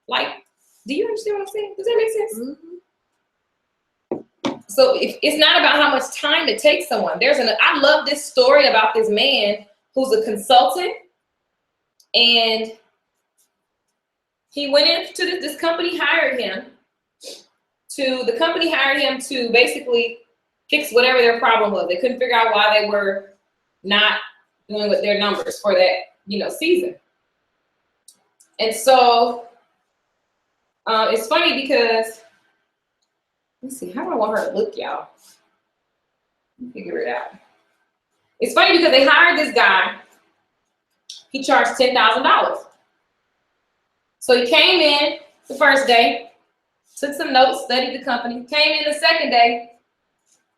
Speaker 2: Like, do you understand what I'm saying? Does that make sense? Mm-hmm. So it's not about how much time it takes someone. I love this story about this man who's a consultant, and he went into this company, hired him to basically fix whatever their problem was. They couldn't figure out why they were not doing with their numbers for that, season. And so it's funny because, let's see, how do I want her to look, y'all? Figure it out. It's funny because they hired this guy. He charged $10,000. So he came in the first day, took some notes, studied the company, came in the second day.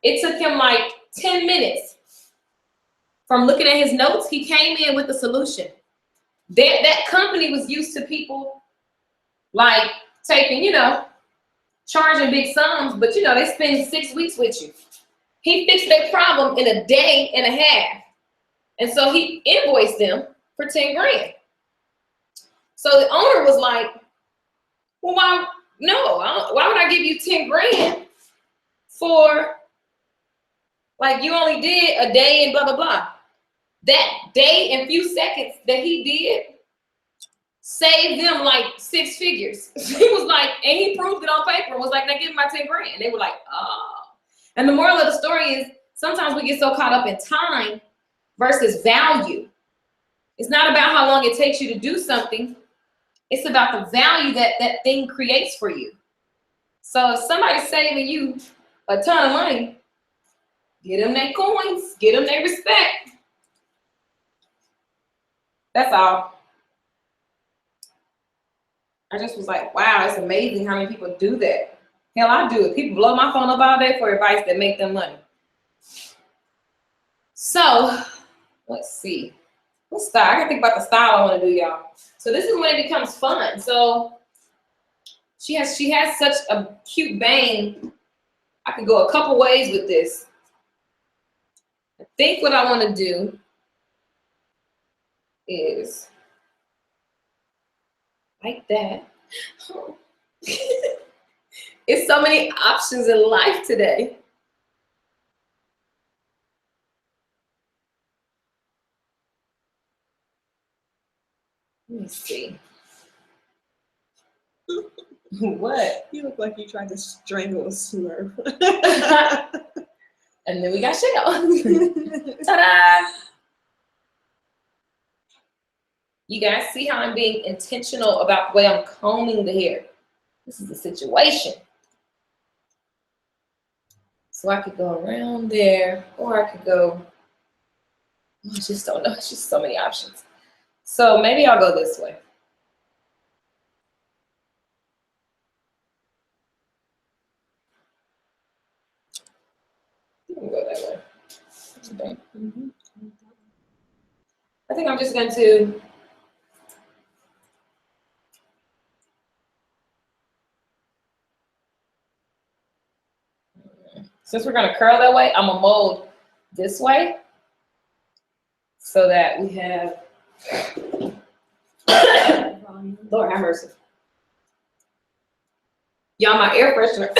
Speaker 2: It took him like 10 minutes. From looking at his notes, he came in with a solution. That company was used to people like taking, charging big sums, but they spend 6 weeks with you. He fixed their problem in a day and a half. And so he invoiced them for 10 grand. So the owner was like, well, why would I give you 10 grand for, like, you only did a day and blah, blah, blah. That day and few seconds that he did saved them like 6 figures. He was like, and he proved it on paper, was like, now give me my 10 grand. They were like, oh. And the moral of the story is sometimes we get so caught up in time versus value. It's not about how long it takes you to do something. It's about the value that thing creates for you. So if somebody's saving you a ton of money, get them their coins, get them their respect. That's all. I just was like, wow, it's amazing how many people do that. Hell, I do it. People blow my phone up all day for advice that make them money. So, let's see. What style? I gotta think about the style I want to do, y'all. So this is when it becomes fun. So she has such a cute bang. I could go a couple ways with this. I think what I want to do is like that. Oh. It's so many options in life today. Let me see. What?
Speaker 3: You look like you tried to strangle a Smurf.
Speaker 2: And then we got Shell. Ta-da! You guys see how I'm being intentional about the way I'm combing the hair. This is the situation. So I could go around there, or I could go, I just don't know. It's just so many options. So maybe I'll go this way. You can go that way. Okay. Mm-hmm. I think I'm just going to since we're going to curl that way, I'm going to mold this way so that we have, Lord have mercy. Y'all, my air freshener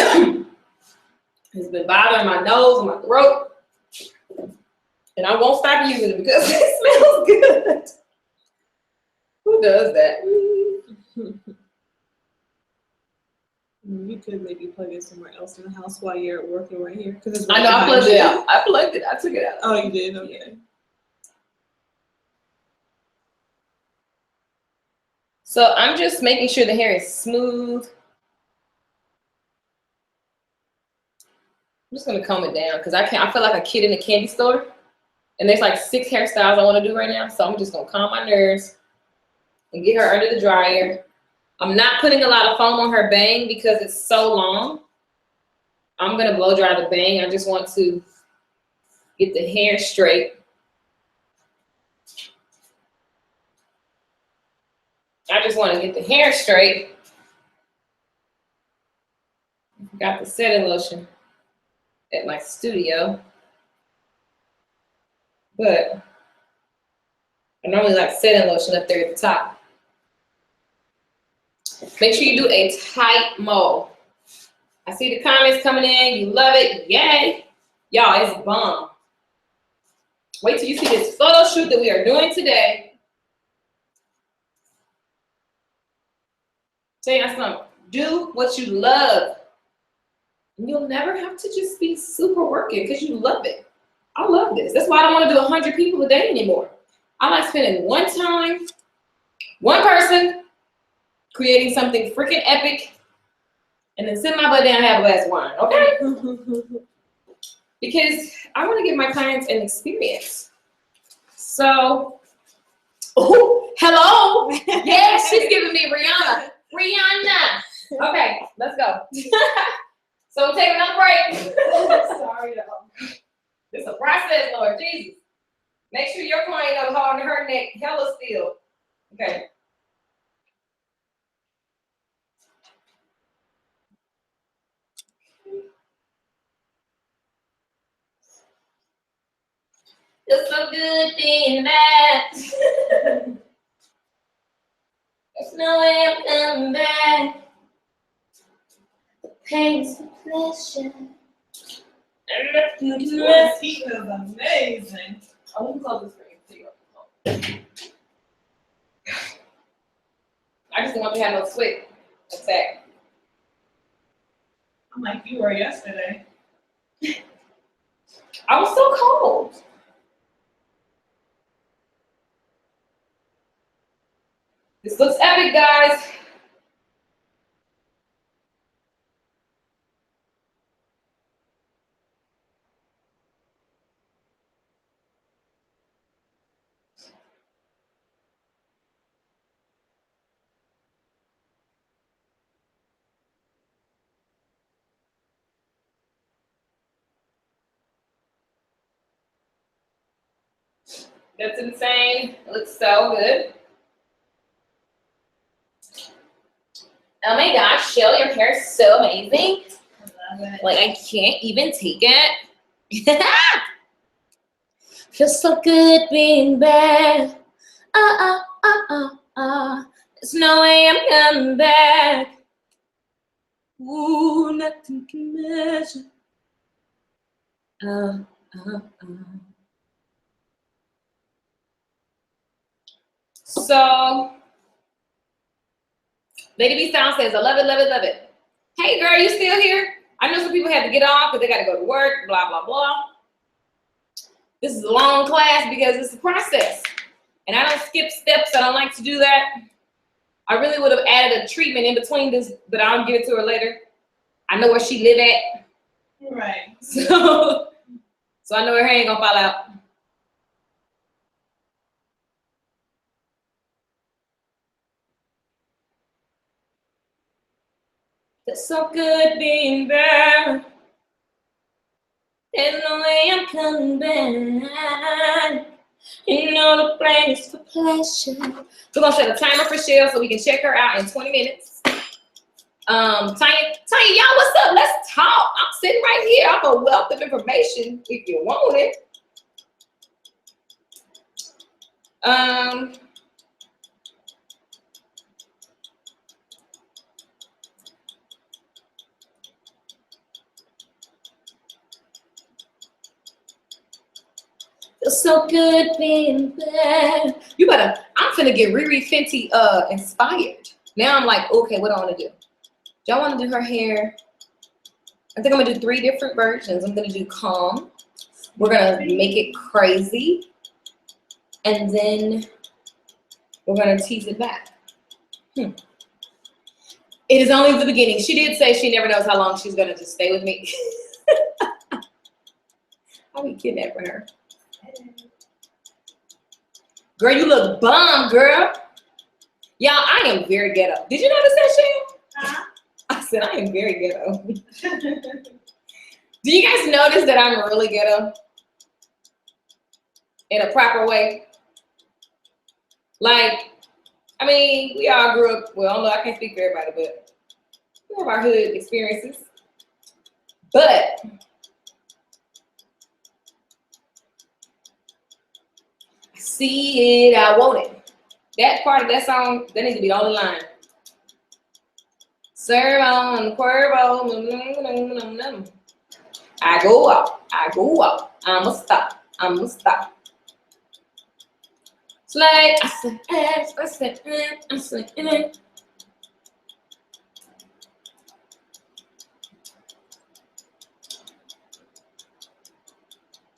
Speaker 2: has been bothering my nose and my throat. And I won't stop using it because it smells good. Who does that?
Speaker 3: You could maybe plug it somewhere else in the house while you're working right here. Because
Speaker 2: I know I plugged it out. I plugged it. I took it out.
Speaker 3: Oh, you did? Okay.
Speaker 2: So I'm just making sure the hair is smooth. I'm just gonna comb it down because I feel like a kid in a candy store. And there's like 6 hairstyles I want to do right now. So I'm just gonna calm my nerves and get her under the dryer. I'm not putting a lot of foam on her bang because it's so long. I'm gonna blow dry the bang. I just want to get the hair straight. I just want to get the hair straight. Got the setting lotion at my studio. But I normally like setting lotion up there at the top. Make sure you do a tight mold. I see the comments coming in. You love it. Yay. Y'all, it's bomb. Wait till you see this photo shoot that we are doing today. Tell you something. Do what you love. And you'll never have to just be super working because you love it. I love this. That's why I don't want to do 100 people a day anymore. I like spending one time, one person, creating something freaking epic, and then sit my butt down and have a glass of wine, okay? Because I want to give my clients an experience. So, oh, hello. Yeah, she's giving me Rihanna. Rihanna. Okay, let's go. So we'll take another break. Sorry, y'all. It's a process, Lord Jesus. Make sure your client is holding her neck hella still. Okay. It's so good being back. There's no way I'm coming back. The pain's the pleasure. And if you can rest.
Speaker 3: He is amazing.
Speaker 2: I want to close this for you. I just want to have no sweat attack.
Speaker 3: I'm like you were yesterday.
Speaker 2: I was so cold. This looks epic, guys. That's insane. It looks so good. Oh my gosh, Shell, your hair is so amazing.
Speaker 3: I love it.
Speaker 2: Like, I can't even take it. Feels so good being back. There's no way I'm coming back. Ooh, nothing can measure. So, Lady B Sound says, I love it, love it, love it. Hey girl, you still here? I know some people had to get off because they got to go to work, blah, blah, blah. This is a long class because it's a process. And I don't skip steps. I don't like to do that. I really would have added a treatment in between this, but I'll give it to her later. I know where she live at.
Speaker 3: Right.
Speaker 2: So I know her hair ain't gonna fall out. It's so good being back. There's no way I'm coming back. You know the place for pleasure. We're gonna set a timer for Shell so we can check her out in 20 minutes. Tanya, y'all, what's up? Let's talk. I'm sitting right here. I'm a wealth of information if you want it. Feels so good being back. You better, I'm I'm finna get Riri Fenty inspired. Now I'm like, okay, what do I want to do? Do I want to do her hair? I think I'm gonna do 3 different versions. I'm gonna do calm. We're gonna make it crazy, and then we're gonna tease it back. It is only the beginning. She did say she never knows how long she's gonna just stay with me. I'll be kidnapping her. Girl, you look bomb, girl. Y'all, I am very ghetto. Did you notice that, Shane?
Speaker 3: Huh?
Speaker 2: I said I am very ghetto. Do you guys notice that I'm really ghetto? In a proper way? Like, I mean, we all grew up, well, no, I can't speak for everybody, but we have our hood experiences. But I see it, I want it. That part of that song, that needs to be the only line. Servo and Cuervo. I go out, I'ma stop. It's like, I said,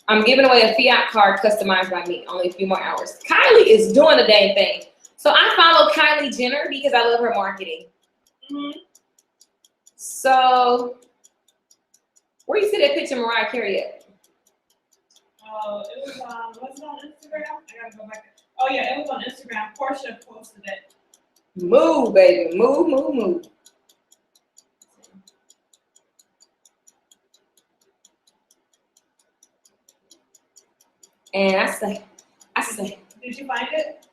Speaker 2: I'm giving away a Fiat card customized by me, only a few more hours. Kylie is doing the dang thing. So I follow Kylie Jenner because I love her marketing. So, where you see that picture of Mariah Carey at?
Speaker 3: Oh, it was on, was it on Instagram? I gotta go back. Oh yeah, it was on Instagram. Portia posted it.
Speaker 2: Move, baby, move. And I say,
Speaker 3: Did you find it?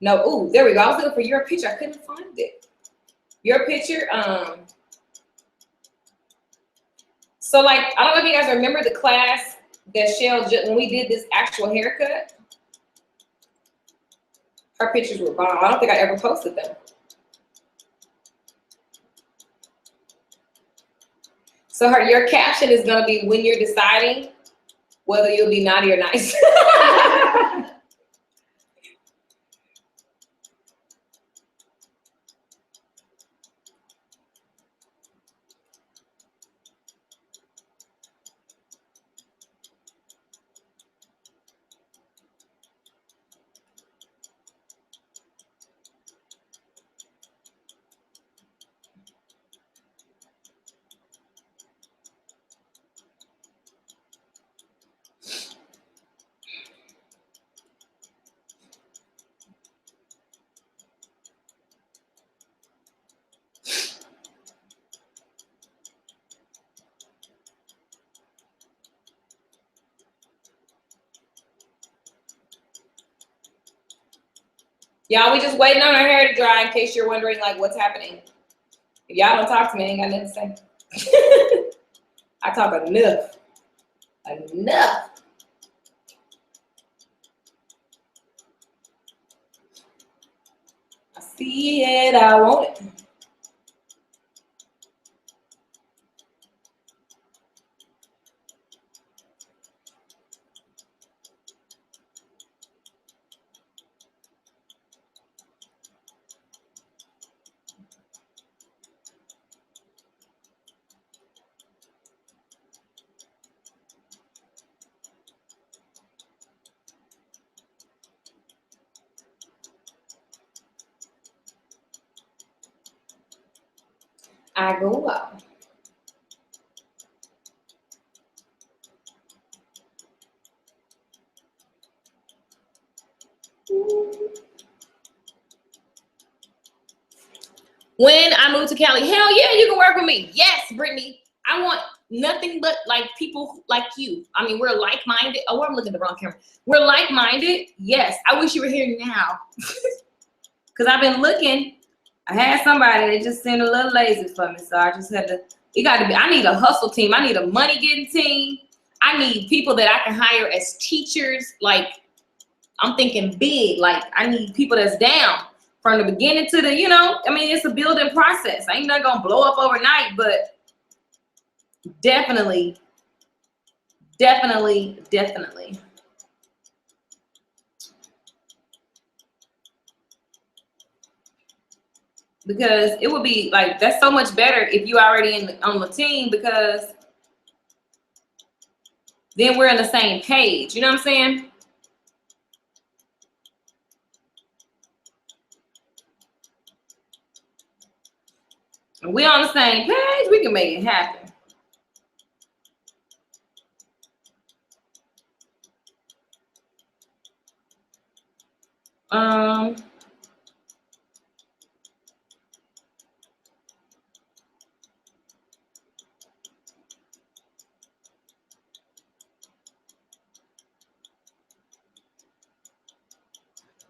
Speaker 2: no, ooh, there we go. I was looking for your picture, I couldn't find it. Your picture, so like, I don't know if you guys remember the class that Shell, when we did this actual haircut, her pictures were bomb. I don't think I ever posted them. So your caption is gonna be when you're deciding whether you'll be naughty or nice. Y'all, we just waiting on our hair to dry in case you're wondering like what's happening. If y'all don't talk to me, I ain't got nothing to say. I talk enough. I see it, I want it. I go up. When I moved to Cali, hell yeah, you can work with me. Yes, Brittany. I want nothing but like people like you. I mean, we're like-minded. Oh, I'm looking at the wrong camera. We're like-minded. Yes, I wish you were here now. Because I've been looking. I had somebody that just seemed a little lazy for me. So I just had to, I need a hustle team. I need a money-getting team. I need people that I can hire as teachers. Like, I'm thinking big. Like, I need people that's down. From the beginning to the, I mean, it's a building process. I ain't not gonna blow up overnight, but definitely. because it would be like, that's so much better if you already on the team, because then we're on the same page. You know what I'm saying? And we're on the same page, we can make it happen.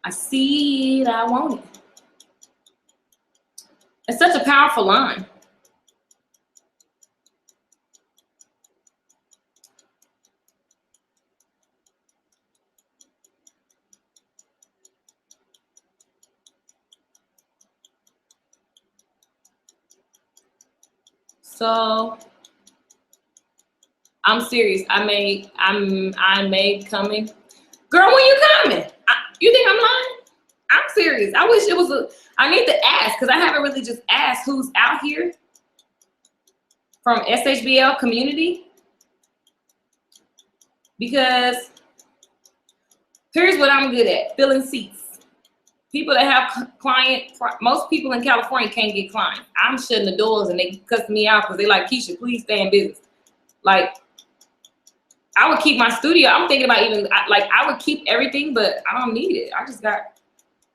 Speaker 2: I see it, I want it. It's such a powerful line. So I'm serious. I made coming. Girl, when you coming? You think I'm lying? I'm serious. I wish it was I need to ask, because I haven't really just asked who's out here from SHBL community. Because here's what I'm good at: filling seats. People that have most people in California can't get clients. I'm shutting the doors and they cuss me out because they like, Keisha, please stay in business. Like, I would keep my studio. I'm thinking about even, like, I would keep everything, but I don't need it.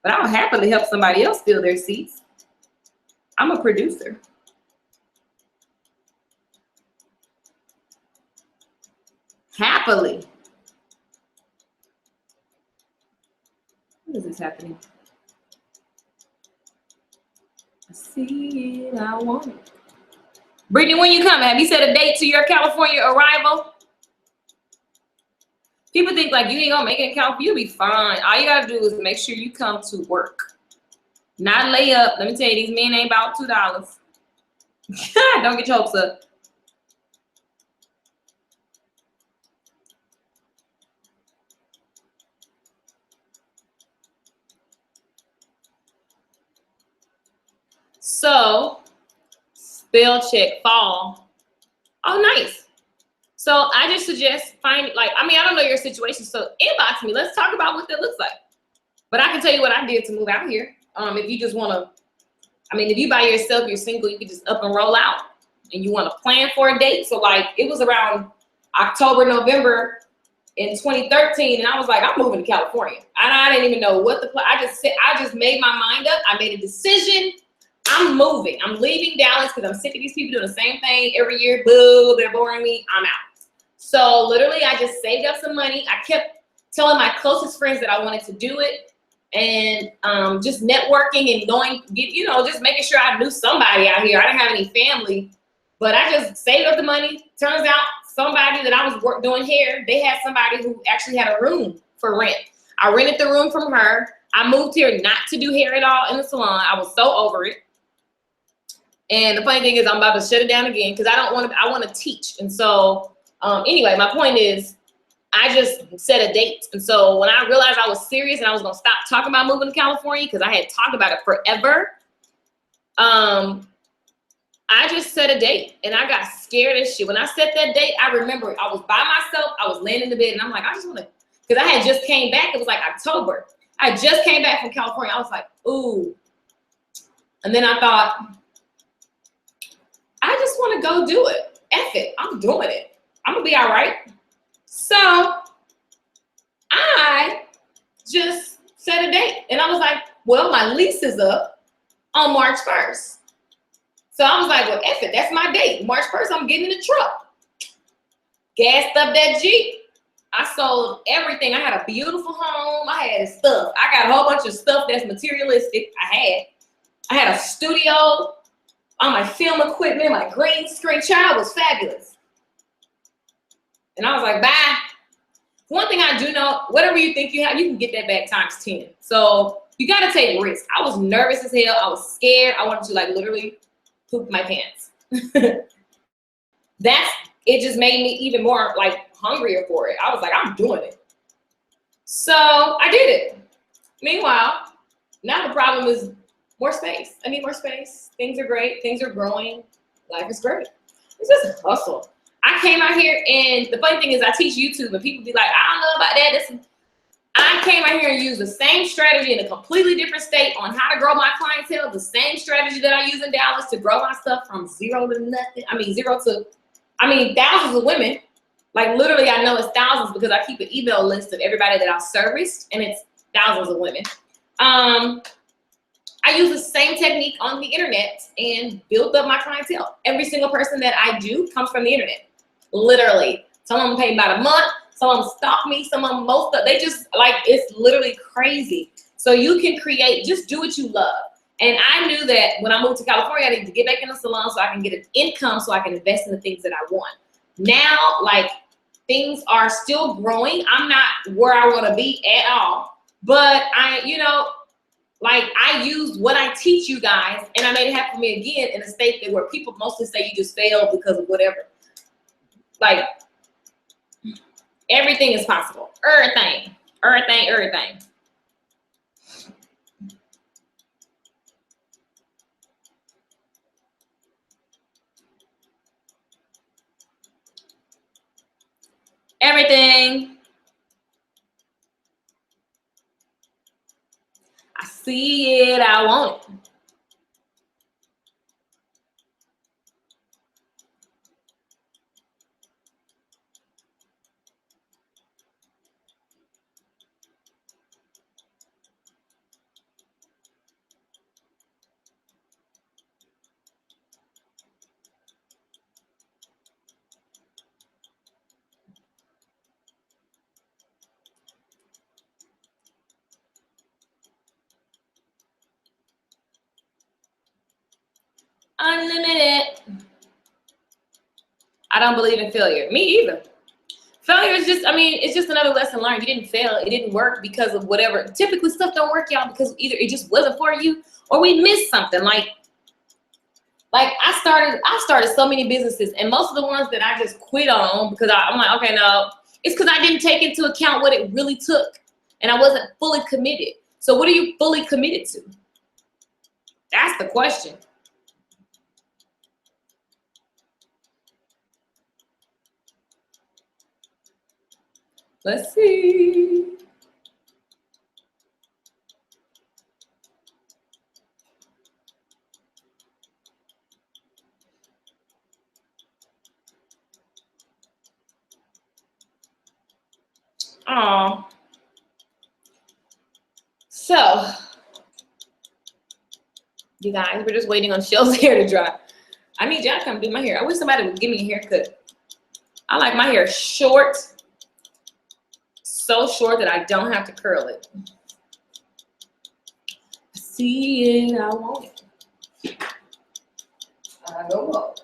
Speaker 2: But I would happily help somebody else fill their seats. I'm a producer. Happily. What is this happening? I see it, I want it. Brittany, when you coming? Have you set a date to your California arrival? People think like you ain't gonna make it in California. You'll be fine. All you gotta do is make sure you come to work. Not lay up. Let me tell you, these men ain't about $2. Don't get your hopes up. So, spell check, fall. Oh, nice. So I just suggest I don't know your situation, so inbox me. Let's talk about what that looks like. But I can tell you what I did to move out here. If you just want to, if you by yourself, you're single, you can just up and roll out, and you want to plan for a date. So like, it was around October, November in 2013, and I was like, I'm moving to California. And I didn't even know what I just made my mind up. I made a decision. I'm moving. I'm leaving Dallas because I'm sick of these people doing the same thing every year. Boo, they're boring me. I'm out. So literally, I just saved up some money. I kept telling my closest friends that I wanted to do it, and just networking and just making sure I knew somebody out here. I didn't have any family, but I just saved up the money. Turns out somebody that I was doing hair, they had somebody who actually had a room for rent. I rented the room from her. I moved here not to do hair at all in the salon. I was so over it. And the funny thing is, I'm about to shut it down again because I want to teach. And so anyway, my point is, I just set a date. And so when I realized I was serious and I was going to stop talking about moving to California, because I had talked about it forever, I just set a date, and I got scared as shit. When I set that date, I remember I was by myself. I was laying in the bed, and I'm like, I just want to, because I had just came back. It was like October. I just came back from California. I was like, ooh. And then I thought, I just want to go do it. F it. I'm doing it. I'm going to be all right. So I just set a date, and I was like, well, my lease is up on March 1st. So I was like, well, F it, that's my date. March 1st, I'm getting in the truck. Gassed up that Jeep. I sold everything. I had a beautiful home. I had stuff. I got a whole bunch of stuff that's materialistic. I had a studio, all my film equipment, my green screen. Child was fabulous. And I was like, bye. One thing I do know, whatever you think you have, you can get that back times 10. So you got to take risks. I was nervous as hell. I was scared. I wanted to like literally poop my pants. It just made me even more like hungrier for it. I was like, I'm doing it. So I did it. Meanwhile, now the problem is more space. I need more space. Things are great. Things are growing. Life is great. It's just a hustle. I came out here, and the funny thing is I teach YouTube, and people be like, I don't know about that. I came out here and used the same strategy in a completely different state on how to grow my clientele, the same strategy that I use in Dallas to grow my stuff from zero to nothing. Thousands of women. Like literally, I know it's thousands because I keep an email list of everybody that I've serviced, and it's thousands of women. I use the same technique on the internet and build up my clientele. Every single person that I do comes from the internet. Literally. Some of them pay about a month. Some of them stalk me. Some of them, they just like, it's literally crazy. So you can create, just do what you love. And I knew that when I moved to California, I needed to get back in the salon so I can get an income so I can invest in the things that I want. Now, like, things are still growing. I'm not where I want to be at all. But I used what I teach you guys, and I made it happen for me again in a state that where people mostly say you just failed because of whatever. Like, everything is possible. Everything. Everything. I see it. I want it. Unlimited. I don't believe in failure. Me either. Failure is just, it's just another lesson learned. You didn't fail. It didn't work because of whatever. Typically, stuff don't work, y'all, because either it just wasn't for you or we missed something. Like I started so many businesses, and most of the ones that I just quit on because I'm like, okay, no, it's because I didn't take into account what it really took, and I wasn't fully committed. So what are you fully committed to? That's the question. Let's see. Oh. So, you guys, we're just waiting on Shell's hair to dry. I need y'all to come do my hair. I wish somebody would give me a haircut. I like my hair short. So short that I don't have to curl it. I see it, I want it. I go up.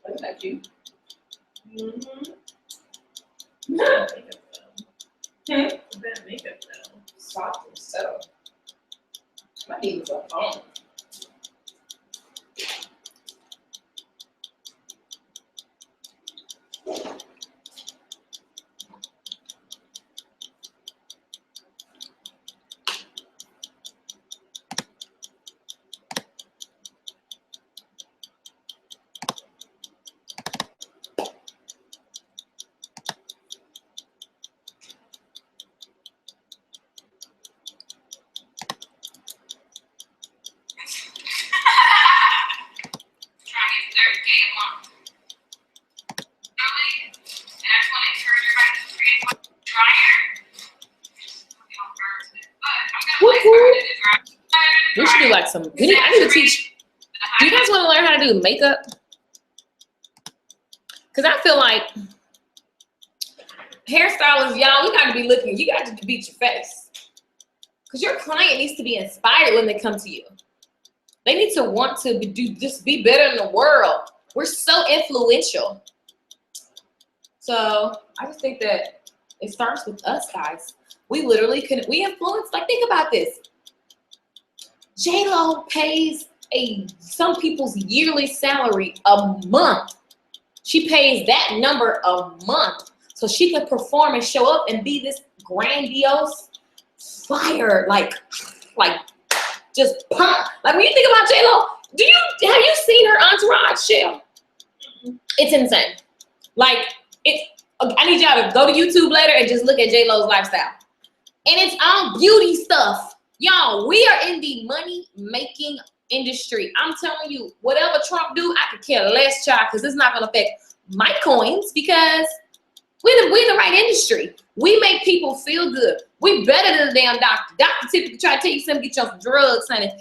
Speaker 2: What about you? Bad makeup though. Soft and subtle. My knees are on. We should do like some, I need to teach. Do you guys want to learn how to do makeup? Because I feel like hairstylists, y'all, you got to be looking, you got to beat your face. Because your client needs to be inspired when they come to you. They need to want to just be better in the world. We're so influential. So I just think that it starts with us, guys. We literally we influence, like, think about this. J-Lo pays some people's yearly salary a month She pays that number a month so she can perform and show up and be this grandiose fire, like just pump. Like when you think about J-Lo, have you seen her entourage, Shell? It's insane. Like I need y'all to go to YouTube later and just look at J-Lo's lifestyle. And it's all beauty stuff. Y'all, we are in the money-making industry. I'm telling you, whatever Trump do, I could care less, child, because it's not going to affect my coins because we're in the right industry. We make people feel good. We better than the damn doctor. Doctor typically try to tell you something, get you on some drugs, honey.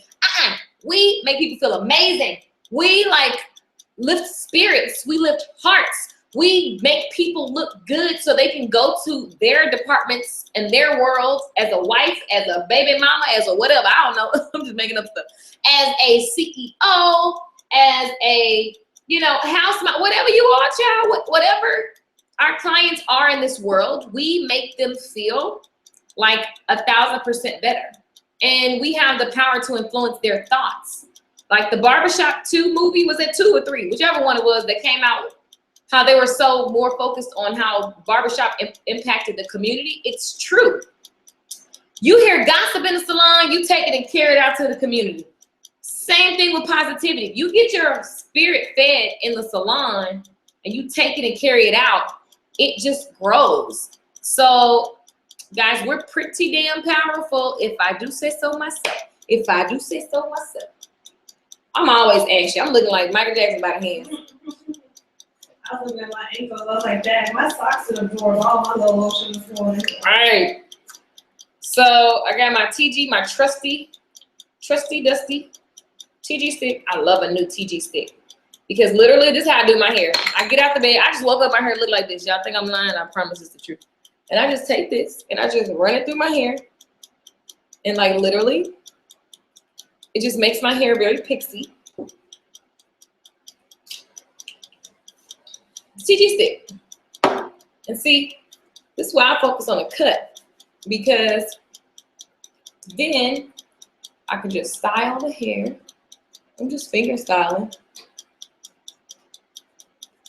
Speaker 2: We make people feel amazing. We like lift spirits. We lift hearts. We make people look good so they can go to their departments and their worlds as a wife, as a baby mama, as a whatever. I don't know. I'm just making up stuff. As a CEO, as a, house mom, whatever you are, child, whatever our clients are in this world, we make them feel like 1,000% better. And we have the power to influence their thoughts. Like the Barbershop 2 movie, was it 2 or 3? Whichever one it was that came out. How they were so more focused on how barbershop impacted the community. It's true. You hear gossip in the salon, you take it and carry it out to the community. Same thing with positivity. You get your spirit fed in the salon and you take it and carry it out, it just grows. So, guys, we're pretty damn powerful if I do say so myself. If I do say so myself. I'm always ashy. I'm looking like Michael Jackson by the hands.
Speaker 3: I was looking at my ankles. I was like, dang, my socks in the drawer. All my little lotion this morning.
Speaker 2: All right. So I got my TG, my trusty dusty TG stick. I love a new TG stick because literally this is how I do my hair. I get out the bed. I just woke up, my hair look like this. Y'all think I'm lying? I promise it's the truth. And I just take this and I just run it through my hair. And like literally, it just makes my hair very pixie. TG stick. And see, this is why I focus on a cut because then I can just style the hair. I'm just finger styling.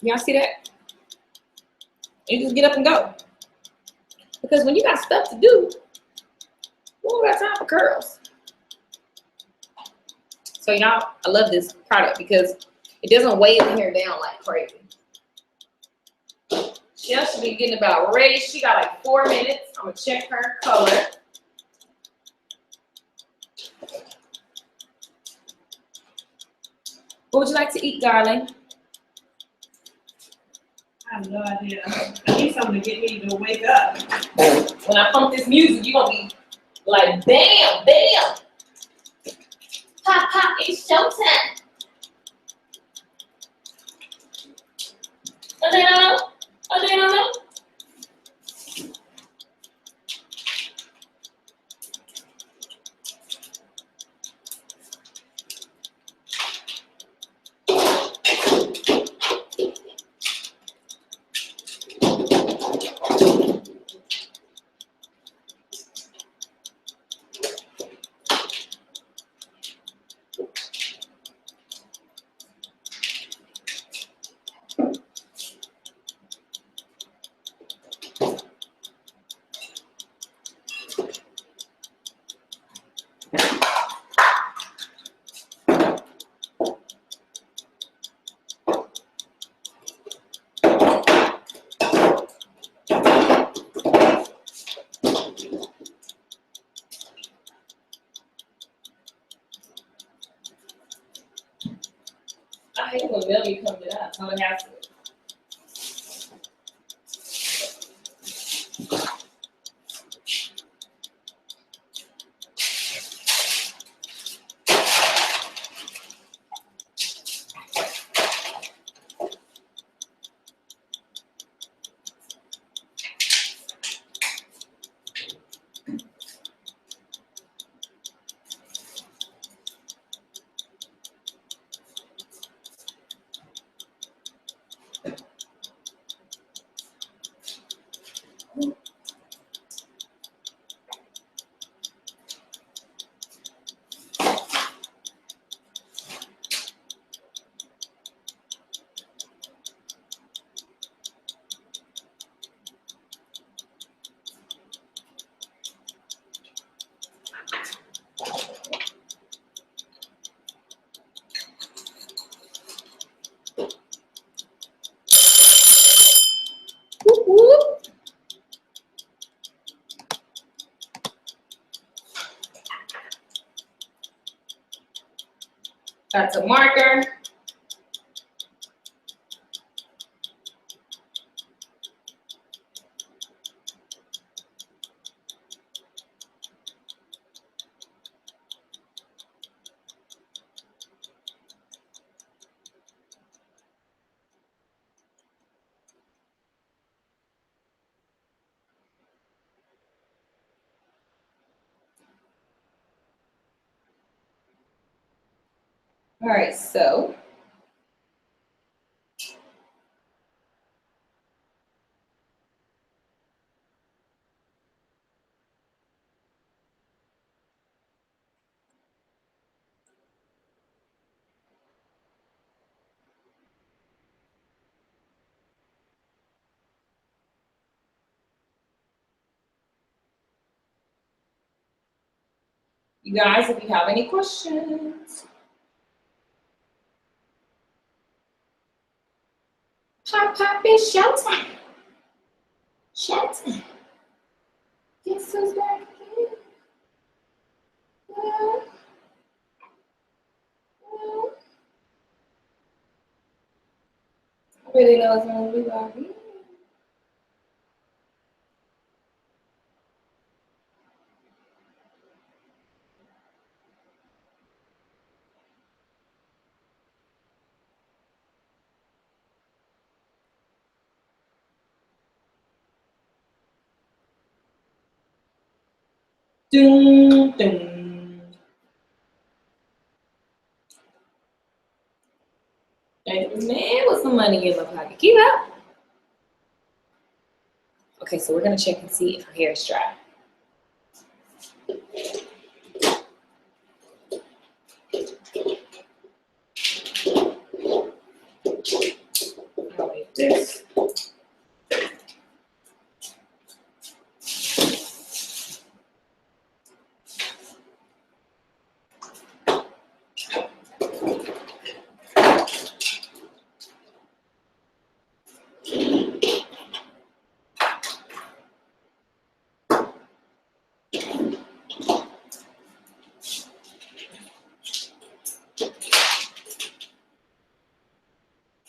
Speaker 2: Y'all see that? You just get up and go. Because when you got stuff to do, we don't got time for curls. So y'all, I love this product because it doesn't weigh the hair down like crazy. She should be getting about ready. She got like 4 minutes. I'm gonna check her color. What would you like to eat, darling?
Speaker 3: I have no idea. I need something to get me to wake up.
Speaker 2: When I pump this music, you're gonna be like, bam, bam. Pop, pop, it's showtime. Oh, they don't know? Oh, they don't know? I hate when Melody comes to that. So it has to. Got some marker. All right, so you guys, if you have any questions, pop, it's showtime. Showtime. Guess who's back again? Well, I really know it's gonna be back again. Dun, dun. Thank you, man, with some money in my pocket. Keep up. Okay, so we're gonna check and see if her hair is dry. I'll make this.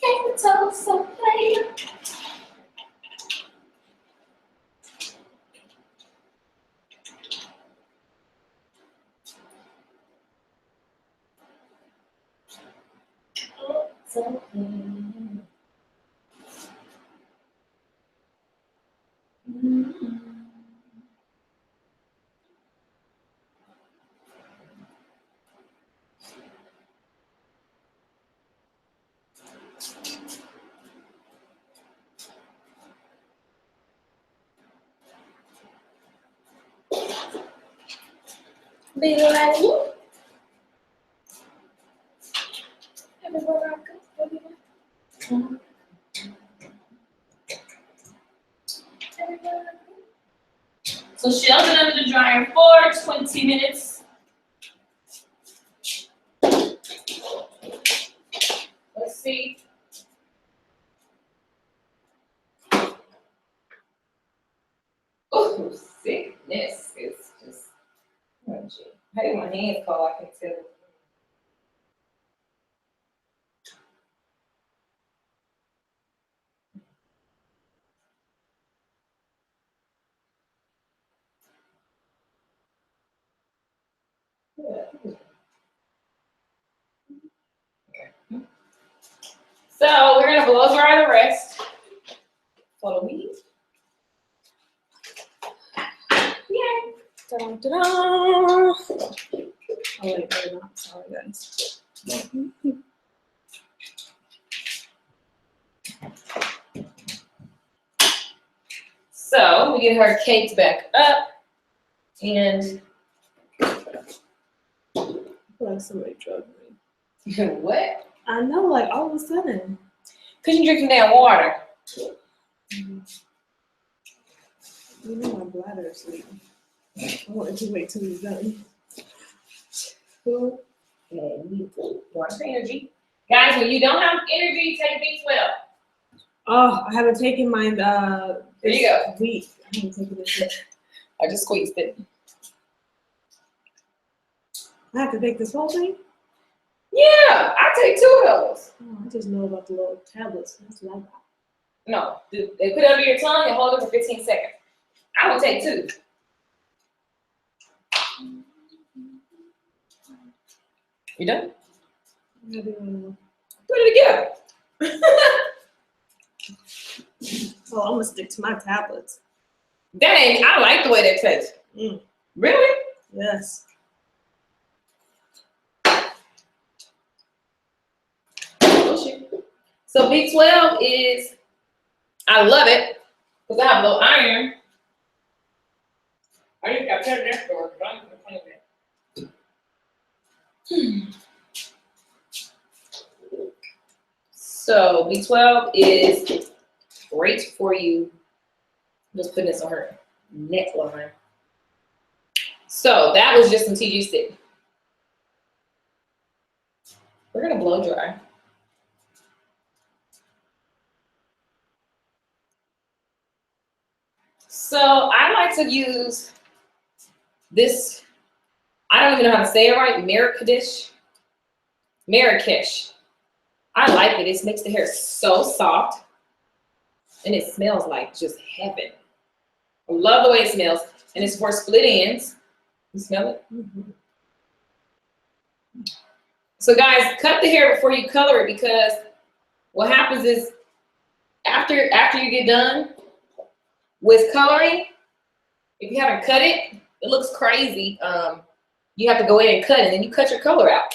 Speaker 2: Can't tell so plain. So plain. Be like you. Everywhere I go, everywhere. Everywhere I go. So shell it under the dryer for 20 minutes. Let's see. Oh, sickness. It's just, oh, gee. I think my hands cold, I can tell. Yeah. Okay. So we're gonna blow dry the rest for the week. Yay! Ta-da, ta-da.
Speaker 3: Oh wait, no, not. Sorry, guys.
Speaker 2: So we get her caked back up, and
Speaker 3: I feel like somebody drugged me.
Speaker 2: what?
Speaker 3: I know, like all of a sudden.
Speaker 2: Cause you drinking that water.
Speaker 3: You know my bladder is leaking. I wanted to wait till he's done.
Speaker 2: Food and water for energy. Guys, when you don't have energy, take B12.
Speaker 3: Oh, I haven't taken mine
Speaker 2: There you go.
Speaker 3: week. I haven't taken this yet.
Speaker 2: I just squeezed it.
Speaker 3: I have to take this whole thing?
Speaker 2: Yeah, I take 2 of those.
Speaker 3: Oh, I just know about the little tablets. That's what I got.
Speaker 2: No, they put it under your tongue and hold it for 15 seconds. I would take 2. You done? Put it together.
Speaker 3: Oh, I'm gonna stick to my tablets.
Speaker 2: Dang, I like the way that tastes.
Speaker 3: Mm.
Speaker 2: Really?
Speaker 3: Yes.
Speaker 2: So B12 is, I love it because I have low iron. I just got turned next door because I'm complaining. So B12 is great for you. Just putting this on her neckline. So that was just some TG stick. We're gonna blow dry. So I like to use this, I don't even know how to say it right, Marrakesh. I like it. It makes the hair so soft and it smells like just heaven. I love the way it smells. And it's for split ends. You smell it?
Speaker 3: Mm-hmm.
Speaker 2: So guys, cut the hair before you color it because what happens is after you get done with coloring, if you haven't cut it, it looks crazy. You have to go in and cut it, and then you cut your color out.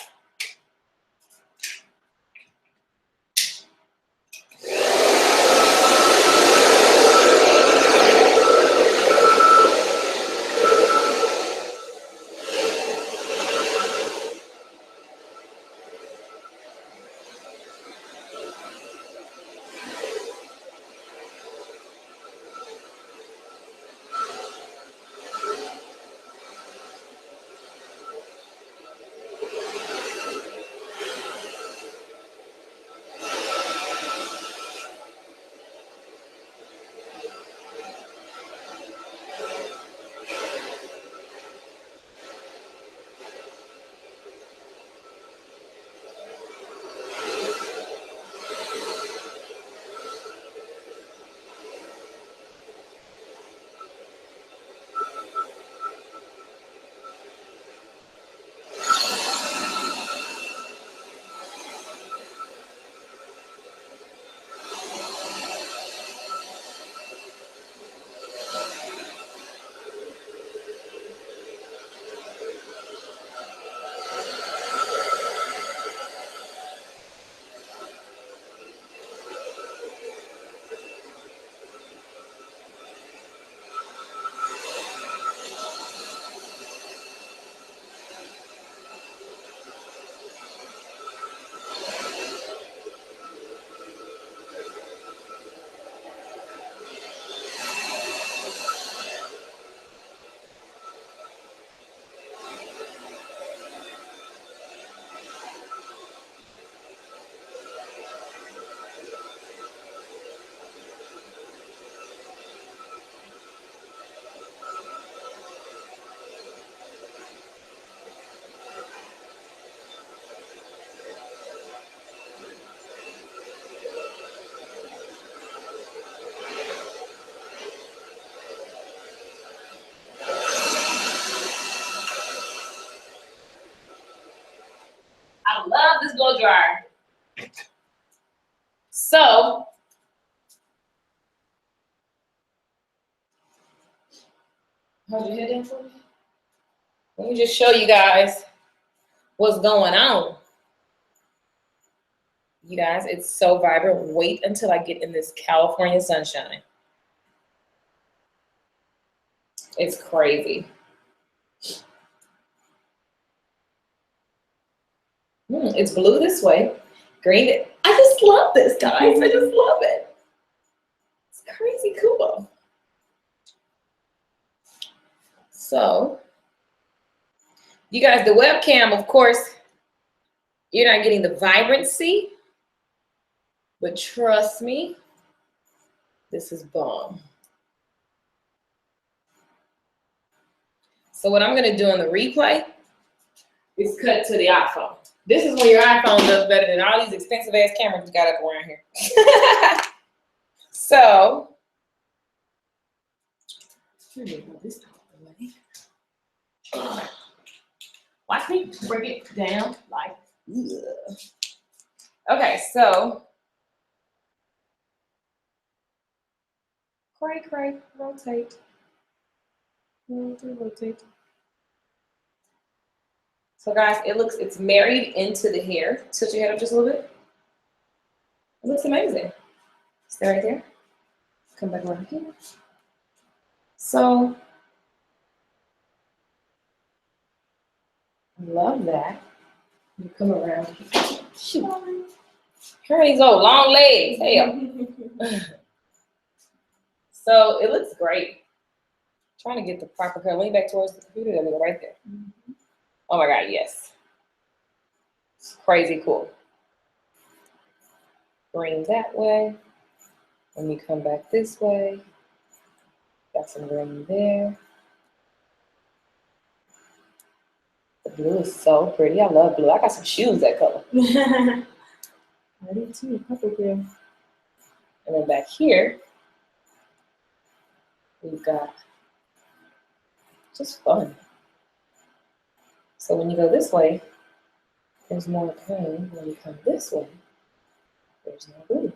Speaker 2: I love this blow dryer. So, hold your head in for me. Let me just show you guys what's going on. You guys, it's so vibrant. Wait until I get in this California sunshine. It's crazy. It's blue this way, green. I just love this, guys. I just love it. It's crazy cool. So, you guys, the webcam, of course, you're not getting the vibrancy, but trust me, this is bomb. So what I'm gonna do on the replay is cut to the iPhone. This is when your iPhone does better than all these expensive ass cameras you got up around here. So, let me move this out of the way. Watch me bring it down like, ugh. Okay, so, cray, rotate. Rotate. So guys, it's married into the hair. Tilt your head up just a little bit. It looks amazing. Stay right there. Come back around here. So, I love that. You come around here. Shoot. Here are these old long legs. Hell. So it looks great. Trying to get the proper hair. Lean back towards the computer. There we go, right there. Oh my God, yes. It's crazy cool. Green that way. When you come back this way. Got some green there. The blue is so pretty. I love blue. I got some shoes that color.
Speaker 3: I do too. Purple girl.
Speaker 2: And then back here, we've got just fun. So when you go this way, there's more green. When you come this way, there's no blue.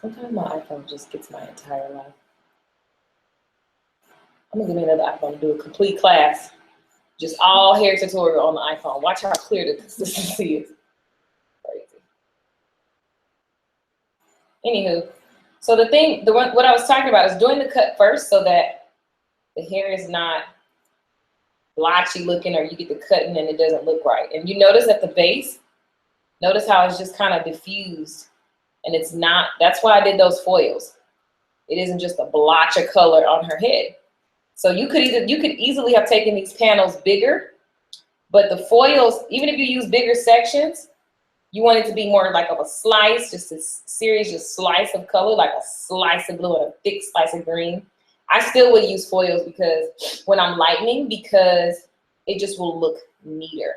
Speaker 2: Sometimes my iPhone just gets my entire life. I'm gonna give me another iPhone to do a complete class. Just all hair tutorial on the iPhone. Watch how clear the consistency is. Crazy. Anywho, so what I was talking about is doing the cut first so that the hair is not blotchy looking or you get the cutting and it doesn't look right. And you notice at the base, notice how it's just kind of diffused and it's not, that's why I did those foils. It isn't just a blotch of color on her head. So you could easily have taken these panels bigger, but the foils, even if you use bigger sections, you want it to be more like of a slice, just a series, just slice of color, like a slice of blue and a thick slice of green. I still would use foils because when I'm lightening, because it just will look neater.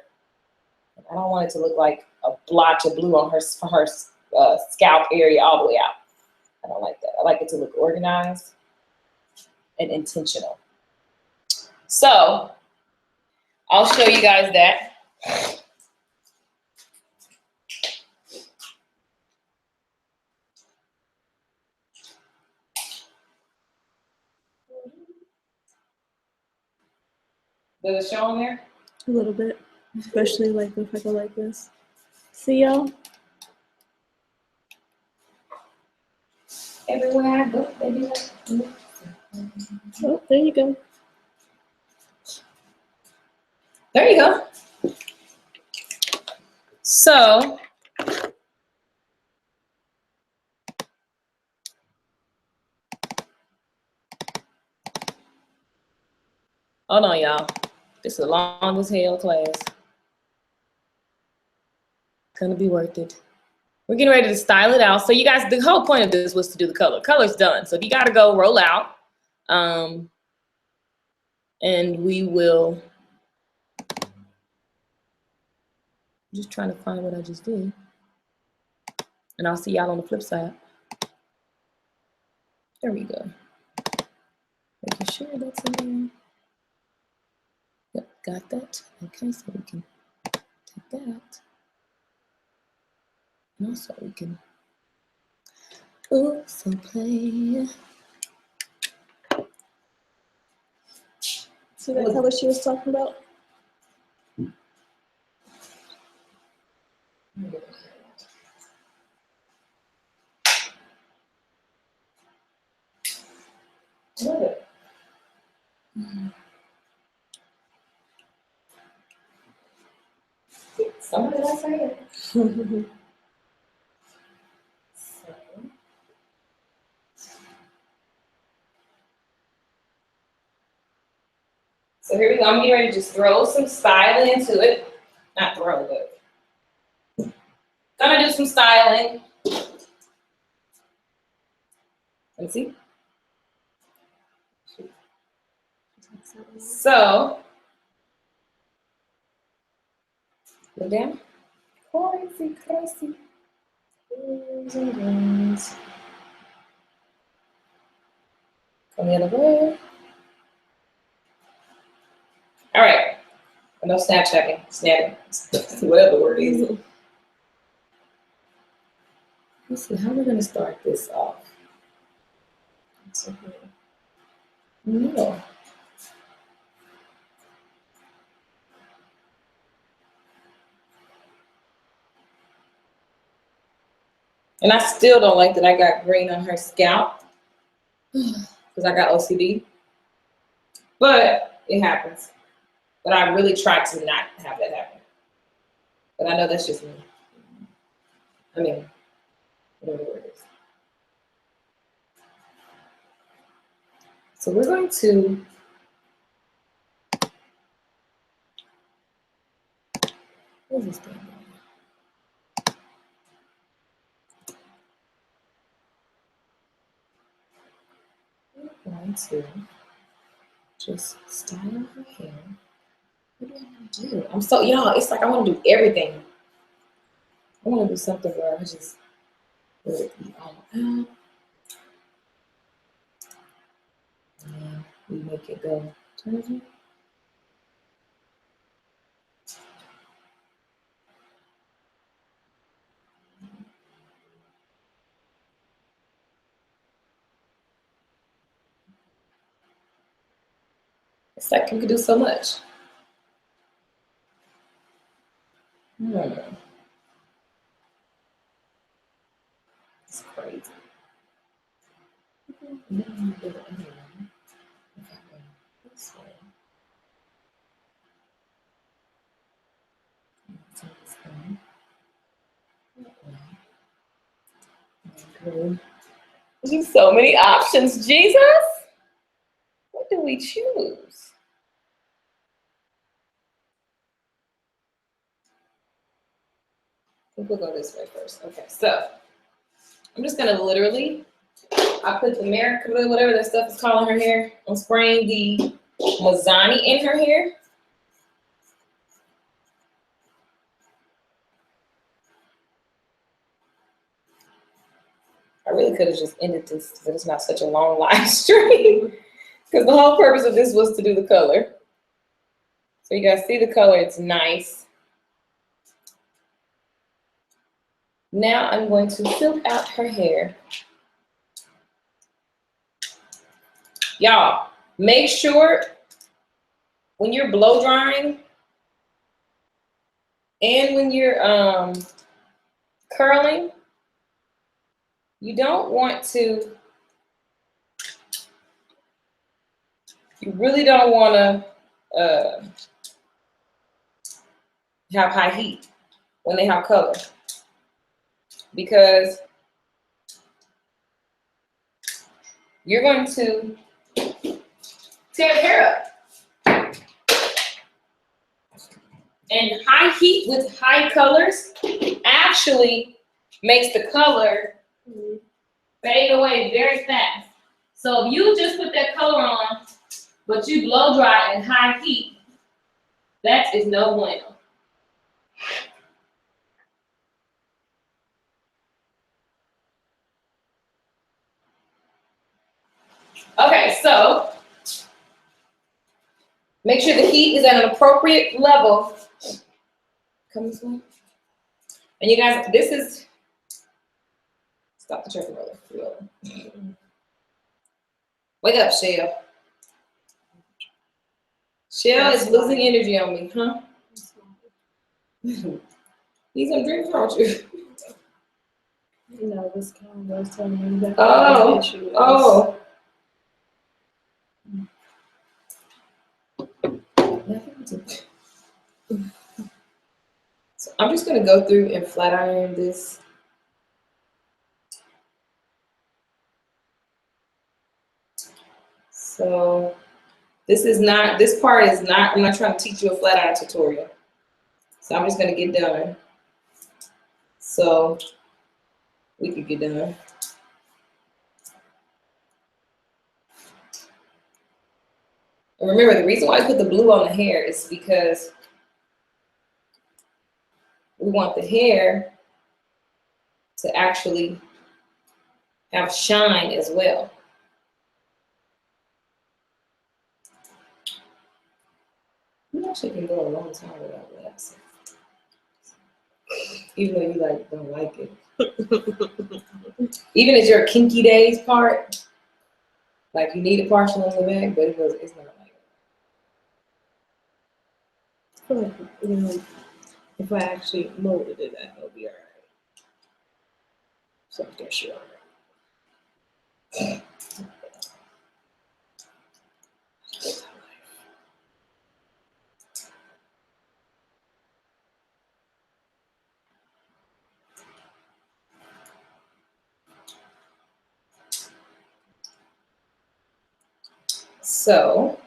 Speaker 2: I don't want it to look like a blotch of blue on her scalp area all the way out. I don't like that. I like it to look organized and intentional. So I'll show you guys that. Does it show on there?
Speaker 3: A little bit, especially like if I go like this. See y'all?
Speaker 2: Everywhere I go, baby.
Speaker 3: Oh, there you go.
Speaker 2: There you go. So hold on, y'all. This is the longest hell class. It's gonna be worth it. We're getting ready to style it out. So you guys, the whole point of this was to do the color. Color's done. So if you gotta go, roll out. And we will, I'm just trying to find what I just did. And I'll see y'all on the flip side. There we go. Making sure that's in there. Yep, got that. Okay, so we can take that. And also we can, ooh, so play.
Speaker 3: See that color she was talking about?
Speaker 2: Love it. Somebody else say it. So here we go. I'm getting ready to just throw some styling into it. Not throw, but gonna do some styling. Let me see. So Look down. Crazy, crazy. Boys and girls. Come the other way. All right. No Snapchatting, snapping, whatever the word is. Let's see, how are we going to start this off? No. And I still don't like that I got green on her scalp because I got OCD. But it happens. But I really try to not have that happen. But I know that's just me. I mean, whatever the word is. So we're going to what is this thing? We're going to just style her hair. What do I want to do? I'm so, y'all, it's like I want to do everything. I want to do something where I just let it be all out. And then we make it go. Turn it on. It's like you could do so much. It's crazy. This way. There's so many options, Jesus. What do we choose? I think we'll go this way first. Okay, so I'm just gonna literally, I put the America, whatever that stuff is calling her hair. I'm spraying the Mazani in her hair. I really could have just ended this, but it's not such a long live stream. Because the whole purpose of this was to do the color. So you guys see the color, it's nice. Now I'm going to silk out her hair. Y'all, make sure when you're blow drying and when you're curling, you don't want to, you really don't want to have high heat when they have color, because you're going to tear the hair up. And high heat with high colors actually makes the color fade away very fast. So if you just put that color on, but you blow dry in high heat, that is no bueno. Okay, so make sure the heat is at an appropriate level. Come this way. And you guys, this is, stop the turkey roller. Wake up, Shell. Shell is losing energy on me, huh? Need some drinks, aren't you?
Speaker 3: No, this camera was telling me that.
Speaker 2: Oh. So I'm just gonna go through and flat iron this. So this part is not, I'm not trying to teach you a flat iron tutorial. So I'm just gonna get done. So we can get done. And remember, the reason why I put the blue on the hair is because we want the hair to actually have shine as well. You actually can go a long time without waxing. Even though you like don't like it. Even as your kinky days part, like you need a partial on the back, but it's not like
Speaker 3: I feel like, you know, if I actually molded it, that would be alright. So I guess you're alright.
Speaker 2: so.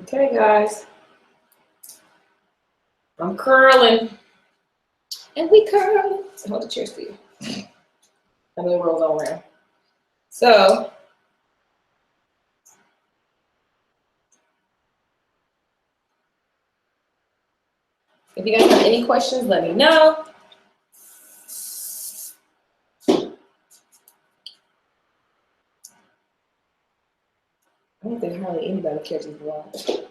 Speaker 2: Okay, guys. I'm curling. And we curl. Hold the chair still. And then roll all around. So, if you guys have any questions, let me know. I don't think hardly anybody catches the live.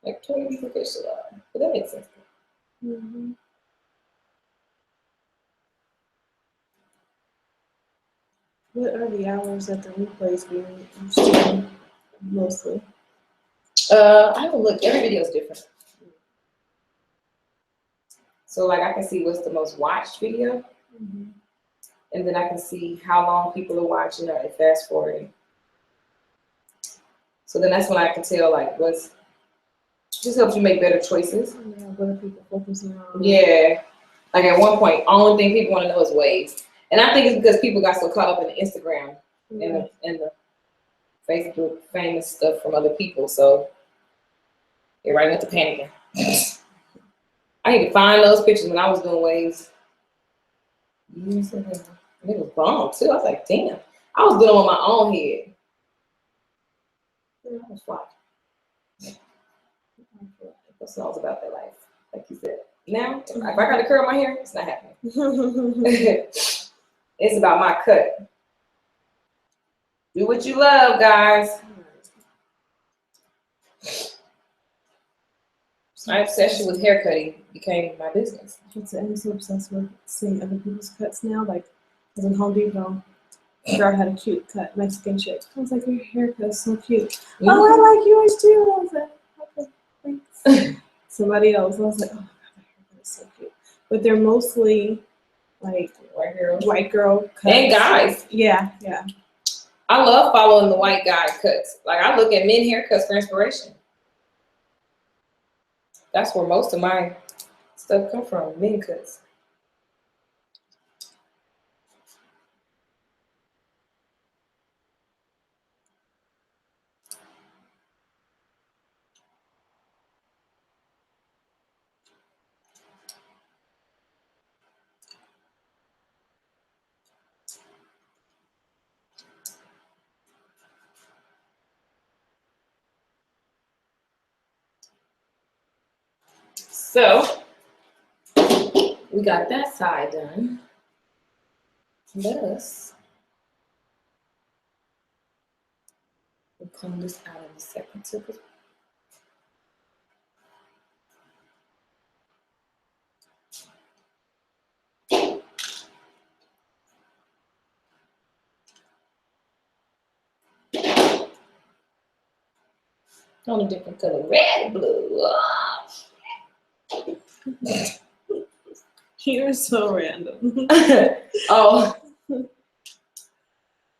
Speaker 2: Like 20 people catch the live. But that makes sense.
Speaker 3: Mm-hmm. What are the hours that the replays being streamed mostly?
Speaker 2: I haven't looked. Every video is different. So like I can see what's the most watched video.
Speaker 3: Mm-hmm.
Speaker 2: And then I can see how long people are watching or fast forwarding. So then that's when I can tell like what's, just helps you make better choices.
Speaker 3: Yeah, what are people focusing on?
Speaker 2: Yeah. Like at one point, only thing people want to know is waves. And I think it's because people got so caught up in the Instagram and the Facebook famous stuff from other people. So they're right into panicking. I need to find those pictures when I was doing waves. It was bomb too. I was like, damn. I was doing it on my own head. I was fly. That's what I was about that life, like you said. Now, if I got to curl my hair, it's not happening. It's about my cut. Do what you love, guys. My obsession with haircutting became my business.
Speaker 3: I'm so obsessed with seeing other people's cuts now. Like, I was in Home Depot. A girl had a cute cut, Mexican chick. I was like, your haircut's so cute. Mm-hmm. Oh, I like yours too. I was like, okay, thanks. Somebody else, I was like, oh my god, that haircut is so cute. But they're mostly like white girl cuts.
Speaker 2: And guys.
Speaker 3: Yeah.
Speaker 2: I love following the white guy cuts. Like I look at men haircuts for inspiration. That's where most of my stuff come from, men cuts. So we got that side done. We'll comb this out in a second too. On a different color, red, blue.
Speaker 3: You're so random.
Speaker 2: Oh,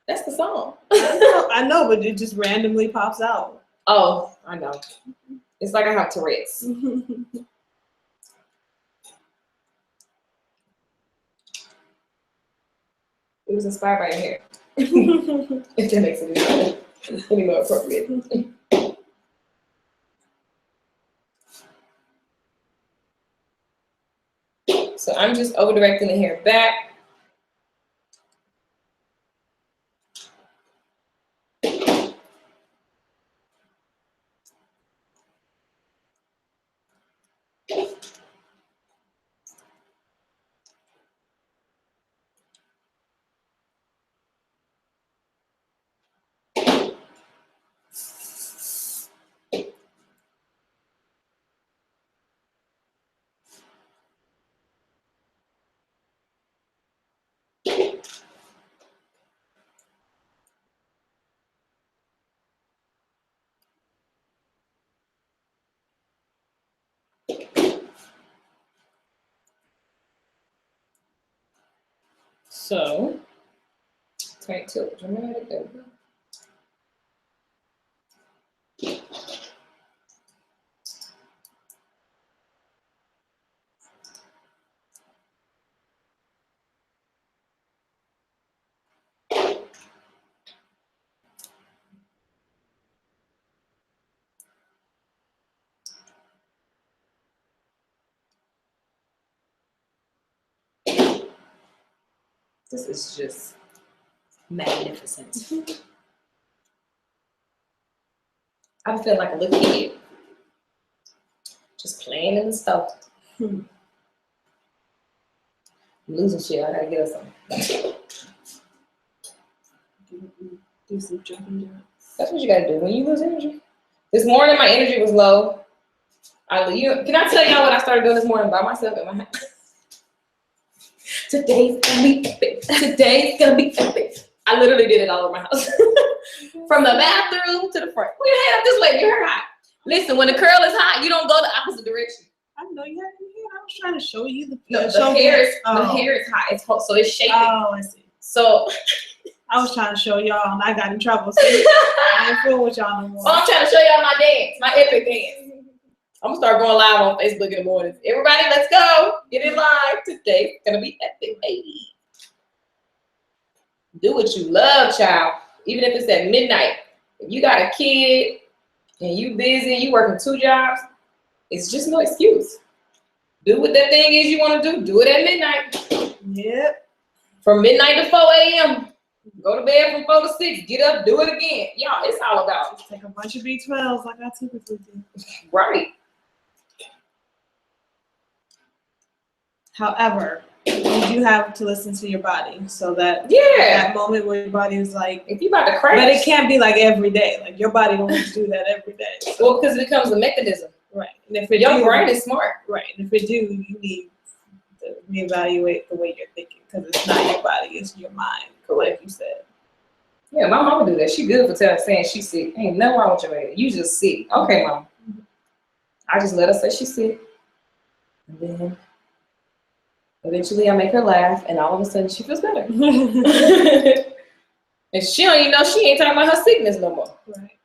Speaker 2: that's the song.
Speaker 3: I know, but it just randomly pops out.
Speaker 2: Oh, I know. It's like I have Tourette's. It was inspired by your hair. If that makes it any more appropriate. So I'm just over directing the hair back. So, tight tilt dramatic. There we go. This is just magnificent. I feel like a little kid. Just playing in the stove. I'm losing shit. I gotta get us some.
Speaker 3: Do some jumping jacks.
Speaker 2: That's what you gotta do when you lose energy. This morning, my energy was low. Can I tell y'all what I started doing this morning by myself in my house? Today's gonna be epic. Today's gonna be epic. I literally did it all over my house. From the bathroom to the front. Put your head up this way, get her hot. Listen, when the curl is hot, you don't go the opposite direction.
Speaker 3: I know you had your hair. I was trying to show you the
Speaker 2: hair is hot. It's hot, so it's shaking.
Speaker 3: Oh, I see.
Speaker 2: So
Speaker 3: I was trying to show y'all, and I got in trouble. So I ain't fooling with y'all no more.
Speaker 2: Oh, I'm trying to show y'all my dance, my epic dance. I'm gonna start going live on Facebook in the mornings. Everybody, let's go. Get in live. Today's gonna be epic, baby. Do what you love, child. Even if it's at midnight. If you got a kid and you busy, you working 2 jobs, it's just no excuse. Do what that thing is you want to do. Do it at midnight.
Speaker 3: Yep.
Speaker 2: From midnight to 4 a.m. Go to bed from 4 to 6. Get up, do it again. Y'all, it's all about.
Speaker 3: Just take a bunch of B12s like I typically do.
Speaker 2: Right.
Speaker 3: However, you do have to listen to your body, so that that moment where your body is like,
Speaker 2: if you about to crash,
Speaker 3: but it can't be like every day. Like your body don't do that every day. So.
Speaker 2: Well, because it becomes a mechanism.
Speaker 3: Right. And if it
Speaker 2: your brain is smart.
Speaker 3: Right. And if it do, you need to reevaluate the way you're thinking, because it's not your body, it's your mind. Like you said.
Speaker 2: Yeah, my mama do that. She good for saying she's sick. Ain't nothing wrong with your head. You just sick. Okay, mom. I just let her say she's sick. And then eventually I make her laugh, and all of a sudden she feels better. And she don't even know she ain't talking about her sickness no more.
Speaker 3: Right.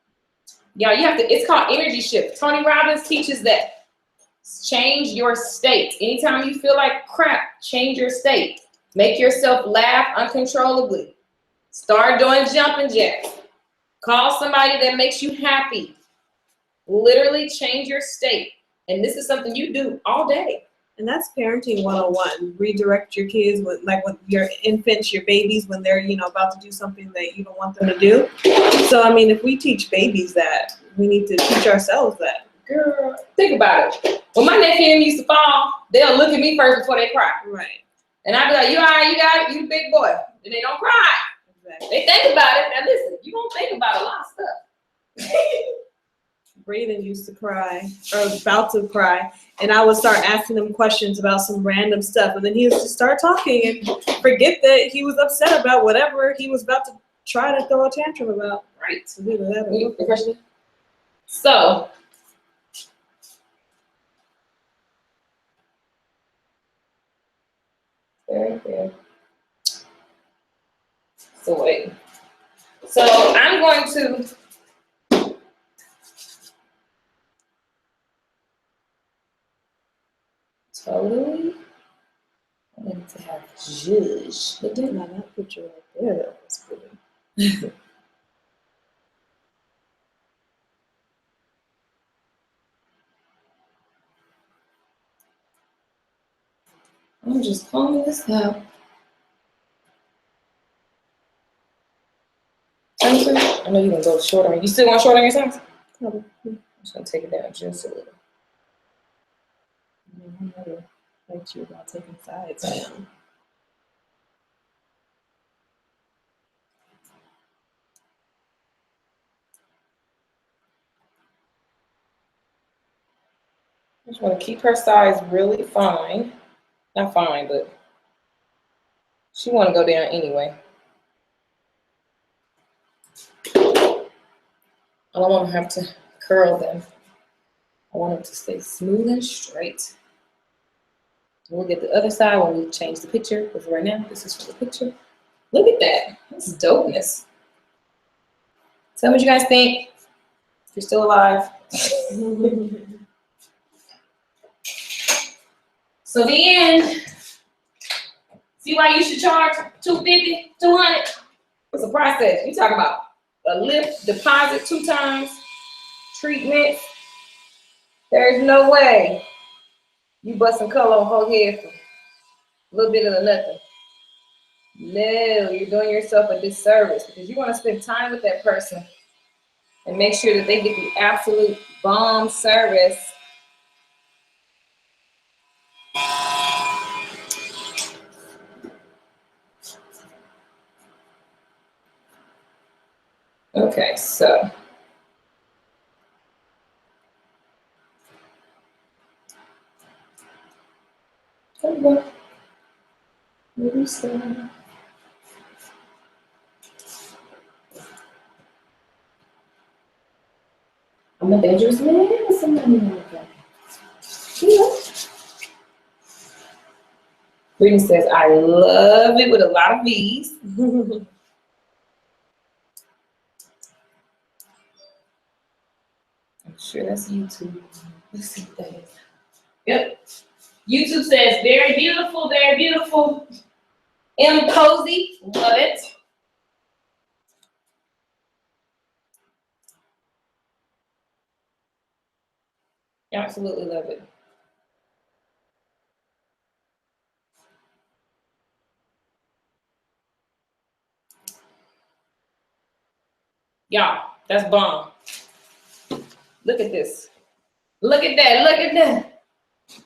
Speaker 2: Y'all, you have to, it's called energy shift. Tony Robbins teaches that. Change your state. Anytime you feel like crap, change your state. Make yourself laugh uncontrollably. Start doing jumping jacks. Call somebody that makes you happy. Literally change your state. And this is something you do all day.
Speaker 3: And that's parenting 101. Redirect your kids with your infants, your babies, when they're, about to do something that you don't want them to do. So, I mean, if we teach babies that, we need to teach ourselves that.
Speaker 2: Girl, think about it. When my nephew and them used to fall, they'll look at me first before they cry.
Speaker 3: Right.
Speaker 2: And I'd be like, you all right, you got it, you the big boy. And they don't cry. Exactly. They think about it. Now listen, you don't think about a lot of stuff.
Speaker 3: Braden used to cry, or was about to cry, and I would start asking him questions about some random stuff, and then he would just start talking and forget that he was upset about whatever he was about to try to throw a tantrum about.
Speaker 2: Right.
Speaker 3: So,
Speaker 2: very good. So wait. So I'm going to totally I need to have zhuzh. Look at
Speaker 3: Now that picture right there, that was pretty.
Speaker 2: I'm just combing this out. I know you're gonna go short on. You still want short on your sides?
Speaker 3: Probably.
Speaker 2: I'm just gonna take it down just a little.
Speaker 3: I never liked you about taking sides down.
Speaker 2: I just want to keep her size really fine. Not fine, but she want to go down anyway. I don't want to have to curl them. I want them to stay smooth and straight. We'll get the other side when we change the picture, because right now this is for the picture. Look at that. That's dopeness. Tell me what you guys think. If you're still alive. So the end. See why you should charge $250, $200? It's a process. You talk about a lift, deposit 2 times, treatment. There's no way you busting color on whole head for a little bit of nothing. No, you're doing yourself a disservice because you want to spend time with that person and make sure that they get the absolute bomb service. Okay, so maybe so. I'm a dangerous man or somebody like that. Yeah. Brittany says, I love it with a lot of V's. I'm sure that's YouTube. Let's see what that is. Yep. YouTube says, very beautiful, very beautiful. M Cozy, love it. Absolutely love it. Y'all, that's bomb. Look at this. Look at that, look at that.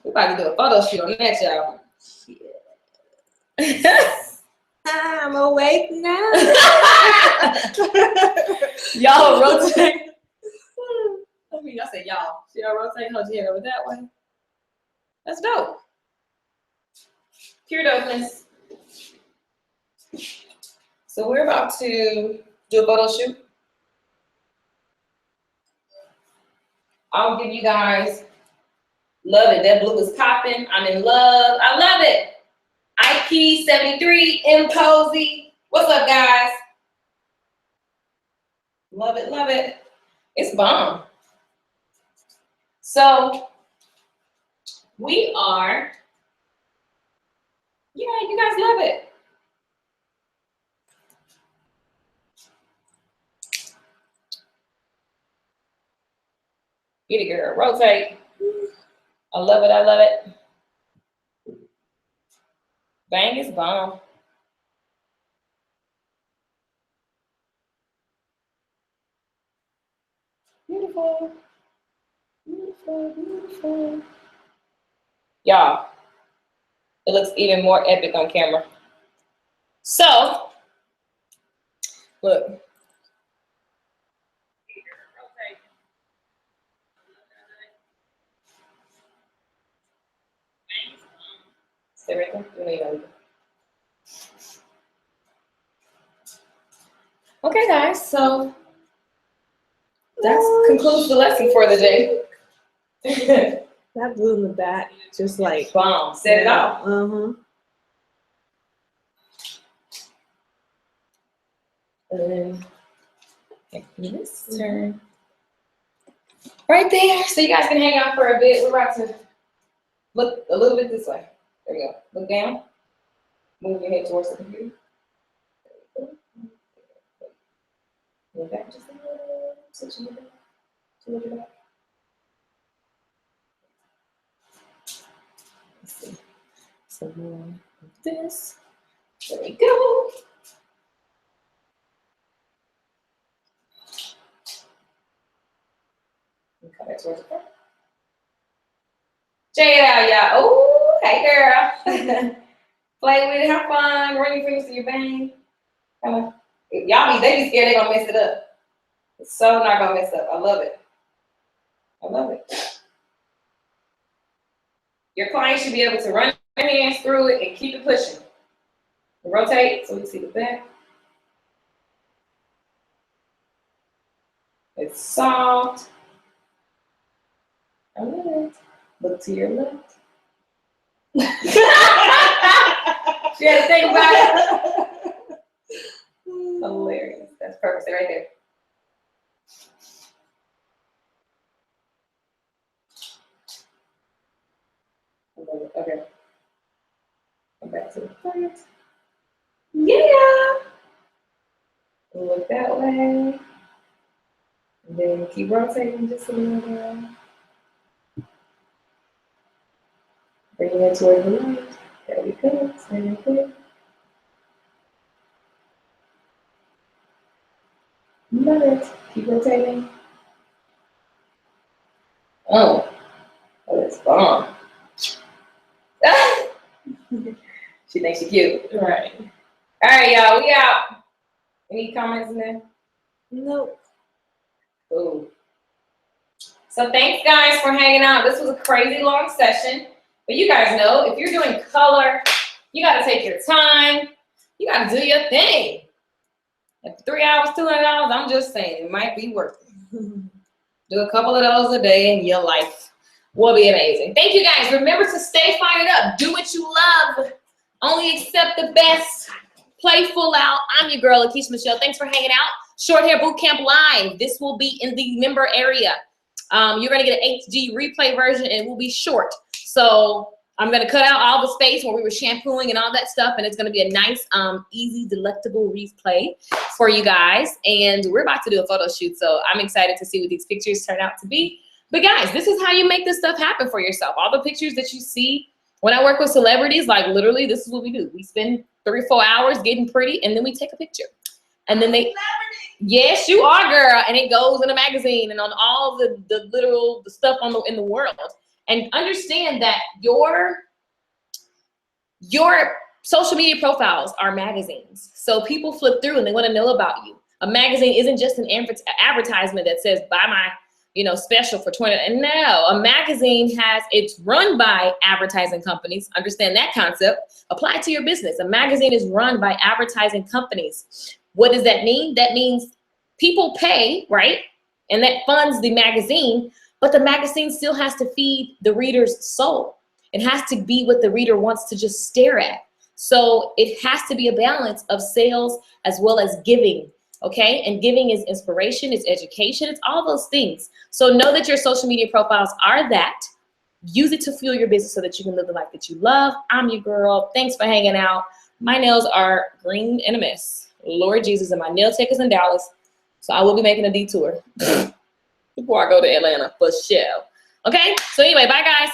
Speaker 2: We're about to do a photo shoot on that, y'all.
Speaker 3: I'm awake now.
Speaker 2: Y'all rotate. I mean, I said y'all. See, I rotate her head over that way. That's dope. Pure dopeness. So we're about to do a photo shoot. I'll give you guys, love it. That blue is popping. I'm in love. I love it. Ike 73, M Cozy. What's up, guys? Love it, love it. It's bomb. So we are, yeah, you guys love it. Get it, girl. Rotate. I love it, I love it. Bang is bomb. Beautiful. Beautiful, beautiful. Y'all, it looks even more epic on camera. So, look. Stay right there. Okay, guys, so that concludes the lesson for the day.
Speaker 3: That blue in the back, just like
Speaker 2: Bomb. Set it off. And then this turn right there, so you guys can hang out for a bit. We're about to look a little bit this way. There we go. Look down. Move your head towards the computer. Move back just a little. Switch your back. Switch your back. Let's see. Some more of this. There we go. And come back towards the front. Check it out, y'all. Oh, hey, girl. Play with it, have fun. Run your fingers to your bang. Come on. Y'all they be scared they're gonna mess it up. It's so not gonna mess up. I love it. I love it. Your client should be able to run their hands through it and keep it pushing. Rotate so we can see the back. It's soft. I love it. Look to your left. She had to think about it. Hilarious. That's perfect. Stay right there. Okay. Come back to the front. Yeah. Look that way. And then keep rotating just a little bit. Bring it toward the light. There we go. Stay right there. Love it. Keep rotating. Oh, that's bomb. She thinks she's cute.
Speaker 3: Right.
Speaker 2: All right, y'all. We out. Any comments in there?
Speaker 3: Nope.
Speaker 2: Cool. So thanks, guys, for hanging out. This was a crazy long session. But you guys know, if you're doing color, you got to take your time. You got to do your thing. At 3 hours, $200, I'm just saying, it might be worth it. Do a couple of those a day and your life will be amazing. Thank you, guys. Remember to stay fired up. Do what you love. Only accept the best. Play full out. I'm your girl, Lakeisha Michelle. Thanks for hanging out. Short Hair Bootcamp Live. This will be in the member area. You're going to get an HD replay version, and it will be short. So I'm going to cut out all the space where we were shampooing and all that stuff, and it's going to be a nice, easy, delectable replay for you guys. And we're about to do a photo shoot, so I'm excited to see what these pictures turn out to be. But guys, this is how you make this stuff happen for yourself. All the pictures that you see when I work with celebrities, like literally, this is what we do. We spend 3 or 4 hours getting pretty, and then we take a picture. And then they, yes, you are, girl. And it goes in a magazine and on all the literal stuff in the world. And understand that your social media profiles are magazines. So people flip through and they want to know about you. A magazine isn't just an advertisement that says, buy my, special for $20. And no, a magazine it's run by advertising companies. Understand that concept. Apply it to your business. A magazine is run by advertising companies. What does that mean? That means people pay, right? And that funds the magazine, but the magazine still has to feed the reader's soul. It has to be what the reader wants to just stare at. So it has to be a balance of sales as well as giving, okay? And giving is inspiration, it's education, it's all those things. So know that your social media profiles are that. Use it to fuel your business so that you can live the life that you love. I'm your girl. Thanks for hanging out. My nails are green and a mess. Lord Jesus, and my nail tech is in Dallas. So I will be making a detour before I go to Atlanta for sure. Okay? So anyway, bye guys.